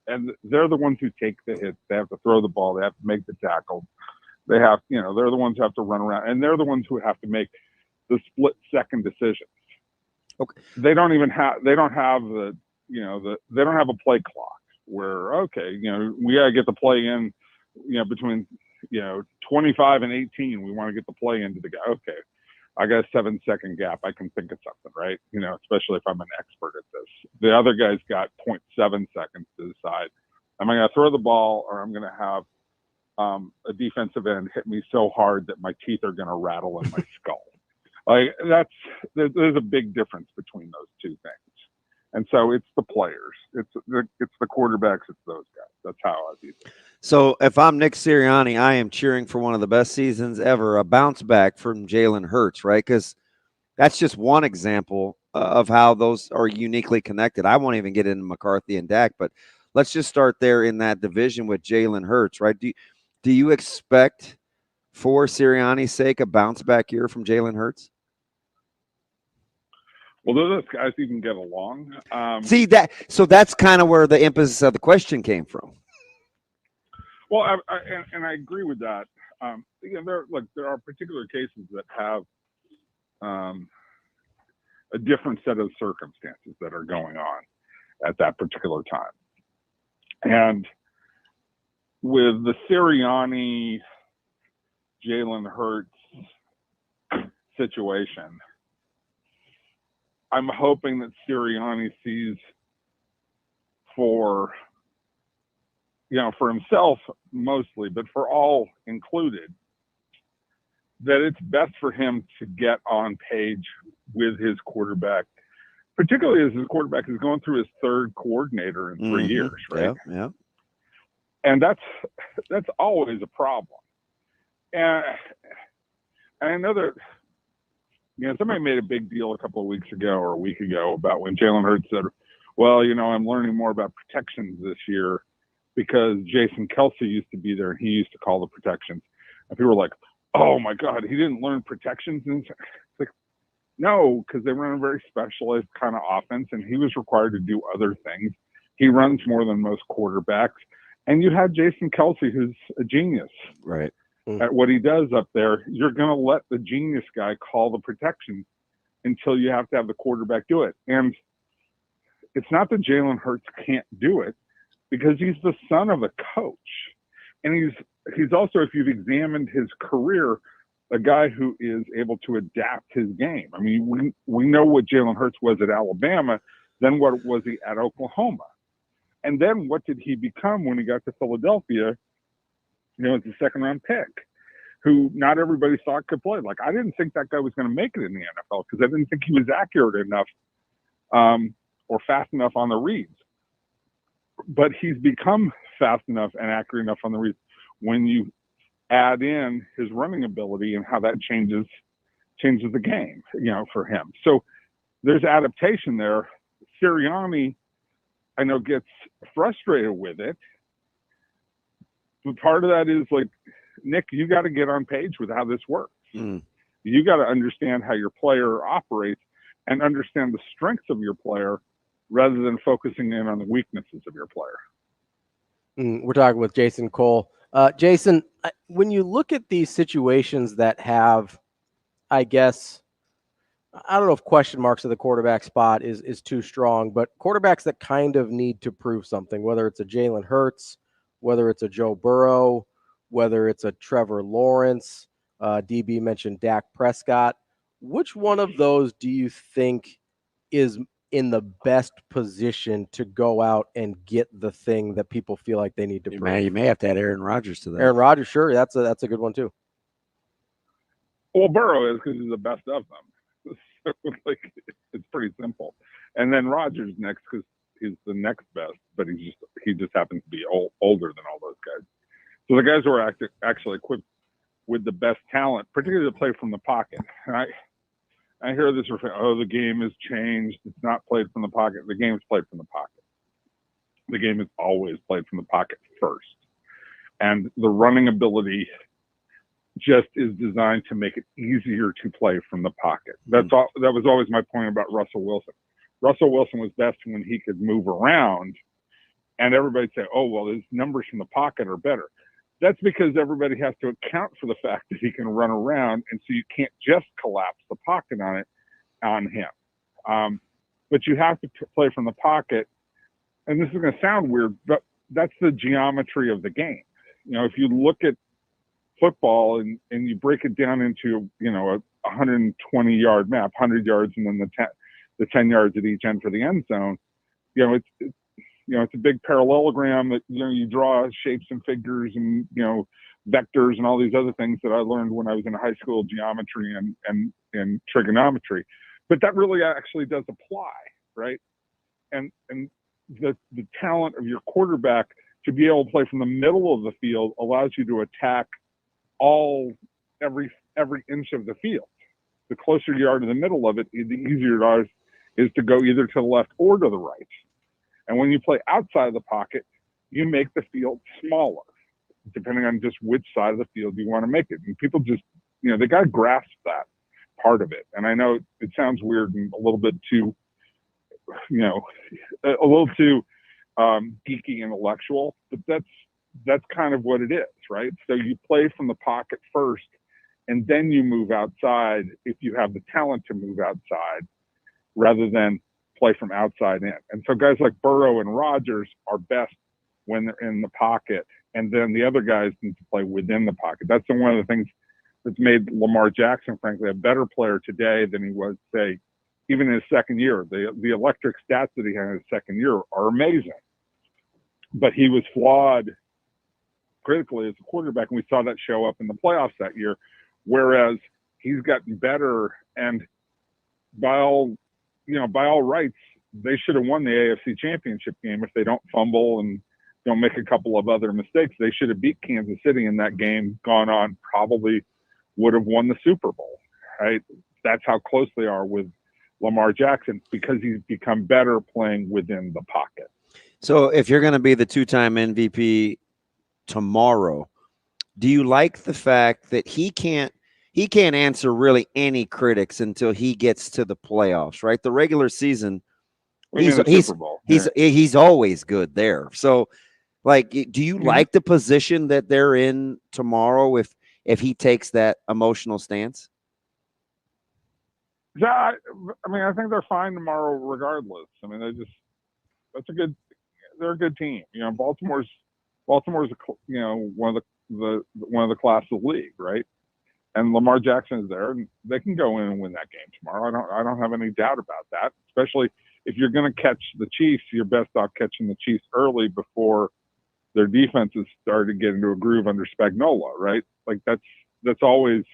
and they're the ones who take the hits. They have to throw the ball. They have to make the tackles. They have, they're the ones who have to run around, and they're the ones who have to make the split-second decisions. Okay. They don't have a play clock where, okay, we got to get the play in, between, 25 and 18, we want to get the play into the guy. Okay, I got a 7-second gap. I can think of something, right? Especially if I'm an expert at this. The other guy's got 0.7 seconds to decide, am I going to throw the ball or I'm going to have a defensive end hit me so hard that my teeth are going to rattle in my skull. Like, there's a big difference between those two things. And so it's the players, it's the quarterbacks, it's those guys. That's how I view it. So if I'm Nick Sirianni, I am cheering for one of the best seasons ever, a bounce back from Jalen Hurts, right? Because that's just one example of how those are uniquely connected. I won't even get into McCarthy and Dak, but let's just start there in that division with Jalen Hurts, right? Do you expect, for Sirianni's sake, a bounce back year from Jalen Hurts? Well, those guys even get along. So that's kind of where the emphasis of the question came from. Well, I agree with that. There are particular cases that have a different set of circumstances that are going on at that particular time. And with the Sirianni, Jalen Hurts situation, I'm hoping that Sirianni sees for himself mostly, but for all included, that it's best for him to get on page with his quarterback, particularly as his quarterback is going through his 3rd coordinator in 3 years, right? Yeah. And that's always a problem. And I know that somebody made a big deal a couple of weeks ago or a week ago about when Jalen Hurts said, well, I'm learning more about protections this year because Jason Kelsey used to be there and he used to call the protections. And people were like, oh my God, he didn't learn protections. And it's like, no, because they run a very specialized kind of offense and he was required to do other things. He runs more than most quarterbacks. And you had Jason Kelsey, who's a genius. Right. At what he does up there. You're going to let the genius guy call the protection until you have to have the quarterback do it. And it's not that Jalen Hurts can't do it, because he's the son of a coach. And he's also, if you've examined his career, a guy who is able to adapt his game. I mean, we know what Jalen Hurts was at Alabama, then what was he at Oklahoma? And then what did he become when he got to Philadelphia, as a 2nd-round pick, who not everybody thought could play. Like, I didn't think that guy was going to make it in the NFL because I didn't think he was accurate enough or fast enough on the reads. But he's become fast enough and accurate enough on the reads when you add in his running ability and how that changes changes the game, for him. So there's adaptation there. Sirianni, I know, gets frustrated with it. But part of that is like, Nick, you got to get on page with how this works. You got to understand how your player operates and understand the strengths of your player rather than focusing in on the weaknesses of your player. We're talking with Jason Cole. Jason, when you look at these situations that have, I guess, I don't know if question marks at the quarterback spot is too strong, but quarterbacks that kind of need to prove something, whether it's a Jalen Hurts, whether it's a Joe Burrow, whether it's a Trevor Lawrence, DB mentioned Dak Prescott. Which one of those do you think is in the best position to go out and get the thing that people feel like they need to prove? You may have to add Aaron Rodgers to that. Aaron Rodgers, sure. That's a good one too. Well, Burrow is because he's the best of them. So, it's pretty simple. And then Rodgers next because he's the next best, but he just happens to be older than all those guys. So the guys who are actually equipped with the best talent, particularly to play from the pocket. And I hear this referring, the game has changed. It's not played from the pocket. The game is played from the pocket. The game is always played from the pocket first. And the running ability just is designed to make it easier to play from the pocket. That was always my point about Russell Wilson. Russell Wilson was best when he could move around, and everybody say, his numbers from the pocket are better. That's because everybody has to account for the fact that he can run around, and so you can't just collapse the pocket on him. But you have to play from the pocket, and this is going to sound weird, but that's the geometry of the game. If you look at football and you break it down into a 120-yard map, 100 yards, and then the 10 yards at each end for the end zone, it's a big parallelogram that, you draw shapes and figures and, vectors and all these other things that I learned when I was in high school geometry and trigonometry. But that really actually does apply, right? And the talent of your quarterback to be able to play from the middle of the field allows you to attack every inch of the field. The closer you are to the middle of it, the easier it is to go either to the left or to the right. And when you play outside of the pocket, you make the field smaller, depending on just which side of the field you want to make it. And people just, they got to grasp that part of it. And I know it sounds weird and a little bit too, geeky intellectual, but that's kind of what it is, right? So you play from the pocket first, and then you move outside if you have the talent to move outside, rather than play from outside in. And so guys like Burrow and Rodgers are best when they're in the pocket, and then the other guys need to play within the pocket. That's one of the things that's made Lamar Jackson, frankly, a better player today than he was, say, even in his second year. The electric stats that he had in his second year are amazing. But he was flawed critically as a quarterback, and we saw that show up in the playoffs that year, whereas he's gotten better, and by all rights, they should have won the AFC Championship game if they don't fumble and don't make a couple of other mistakes. They should have beat Kansas City in that game, gone on, probably would have won the Super Bowl, right? That's how close they are with Lamar Jackson, because he's become better playing within the pocket. So if you're going to be the two-time MVP tomorrow, do you like the fact that he can't answer really any critics until he gets to the playoffs, right? The regular season, he's always good there. So, do you like the position that they're in tomorrow if he takes that emotional stance? Yeah, I think they're fine tomorrow regardless. I mean, they're a good team. Baltimore's one of the class of the league, right? And Lamar Jackson is there, and they can go in and win that game tomorrow. I don't have any doubt about that. Especially if you're going to catch the Chiefs, you're best off catching the Chiefs early before their defenses start to get into a groove under Spagnuolo, right? That's always,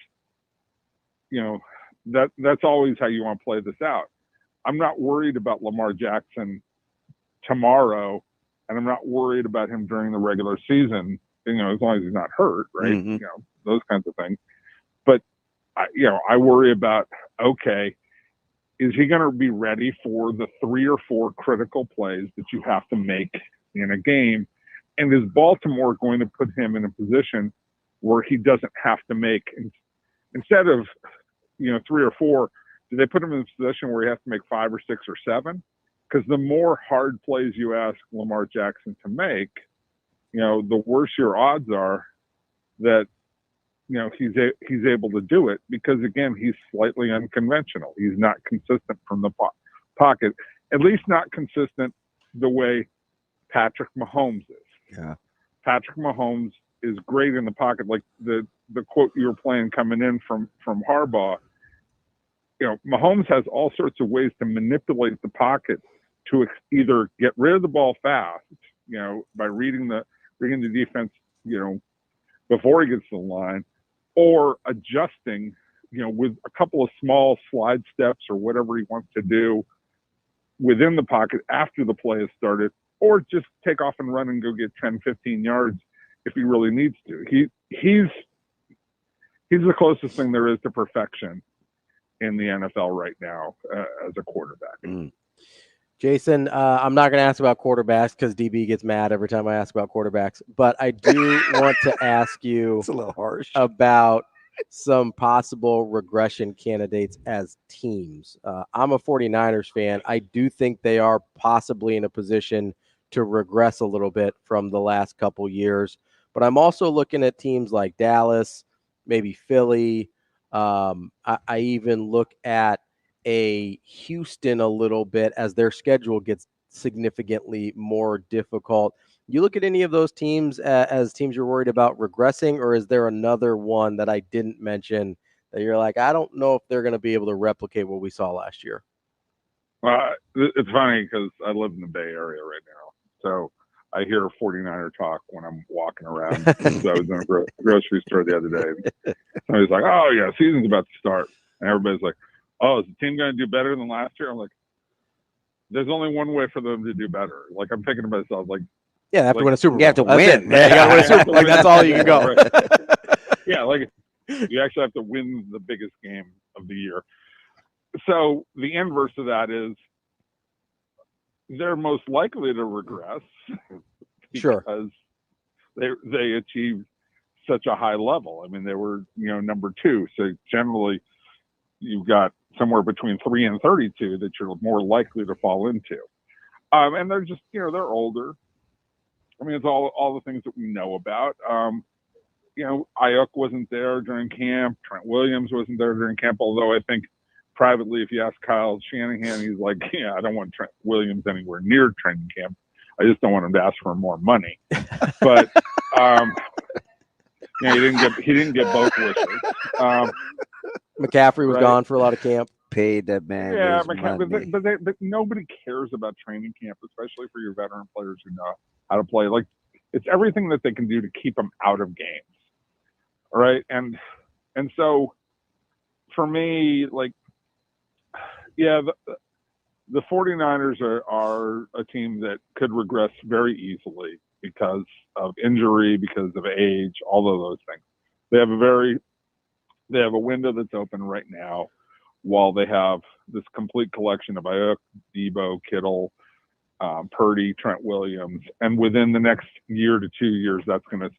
that's always how you want to play this out. I'm not worried about Lamar Jackson tomorrow, and I'm not worried about him during the regular season. As long as he's not hurt, right? Mm-hmm. Those kinds of things. But I worry about, okay, is he going to be ready for the 3 or 4 critical plays that you have to make in a game? And is Baltimore going to put him in a position where he doesn't have to make, instead of, 3 or 4, do they put him in a position where he has to make 5 or 6 or 7? Because the more hard plays you ask Lamar Jackson to make, the worse your odds are that, he's able to do it, because again, he's slightly unconventional. He's not consistent from the pocket, at least not consistent the way Patrick Mahomes is. Yeah. Patrick Mahomes is great in the pocket. Like the quote you were playing coming in from Harbaugh, Mahomes has all sorts of ways to manipulate the pocket to either get rid of the ball fast, by reading the defense, before he gets to the line, or adjusting, with a couple of small slide steps or whatever he wants to do within the pocket after the play has started, or just take off and run and go get 10, 15 yards if he really needs to. He's the closest thing there is to perfection in the NFL right now as a quarterback. Jason, I'm not going to ask about quarterbacks because DB gets mad every time I ask about quarterbacks, but I do want to ask you it's a little harsh about some possible regression candidates as teams. I'm a 49ers fan. I do think they are possibly in a position to regress a little bit from the last couple years, but I'm also looking at teams like Dallas, maybe Philly. I even look at a Houston a little bit as their schedule gets significantly more difficult. You look at any of those teams as teams you're worried about regressing, or is there another one that I didn't mention that you're like, I don't know if they're going to be able to replicate what we saw last year? It's funny because I live in the Bay Area right now, so I hear 49er talk when I'm walking around. So I was in a grocery store the other day. Somebody's like, oh yeah, season's about to start, and everybody's like, oh, is the team going to do better than last year? I'm like, there's only one way for them to do better. Like, I'm thinking to myself, like, yeah, they have to win a Super Bowl. You have to win. Yeah, you got to win a Super Bowl. Like, that's all you can go. Right. Yeah, like, you actually have to win the biggest game of the year. So the inverse of that is they're most likely to regress because they achieved such a high level. I mean, they were, number 2. So generally, you've got somewhere between 3 and 32 that you're more likely to fall into. And they're just, they're older. I mean, it's all the things that we know about. Ayuk wasn't there during camp. Trent Williams wasn't there during camp, although I think privately, if you ask Kyle Shanahan, he's like, I don't want Trent Williams anywhere near training camp. I just don't want him to ask for more money. But, he didn't get both wishes. McCaffrey was gone for a lot of camp. Paid that man. Yeah, but nobody cares about training camp, especially for your veteran players who know how to play. Like, it's everything that they can do to keep them out of games, right? And so, for me, like, yeah, the 49ers are a team that could regress very easily because of injury, because of age, all of those things. They have a window that's open right now while they have this complete collection of Ayuk, Debo, Kittle, Purdy, Trent Williams, and within the next year to 2 years, that's going to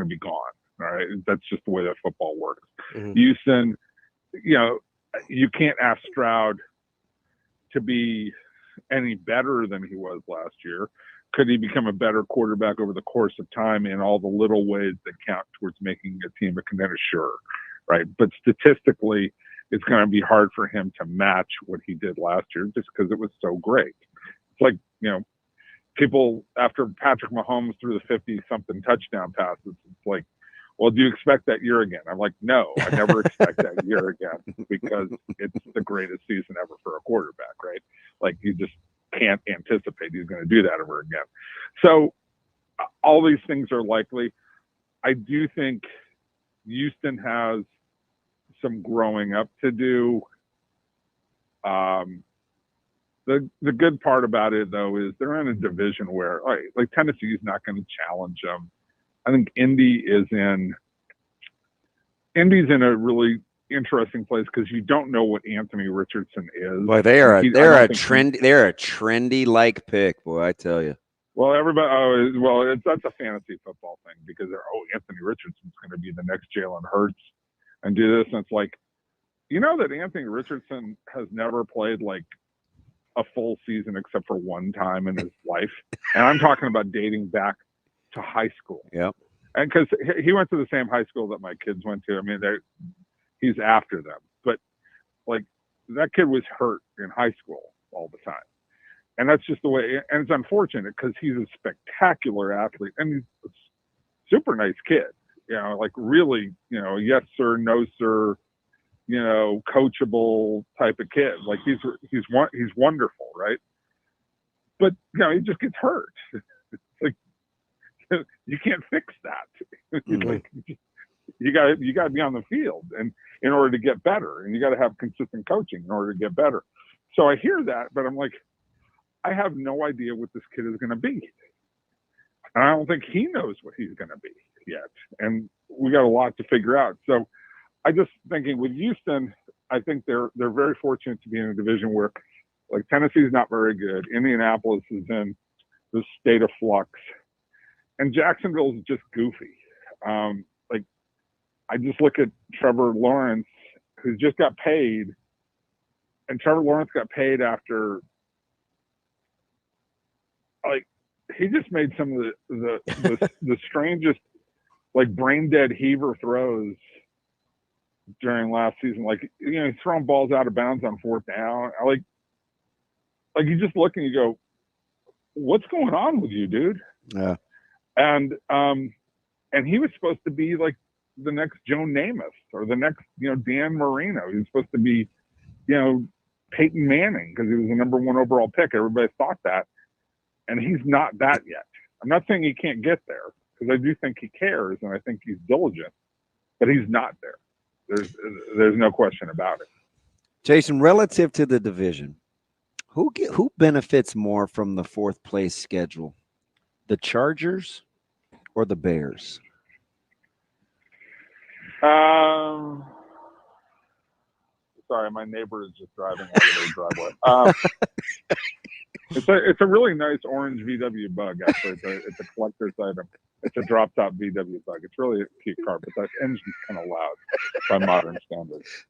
be gone. All right. That's just the way that football works. Mm-hmm. Houston, you can't ask Stroud to be any better than he was last year. Could he become a better quarterback over the course of time in all the little ways that count towards making a team a contender? Sure, right? But statistically, it's going to be hard for him to match what he did last year just because it was so great. It's like, people after Patrick Mahomes threw the 50-something touchdown passes, it's like, well, do you expect that year again? I'm like, no, I never expect that year again because it's the greatest season ever for a quarterback, right? Like, you just can't anticipate he's going to do that ever again. So all these things are likely. I do think Houston has some growing up to do. The good part about it, though, is they're in a division where, like Tennessee is not going to challenge them. I think Indy's in a really interesting plays because you don't know what Anthony Richardson is. Boy, they're a trendy like pick, boy, I tell you. Well, everybody. That's a fantasy football thing because Anthony Richardson's going to be the next Jalen Hurts and do this, and it's like, you know that Anthony Richardson has never played like a full season except for one time in his life, and I'm talking about dating back to high school. Yep. And because he went to the same high school that my kids went to. I mean, he's after them, but like that kid was hurt in high school all the time. And that's just the way, and it's unfortunate because he's a spectacular athlete and he's a super nice kid, you know, like really, you know, yes, sir, no, sir, you know, coachable type of kid. Like he's wonderful. Right. But, you know, he just gets hurt. It's like, you can't fix that. Like, you got to be on the field and in order to get better, and you got to have consistent coaching in order to get better. So I hear that, but I'm like, I have no idea what this kid is going to be. And I don't think he knows what he's going to be yet. And we got a lot to figure out. So I just thinking with Houston, I think they're very fortunate to be in a division where like Tennessee's not very good. Indianapolis is in the state of flux. And Jacksonville is just goofy. Like I just look at Trevor Lawrence, who just got paid. And Trevor Lawrence got paid after, like, he just made some of the strangest, like, brain dead heaver throws during last season. Like, you know, he's throwing balls out of bounds on fourth down. Like you just look and you go, what's going on with you, dude? Yeah. And he was supposed to be like the next Joe Namath or the next, you know, Dan Marino. He was supposed to be, you know, Peyton Manning because he was the number 1 overall pick. Everybody thought that. And he's not that yet. I'm not saying he can't get there because I do think he cares and I think he's diligent, but he's not there. There's no question about it. Jason, relative to the division, who benefits more from the 4th place schedule? The Chargers or the Bears? Sorry, my neighbor is just driving over their driveway. It's a really nice orange VW Bug. Actually, it's a collector's item. It's a drop top VW Bug. It's really a cute car, but that engine's kind of loud by modern standards.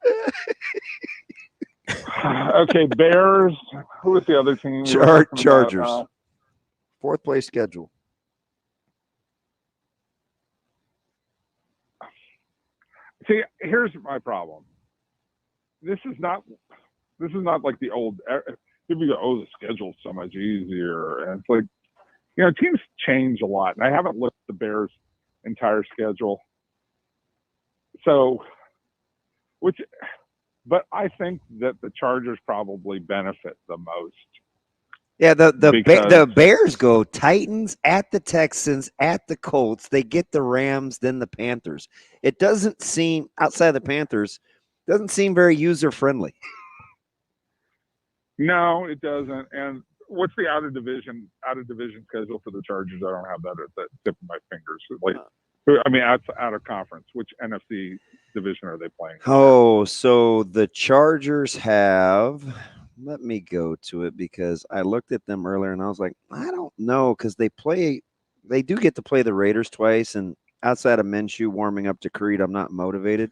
Okay, Bears. Who was the other team? Chargers. 4th place schedule. See, here's my problem. This is not like the old. People go, oh, the schedule's so much easier, and it's like, you know, teams change a lot. And I haven't looked at the Bears' entire schedule, but I think that the Chargers probably benefit the most. Yeah, the Bears go Titans, at the Texans, at the Colts. They get the Rams, then the Panthers. It doesn't seem, outside of the Panthers, doesn't seem very user-friendly. No, it doesn't. And what's the out of division schedule for the Chargers? I don't have that at the tip of my fingers. Like, I mean, out of conference, which NFC division are they playing? Oh, so the Chargers have. Let me go to it because I looked at them earlier and I was like, I don't know, because they do get to play the Raiders twice, and outside of Minshew warming up to Creed, I'm not motivated.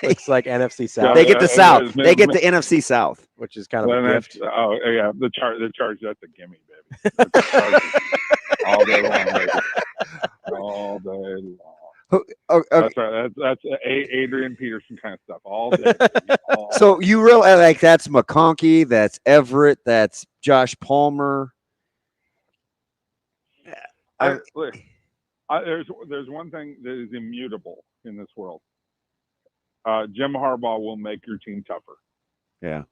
It's like NFC South. They get the South. They get the NFC South, which is kind of a gift. Oh yeah, the Chargers. That's a gimme, baby. All day long, baby. All day long. Okay. That's right. That's Adrian Peterson kind of stuff all day. So you really like that's McConkey, that's Everett, that's Josh Palmer. There's one thing that is immutable in this world. Jim Harbaugh will make your team tougher. Yeah,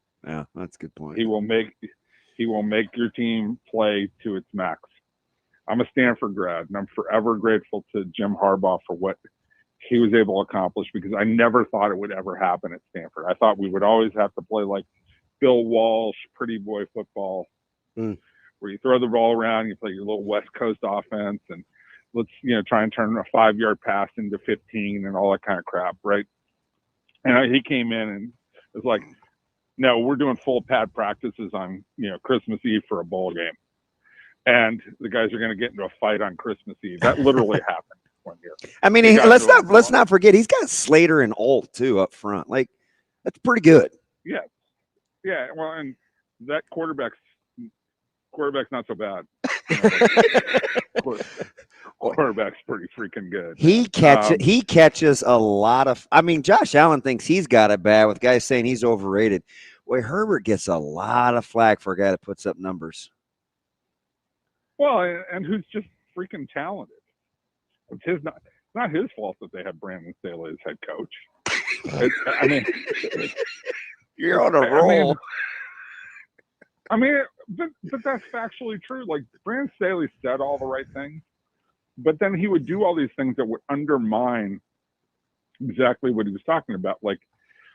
that's a good point. He will make your team play to its max. I'm a Stanford grad, and I'm forever grateful to Jim Harbaugh for what he was able to accomplish, because I never thought it would ever happen at Stanford. I thought we would always have to play like Bill Walsh, pretty boy football, where you throw the ball around, you play your little West Coast offense, and let's try and turn a 5-yard pass into 15 and all that kind of crap, right? And he came in and was like, no, we're doing full pad practices on Christmas Eve for a bowl game, and the guys are going to get into a fight on Christmas Eve. That literally happened one year. I mean, let's not forget he's got Slater and Alt too up front. Like, that's pretty good. Yeah. Well, and that quarterback's not so bad. Quarterback's pretty freaking good. He catches a lot of. I mean, Josh Allen thinks he's got it bad with guys saying he's overrated. Boy, Herbert gets a lot of flack for a guy that puts up numbers. Well, and who's just freaking talented. It's not his fault that they had Brandon Staley as head coach. You're on a roll. But that's factually true. Like, Brandon Staley said all the right things, but then he would do all these things that would undermine exactly what he was talking about. Like,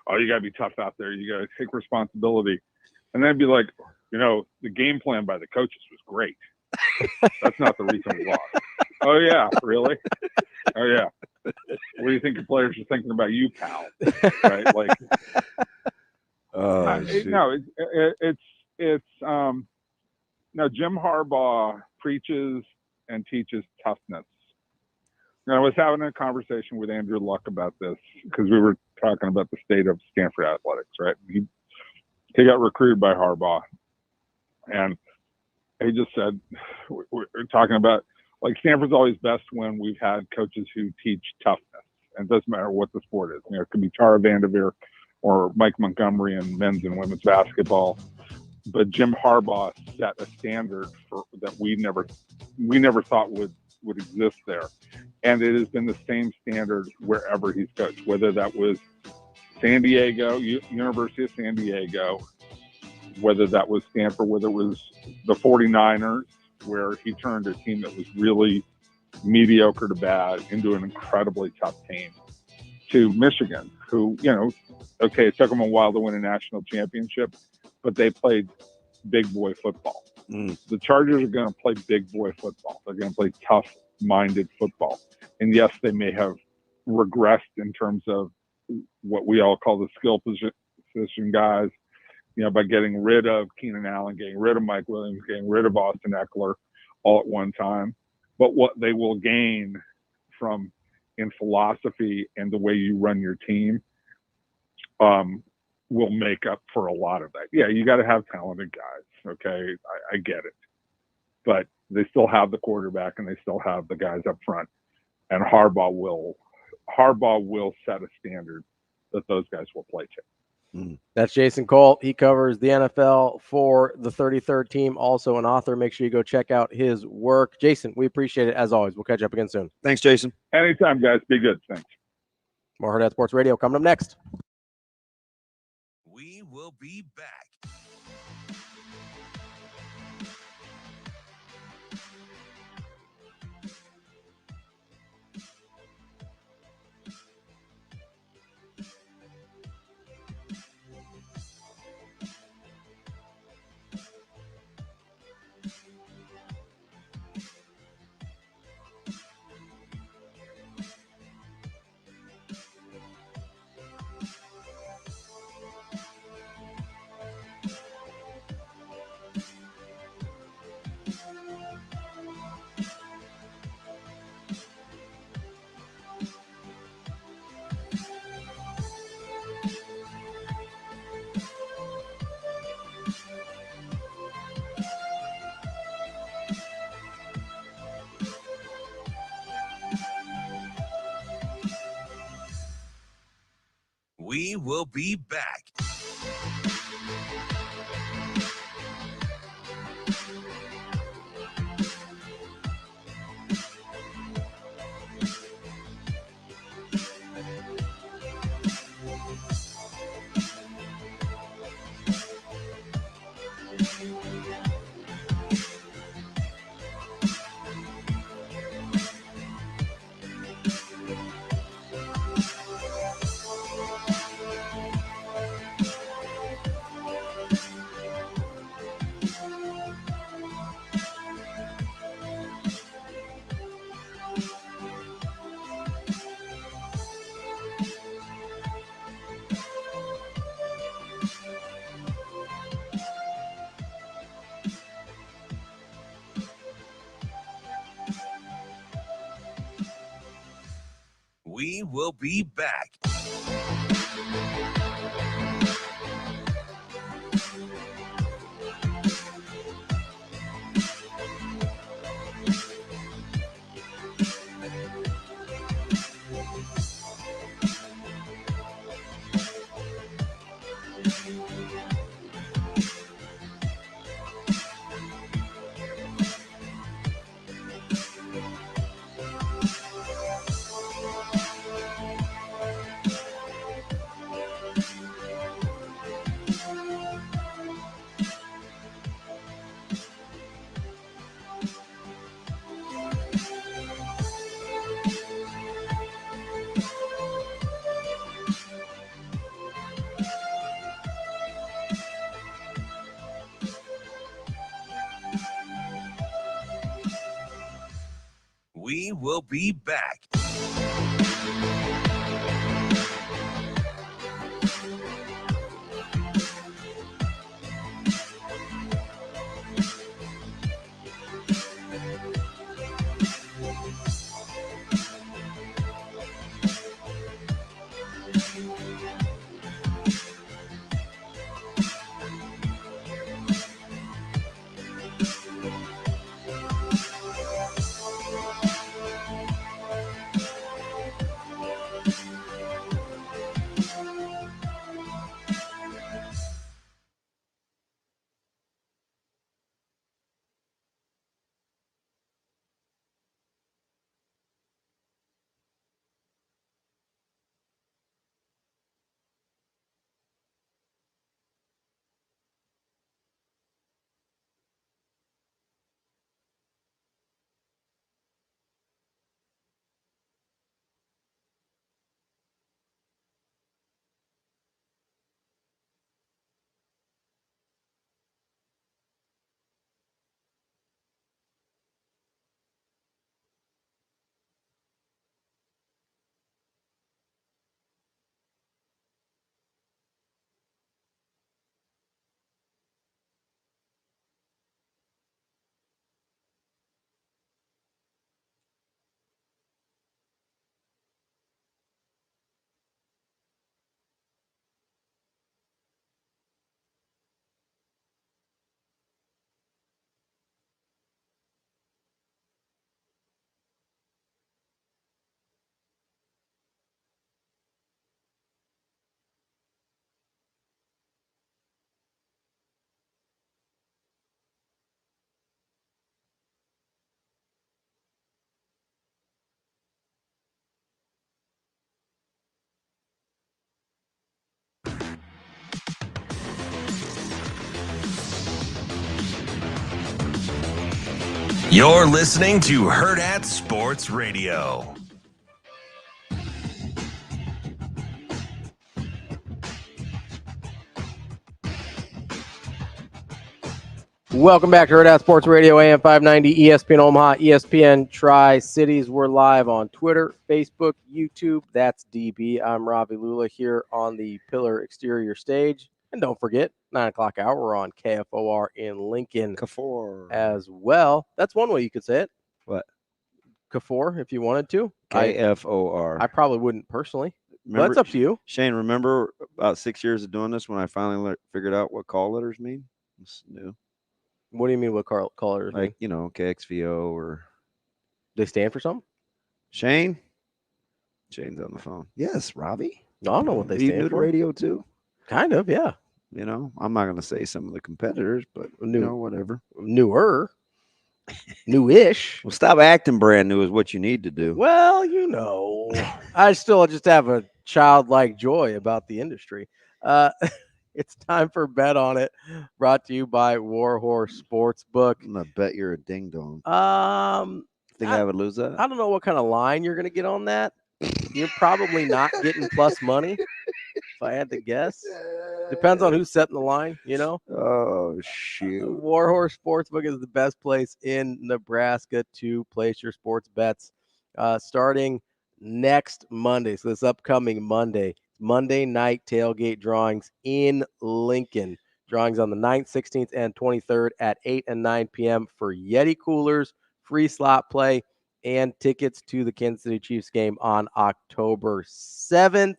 oh, you got to be tough out there. You got to take responsibility. And then it'd be like, the game plan by the coaches was great. That's not the reason we lost. Oh, yeah, really? Oh, yeah. What do you think the players are thinking about you, pal? Right? Like, Jim Harbaugh preaches and teaches toughness. And I was having a conversation with Andrew Luck about this because we were talking about the state of Stanford athletics, right? He got recruited by Harbaugh, and he just said, we're talking about, like, Stanford's always best when we've had coaches who teach toughness. And it doesn't matter what the sport is. It could be Tara Vanderveer or Mike Montgomery in men's and women's basketball. But Jim Harbaugh set a standard that we never thought would exist there. And it has been the same standard wherever he's coached, whether that was San Diego, University of San Diego, whether that was Stanford, whether it was the 49ers, where he turned a team that was really mediocre to bad into an incredibly tough team, to Michigan, who, it took them a while to win a national championship, but they played big boy football. The Chargers are going to play big boy football. They're going to play tough-minded football. And yes, they may have regressed in terms of what we all call the skill position guys, by getting rid of Keenan Allen, getting rid of Mike Williams, getting rid of Austin Eckler all at one time. But what they will gain from in philosophy and the way you run your team will make up for a lot of that. Yeah, you got to have talented guys. Okay, I get it. But they still have the quarterback and they still have the guys up front. And Harbaugh will set a standard that those guys will play to. That's Jason Cole. He covers the NFL for the 33rd team, also an author. Make sure you go check out his work. Jason, we appreciate it as always. We'll catch up again soon. Thanks, Jason. Anytime, guys. Be good. Thanks. More Hurrdat Sports Radio coming up next. We will be back. We will be back. will be back. We will be back. You're listening to Hurrdat Sports Radio. Welcome back to Hurrdat Sports Radio, AM 590, ESPN Omaha, ESPN Tri-Cities. We're live on Twitter, Facebook, YouTube. That's DB. I'm Ravi Lulla here on the Pillar Exterior stage. And don't forget, 9 o'clock hour, we're on KFOR in Lincoln as well. That's one way you could say it. What? KFOR, if you wanted to. KFOR. I probably wouldn't personally. Remember, but it's up to you. Shane, remember about 6 years of doing this when I finally figured out what call letters mean? It's new. What do you mean what call letters mean? Like, you know, KXVO or... They stand for something? Shane? Shane's on the phone. Yes, Ravi. I don't know what they stand for. You new to radio too? Kind of, yeah. You know, I'm not going to say some of the competitors, but you know, whatever. Newer. Newish. Well, stop acting brand new is what you need to do. Well, you know, I still just have a childlike joy about the industry. It's time for Bet On It, brought to you by Warhorse Sportsbook. I'm going to bet you're a ding-dong. Think I would lose that? I don't know what kind of line you're going to get on that. You're probably not getting plus money, if I had to guess. Depends on who's setting the line, you know? Oh, shoot. Warhorse Sportsbook is the best place in Nebraska to place your sports bets starting next Monday. So this upcoming Monday night tailgate drawings in Lincoln. Drawings on the 9th, 16th, and 23rd at 8 and 9 p.m. for Yeti coolers, free slot play, and tickets to the Kansas City Chiefs game on October 7th.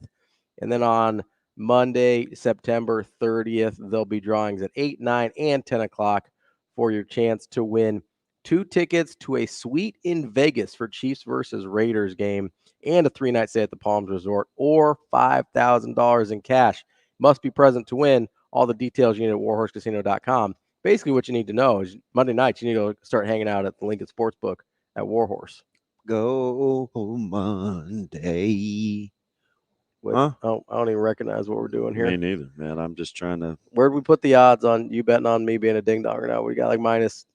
And then on Monday, September 30th, there'll be drawings at 8, 9, and 10 o'clock for your chance to win 2 tickets to a suite in Vegas for Chiefs versus Raiders game and a 3-night stay at the Palms Resort, or $5,000 in cash. Must be present to win. All the details you need at warhorsecasino.com. Basically, what you need to know is Monday nights, you need to start hanging out at the Lincoln Sportsbook at Warhorse. Go Monday. Wait, Huh? I don't even recognize what we're doing here. Me neither, man. I'm just trying to. Where'd we put the odds on you betting on me being a ding dong or not? We got like minus.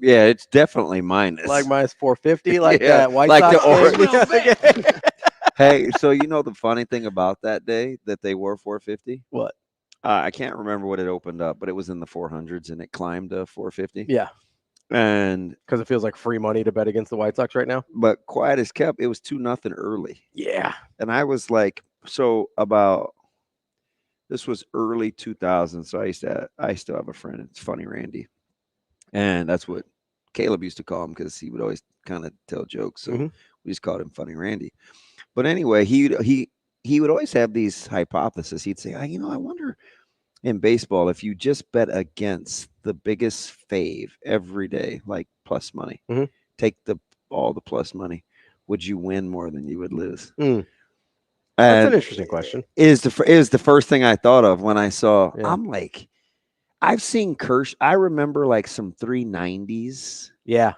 Yeah, it's definitely minus. Like minus 450, like Yeah, that White like Sox the game. Hey, so you know the funny thing about that day that they were 450? What? I can't remember what it opened up, but it was in the 400s and it climbed to 450. Yeah. And because it feels like free money to bet against the White Sox right now. But quiet as kept, it was 2-0 early. Yeah. And I was like, this was early 2000. So I still have a friend. It's Funny Randy. And that's what Caleb used to call him because he would always kind of tell jokes. So we just called him Funny Randy. But anyway, he would always have these hypotheses. He'd say, I wonder in baseball, if you just bet against the biggest fave every day, like plus money, take all the plus money, would you win more than you would lose? That's an interesting question. Is the first thing I thought of when I saw, I'm like, I've seen I remember like some 390s. Yeah.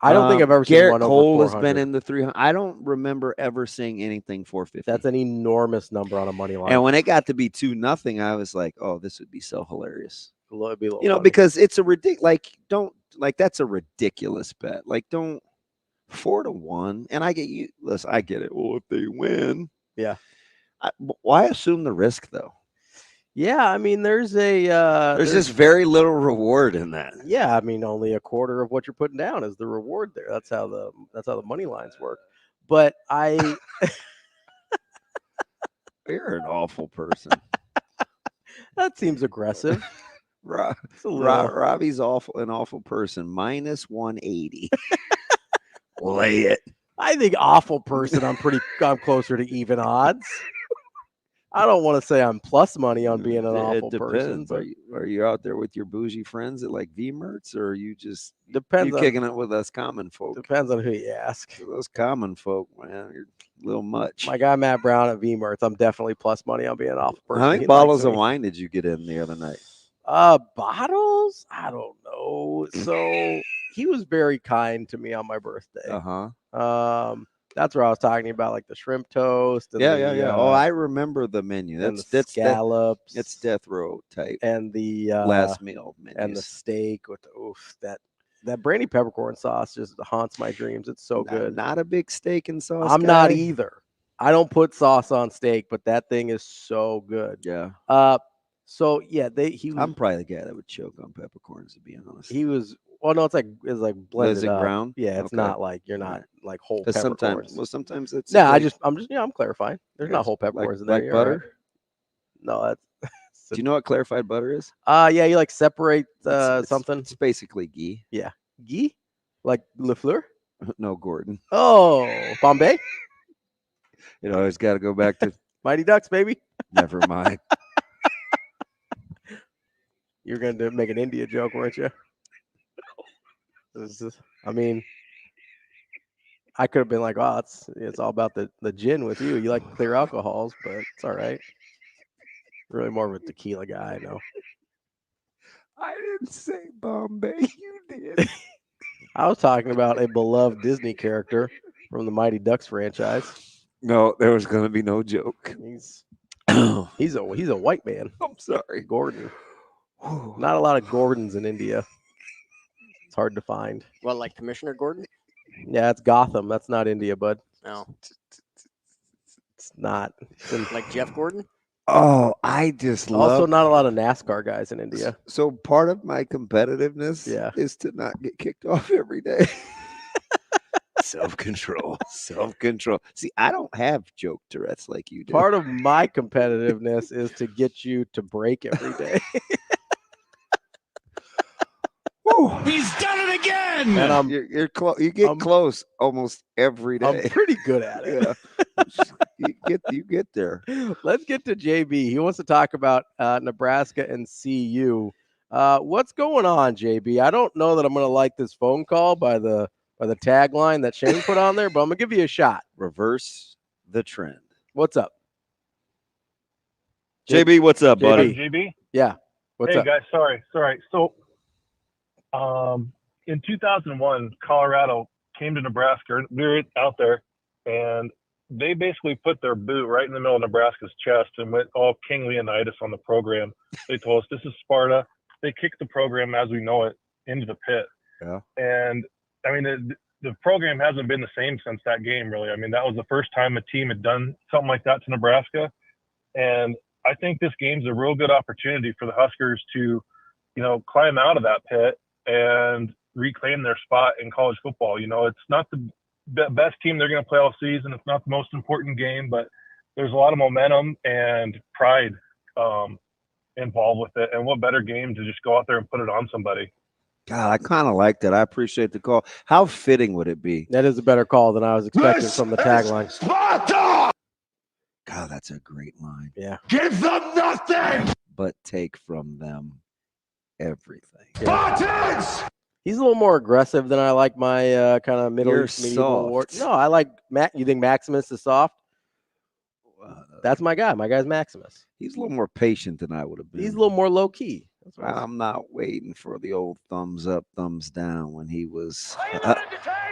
I don't think I've ever seen Garrett one over Cole 400. has been in the 300. I don't remember ever seeing anything 450. That's an enormous number on a money line. And when it got to be 2-0, I was like, "Oh, this would be so hilarious." It'd be a little funny. Because it's a that's a ridiculous bet. Like, don't 4-1. And I get you. Listen, I get it. Well, if they win, yeah. Why assume the risk though? Yeah, I mean, there's just very little reward in that. Yeah, I mean, only a quarter of what you're putting down is the reward there. That's how the money lines work. But You're an awful person. That seems aggressive. Ravi's an awful person. Minus 180. Lay it. I think awful person. I'm closer to even odds. I don't want to say I'm plus money on being an awful person. But are you out there with your bougie friends at like V-Merts, or are you just depends? You kicking it with us common folk? Depends on who you ask. Those common folk, man, you're a little much. My guy Matt Brown at V-Merts, I'm definitely plus money on being an awful person. How many bottles of wine did you get in the other night? Bottles? I don't know. So he was very kind to me on my birthday. That's where I was talking about, like the shrimp toast. And Yeah. Oh, I remember the menu. That's scallops. It's death row type. And the last meal menus. and the steak with that brandy peppercorn sauce just haunts my dreams. It's so good. Not a big steak and sauce. I'm guy. not either. I don't put sauce on steak, but that thing is so good. Yeah. So yeah, I'm probably the guy that would choke on peppercorns, to be honest. He was. Well, no, it's like blended Is it up. ground? Yeah, it's not like you're not like whole peppercorns. Sometimes it's. No, I'm clarifying. There's not whole peppercorns in there. Like butter. Right. No, that's. Do you know what clarified butter is? Yeah, you like separate something. It's basically ghee. Yeah, ghee, like Le Fleur. No, Gordon. Oh, Bombay. You always got to go back to Mighty Ducks, baby. Never mind. You're going to make an India joke, weren't you? I mean, I could have been like, "Oh, it's all about the gin with you. You like clear alcohols, but it's all right." Really more of a tequila guy, I know. I didn't say Bombay. You did. I was talking about a beloved Disney character from the Mighty Ducks franchise. No, there was going to be no joke. He's a white man. I'm sorry, Gordon. Not a lot of Gordons in India. It's hard to find. Well, like Commissioner Gordon? Yeah, it's Gotham. That's not India, bud. No. It's not. Like Jeff Gordon? Oh, I just love. Also, not a lot of NASCAR guys in India. So part of my competitiveness is to not get kicked off every day. Self-control. See, I don't have joke Tourette's like you do. Part of my competitiveness is to get you to break every day. He's done it again. And you're close. You get close almost every day. I'm pretty good at it. you get there. Let's get to JB. He wants to talk about Nebraska and CU. What's going on, JB? I don't know that I'm going to like this phone call by the tagline that Shane put on there, but I'm going to give you a shot. Reverse the trend. What's up? JB, what's up, buddy? JB? Yeah. What's up? Hey, guys. Sorry. So, in 2001, Colorado came to Nebraska. We were out there, and they basically put their boot right in the middle of Nebraska's chest and went all King Leonidas on the program. They told us, this is Sparta. They kicked the program as we know it into the pit. Yeah. And, I mean, the program hasn't been the same since that game, really. I mean, that was the first time a team had done something like that to Nebraska. And I think this game's a real good opportunity for the Huskers to, climb out of that pit and reclaim their spot in college football. It's not the best team they're going to play all season. It's not the most important game, but there's a lot of momentum and pride involved with it. And what better game to just go out there and put it on somebody? God, I kind of like that. I appreciate the call. How fitting would it be? That is a better call than I was expecting from the tagline. Sparta! God, that's a great line. Yeah. Give them nothing, but take from them everything. Spartans! He's a little more aggressive than I like my kind of medieval war. No, I like Matt. You think Maximus is soft? That's my guy. My guy's Maximus. He's a little more patient than I would have been. He's a little more low key. I'm not waiting for the old thumbs up, thumbs down when he was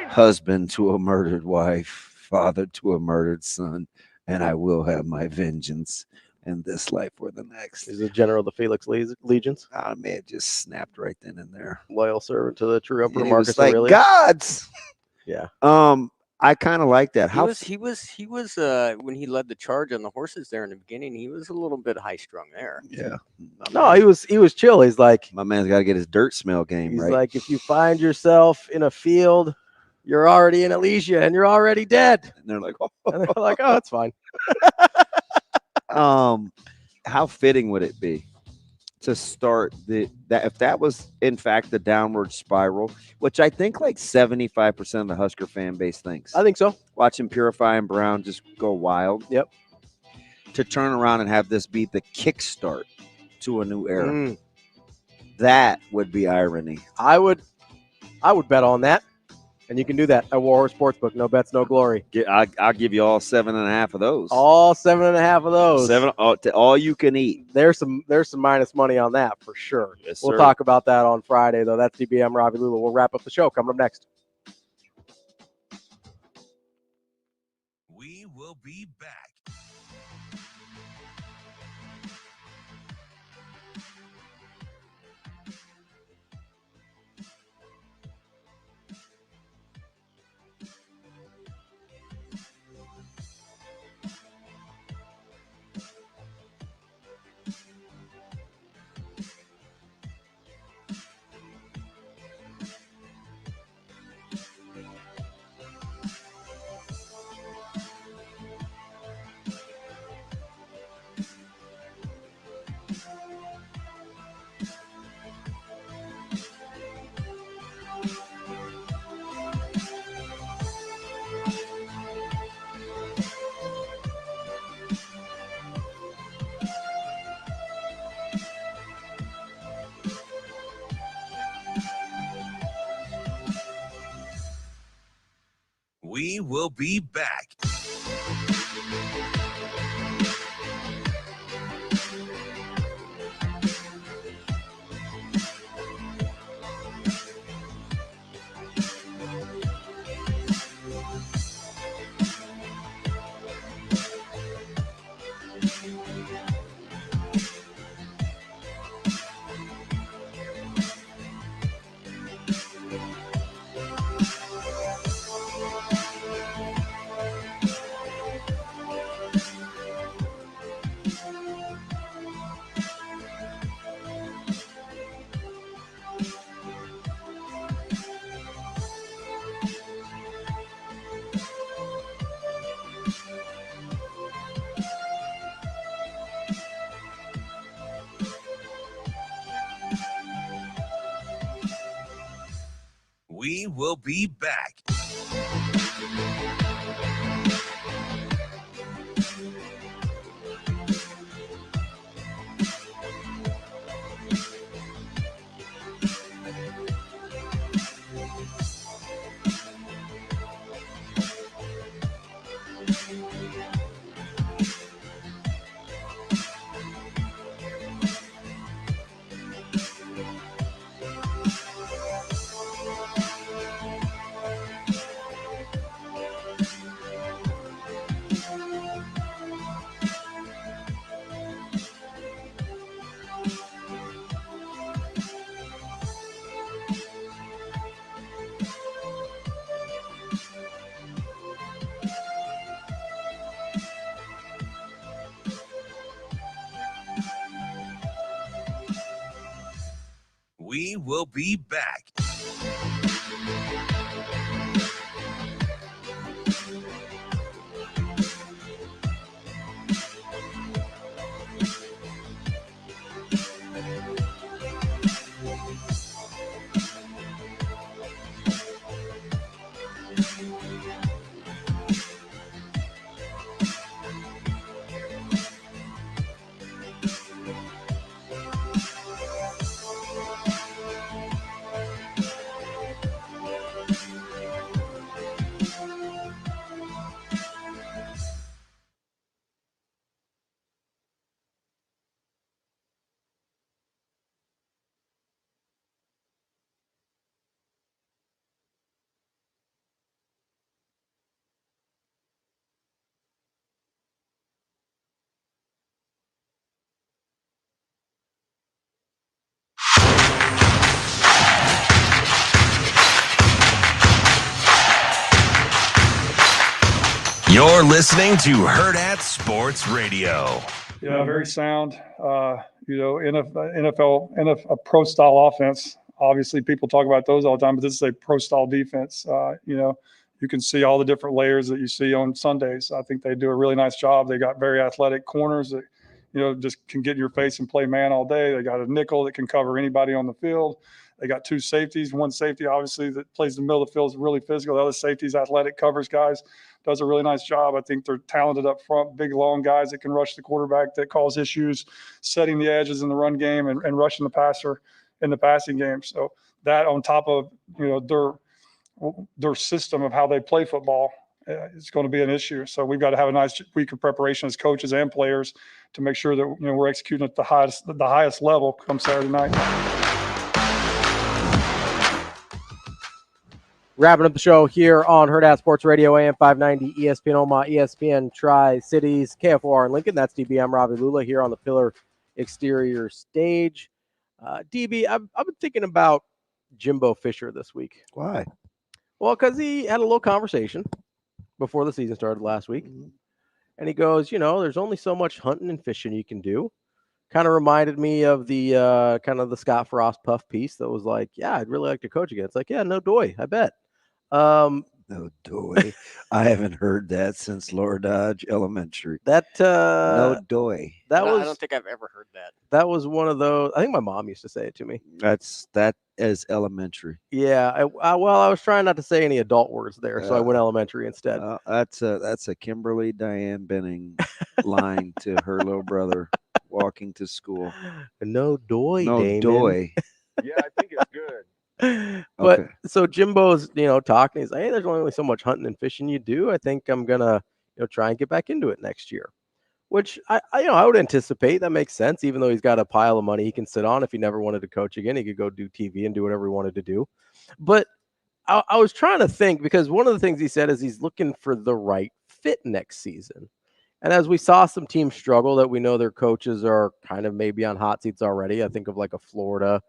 husband to a murdered wife, father to a murdered son, and I will have my vengeance in this life or the next. He's a general of the Felix Legions. I may have just snapped right then and there. Loyal servant to the true Emperor He Marcus was like, Aurelius. gods. Yeah. I kind of like that. He was when he led the charge on the horses there in the beginning, he was a little bit high strung there. Yeah. No, he was chill. He's like, my man's got to get his dirt smell game he's right. like, if you find yourself in a field, you're already in Elysia and you're already dead. And they're like, and they're like, oh, that's fine. How fitting would it be to start that if that was in fact the downward spiral, which I think like 75% of the Husker fan base thinks. I think so. Watching Purify and Brown just go wild. Yep. To turn around and have this be the kickstart to a new era. That would be irony. I would bet on that. And you can do that at Warhorse Sportsbook. No bets, no glory. I'll give you all 7.5 of those. All 7.5 of those. All you can eat. There's some minus money on that for sure. Yes, we'll sir. talk about that on Friday, though. That's DBM Ravi Lulla. We'll wrap up the show. Coming up next. We will be back. We will be back. We will be back. We will be back. You're listening to Hurrdat Sports Radio. Yeah, very sound. NFL, a pro style offense. Obviously, people talk about those all the time, but this is a pro style defense. You can see all the different layers that you see on Sundays. I think they do a really nice job. They got very athletic corners that, just can get in your face and play man all day. They got a nickel that can cover anybody on the field. They got two safeties. One safety, obviously, that plays in the middle of the field is really physical. The other safety is athletic, covers guys, does a really nice job. I think they're talented up front, big, long guys that can rush the quarterback, that cause issues, setting the edges in the run game and rushing the passer in the passing game. So that on top of, their system of how they play football, it's going to be an issue. So we've got to have a nice week of preparation as coaches and players to make sure that, we're executing at the highest level come Saturday night. Wrapping up the show here on Hurrdat Sports Radio, AM 590, ESPN Omaha, ESPN Tri-Cities, KFOR in Lincoln. That's DB. I'm Ravi Lulla here on the Pillar Exterior stage. DB, I've been thinking about Jimbo Fisher this week. Why? Well, because he had a little conversation before the season started last week. And he goes, there's only so much hunting and fishing you can do. Kind of reminded me of the kind of the Scott Frost Puff piece that was like, yeah, I'd really like to coach again. It's like, yeah, no doy, I bet. No doy. I haven't heard that since Lower Dodge Elementary. No doy. I don't think I've ever heard that. That was one of those. I think my mom used to say it to me. That is elementary. Yeah. I was trying not to say any adult words there, so I went elementary instead. That's a Kimberly Diane Benning line to her little brother walking to school. No doy. No Damon. doy. Yeah, I think it's good. But Okay. so Jimbo's, talking. He's like, hey, there's only so much hunting and fishing you do. I think I'm gonna, try and get back into it next year. Which I would anticipate. That makes sense. Even though he's got a pile of money he can sit on, if he never wanted to coach again, he could go do TV and do whatever he wanted to do. But I was trying to think, because one of the things he said is he's looking for the right fit next season. And as we saw some teams struggle that we know their coaches are kind of maybe on hot seats already, I think of like a Florida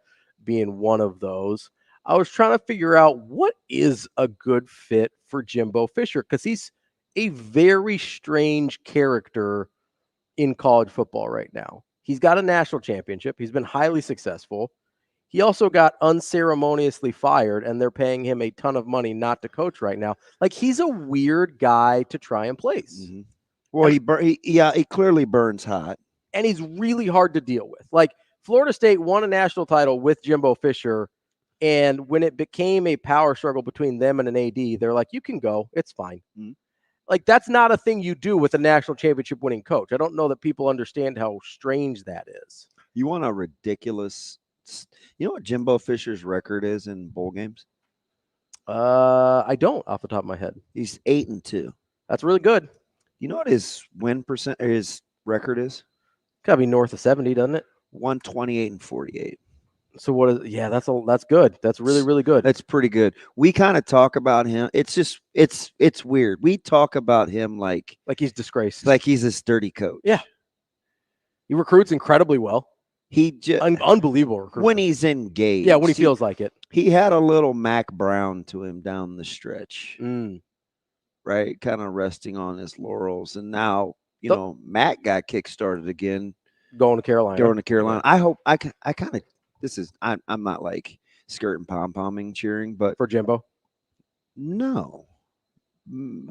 being one of those. I was trying to figure out what is a good fit for Jimbo Fisher, because he's a very strange character in college football right now. He's got a national championship. He's been highly successful. He also got unceremoniously fired, and they're paying him a ton of money not to coach right now. Like, he's a weird guy to try and place. Mm-hmm. Well, he clearly burns hot. And he's really hard to deal with. Like, Florida State won a national title with Jimbo Fisher And when it became a power struggle between them and an AD, they're like, you can go. It's fine. Mhm. Like, that's not a thing you do with a national championship winning coach. I don't know that people understand how strange that is. You want a ridiculous – you know what Jimbo Fisher's record is in bowl games? I don't off the top of my head. He's 8-2. That's really good. You know what his win percent or his record is? Got to be north of 70, doesn't it? 128-48. So what is? Yeah, that's good. That's really, really good. That's pretty good. We kind of talk about him. It's just it's weird. We talk about him like he's disgraced. Like he's a sturdy coach. Yeah. He recruits incredibly well. He just unbelievable recruit. When he's engaged. Yeah, when he feels like it. He had a little Mac Brown to him down the stretch. Right? Kind of resting on his laurels. And now, you know, Mac got kickstarted again. Going to Carolina. I hope I kind of this is I'm not like skirting pom-pomming cheering, but for Jimbo? No.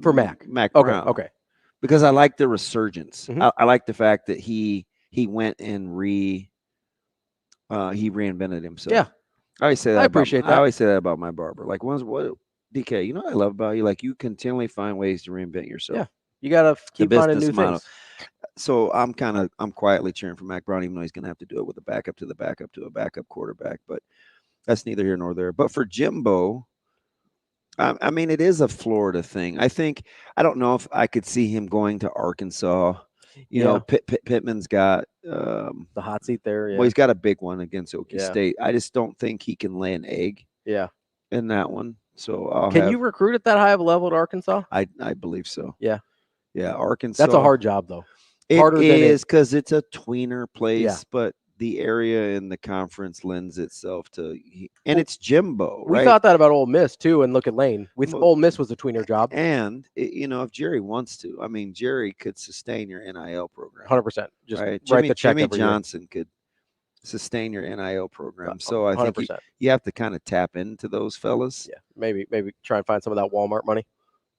For Mac. Mac Okay, Brown. okay. Because I like the resurgence. Mhm. I like the fact that he went and he reinvented himself. Yeah. I always say that. I appreciate that. I always say that about my barber. Like, what DK, you know what I love about you? Like, you continually find ways to reinvent yourself. Yeah. You got to keep finding new things. So I'm quietly cheering for Mac Brown, even though he's going to have to do it with a backup to the backup to a backup quarterback. But that's neither here nor there. But for Jimbo, I mean, it is a Florida thing. I don't know if I could see him going to Arkansas. You know, Pittman's got the hot seat there. Yeah. Well, he's got a big one against Okie Yeah. State. I just don't think he can lay an egg. Yeah. In that one. So Can you recruit at that high of a level at Arkansas? I believe so. Yeah. Yeah, Arkansas. That's a hard job, though. It Harder is because it's a tweener place, Yeah. but the area in the conference lends itself to, and it's Jimbo. We right? thought that about Ole Miss too, and look at Lane. Ole Miss was a tweener job. And you know, if Jerry wants to, I mean, Jerry could sustain your NIL program. 100%. Just right? write the check Jimmy every year. Johnson could sustain your NIL program. So I think 100%. you have to kind of tap into those fellas. Yeah, maybe try and find some of that Walmart money.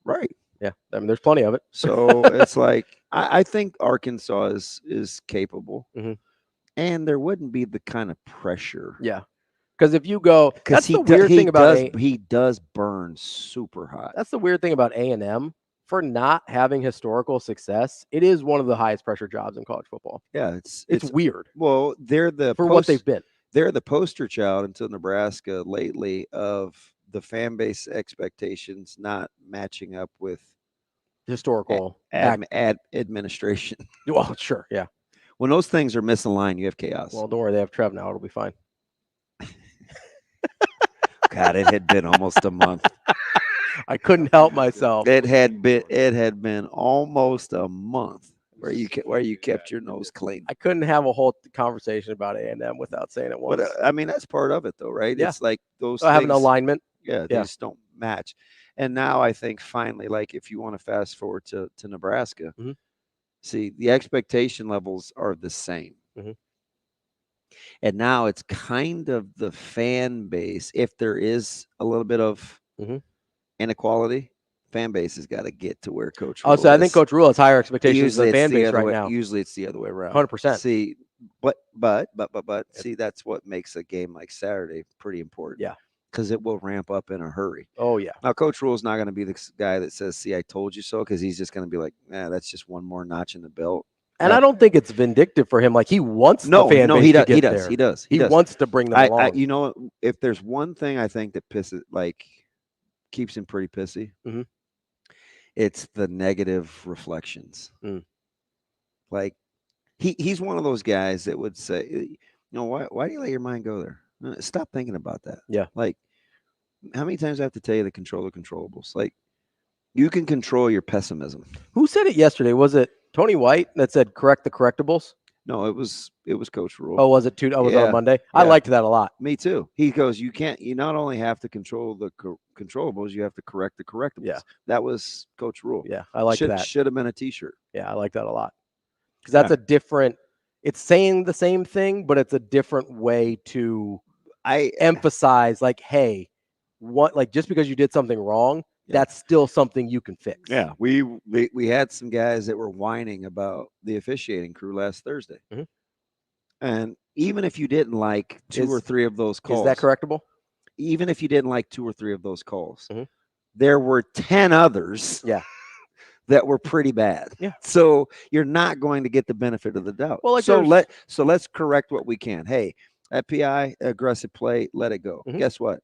Right. Yeah, I mean, there's plenty of it. So it's like I think Arkansas is capable, and there wouldn't be the kind of pressure. Yeah, because if you go, that's the weird thing about he does burn super hot. That's the weird thing about A&M. For not having historical success, it is one of the highest pressure jobs in college football. Yeah, it's weird. Well, they're what they've been. They're the poster child until Nebraska lately of the fan base expectations not matching up with historical administration. Well, sure, yeah. When those things are misaligned, you have chaos. Well, don't worry, they have Trev now. It'll be fine. God, it had been almost a month. I couldn't help myself. It had been almost a month where you kept your nose clean. I couldn't have a whole conversation about A&M without saying it once. But I mean, that's part of it, though, right? Yeah. It's like those having things, alignment. Yeah, they just don't match. And now I think finally, like if you want to fast forward to Nebraska, see the expectation levels are the same. And now it's kind of the fan base. If there is a little bit of inequality, fan base has got to get to where Coach Rule I think Coach Rule has higher expectations than Usually fan it's the base other right way- now. Usually it's the other way around. 100%. See, but see, that's what makes a game like Saturday pretty important. Yeah. Because it will ramp up in a hurry. Oh, yeah. Now, Coach Rule's not going to be the guy that says, see, I told you so, because he's just going to be like, that's just one more notch in the belt. And I don't think it's vindictive for him. Like, he wants the fan base he to does, get he does, there. he does. He wants to bring them along. You know what? If there's one thing I think that keeps him pretty pissy, it's the negative reflections. Like, he's one of those guys that would say, you know, why do you let your mind go there? Stop thinking about that. Yeah. Like, how many times do I have to tell you to control the controllables? Like, you can control your pessimism. Who said it yesterday? Was it Tony White that said correct the correctables? No, it was Coach Rule. Oh, was it was Yeah. on Monday? I Yeah. liked that a lot. Me too. He goes, you not only have to control the controllables, you have to correct the correctables. Yeah. That was Coach Rule. Yeah, I like that. Should have been a t-shirt. Yeah, I like that a lot. Because that's a different, it's saying the same thing, but it's a different way to emphasize, like, hey, just because you did something wrong, that's still something you can fix. Yeah, we had some guys that were whining about the officiating crew last Thursday. And even if you didn't like two or three of those calls. Is that correctable? even if you didn't like 2 or 3 of those calls, there were 10 others that were pretty bad. Yeah. So you're not going to get the benefit of the doubt. Well, like so let's correct what we can. Hey, that PI, aggressive play, let it go. Guess what?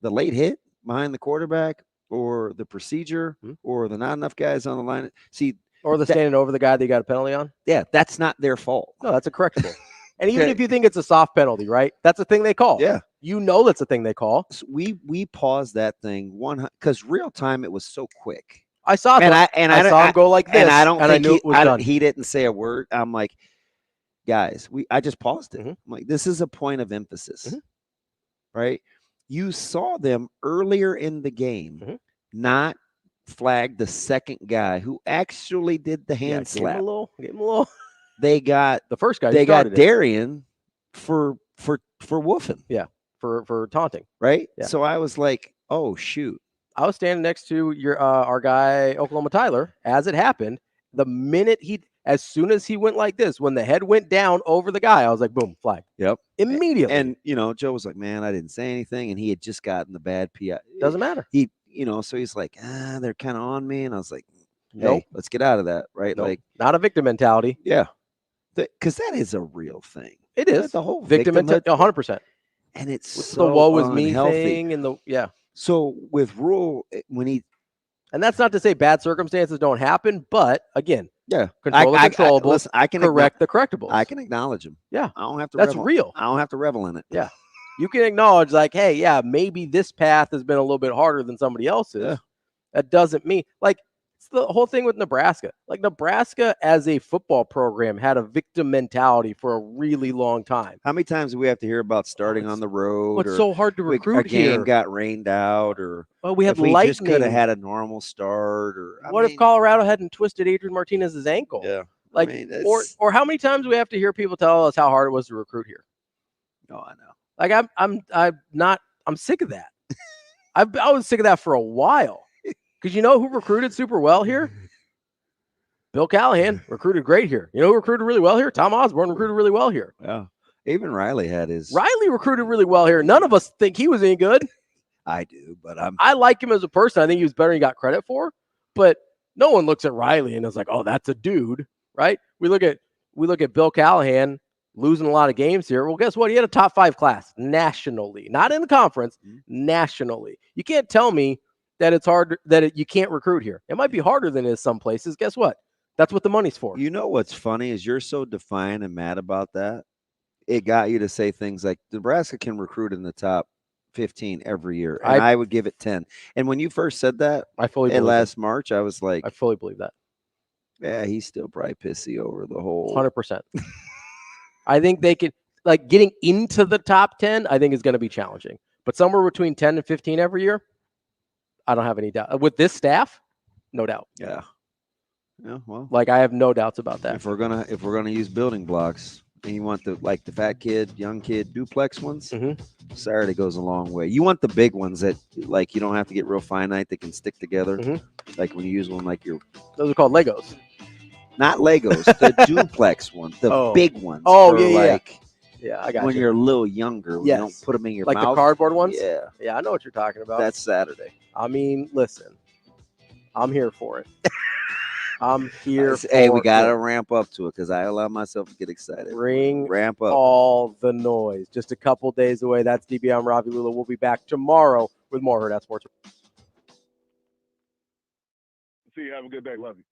The late hit behind the quarterback, or the procedure, or the not enough guys on the line. See, or the standing over the guy that you got a penalty on. Yeah, that's not their fault. No, that's a correctable. And even if you think it's a soft penalty, right? That's a thing they call. Yeah. You know that's a thing they call. So we paused that thing because real time it was so quick. I saw it. I saw him go like this, and I don't think I knew it was done. he didn't say a word. I'm like, guys, I just paused it. I'm like, this is a point of emphasis, right? You saw them earlier in the game not flag the second guy who actually did the hand slap. Give him a little. They got the first guy. They got Darian for woofing. Yeah, for taunting. Right. Yeah. So I was like, oh shoot. I was standing next to our guy Oklahoma Tyler as it happened. The minute as soon as he went like this, when the head went down over the guy, I was like, boom, flag. Yep. Immediately. And Joe was like, man, I didn't say anything, and he had just gotten the bad PI. Doesn't matter. So he's like, they're kind of on me, and I was like, hey, Nope. let's get out of that, right? Nope. Like, not a victim mentality. Yeah. Because that is a real thing. It is. The whole victim mentality, 100%. And it's with so the woe is me unhealthy. thing and So with Rule, and that's not to say bad circumstances don't happen, but again, control the I controllables. I can correct the correctables. I can acknowledge them. Yeah, I don't have to. That's revel. real. I don't have to revel in it. Yeah, you can acknowledge like, hey, yeah, maybe this path has been a little bit harder than somebody else's. Yeah. That doesn't mean like it's the whole thing with Nebraska. Like Nebraska as a football program had a victim mentality for a really long time. How many times do we have to hear about starting on the road? Well, it's so hard to recruit a game here. got rained out, or we had if we just could have lightning. had a normal start, or What if Colorado hadn't twisted Adrian Martinez's ankle? Yeah, like or how many times do we have to hear people tell us how hard it was to recruit here? No, I know. Like I'm sick of that. I was sick of that for a while. Because you know who recruited super well here? Bill Callahan recruited great here. You know who recruited really well here? Tom Osborne recruited really well here. Yeah. Even Riley had his. Riley recruited really well here. None of us think he was any good. I do, but I like him as a person. I think he was better than he got credit for. But no one looks at Riley and is like, oh, that's a dude, right? We look at Bill Callahan losing a lot of games here. Well, guess what? He had a top 5 class nationally, not in the conference, nationally. You can't tell me that it's hard, you can't recruit here. It might be harder than it is some places. Guess what? That's what the money's for. You know what's funny is you're so defiant and mad about that. It got you to say things like Nebraska can recruit in the top 15 every year, and I would give it 10. And when you first said that, I fully believe last March, I was like, I fully believe that. Yeah, he's still probably pissy over the whole 100%. I think they could getting into the top 10. I think is going to be challenging, but somewhere between 10 and 15 every year. I don't have any doubt with this staff. No doubt. Yeah. Yeah. Well, I have no doubts about that. If we're gonna use building blocks, and you want the fat kid, young kid duplex ones, Saturday goes a long way. You want the big ones that you don't have to get real finite. They can stick together. Like when you use one those are called Legos. Not Legos, the duplex ones, the big ones. Oh yeah. Yeah, I got when you. you're a little younger, when you don't put them in your mouth. Like the cardboard ones? Yeah. Yeah, I know what you're talking about. That's Saturday. I mean, listen, I'm here for it. I'm here for Hey, we got to it. ramp up to it because I allow myself to get excited. Ramp up. All the noise. Just a couple days away. That's DB. I'm Ravi Lulla. We'll be back tomorrow with more Hurrdat Sports. See you. Have a good day. Love you.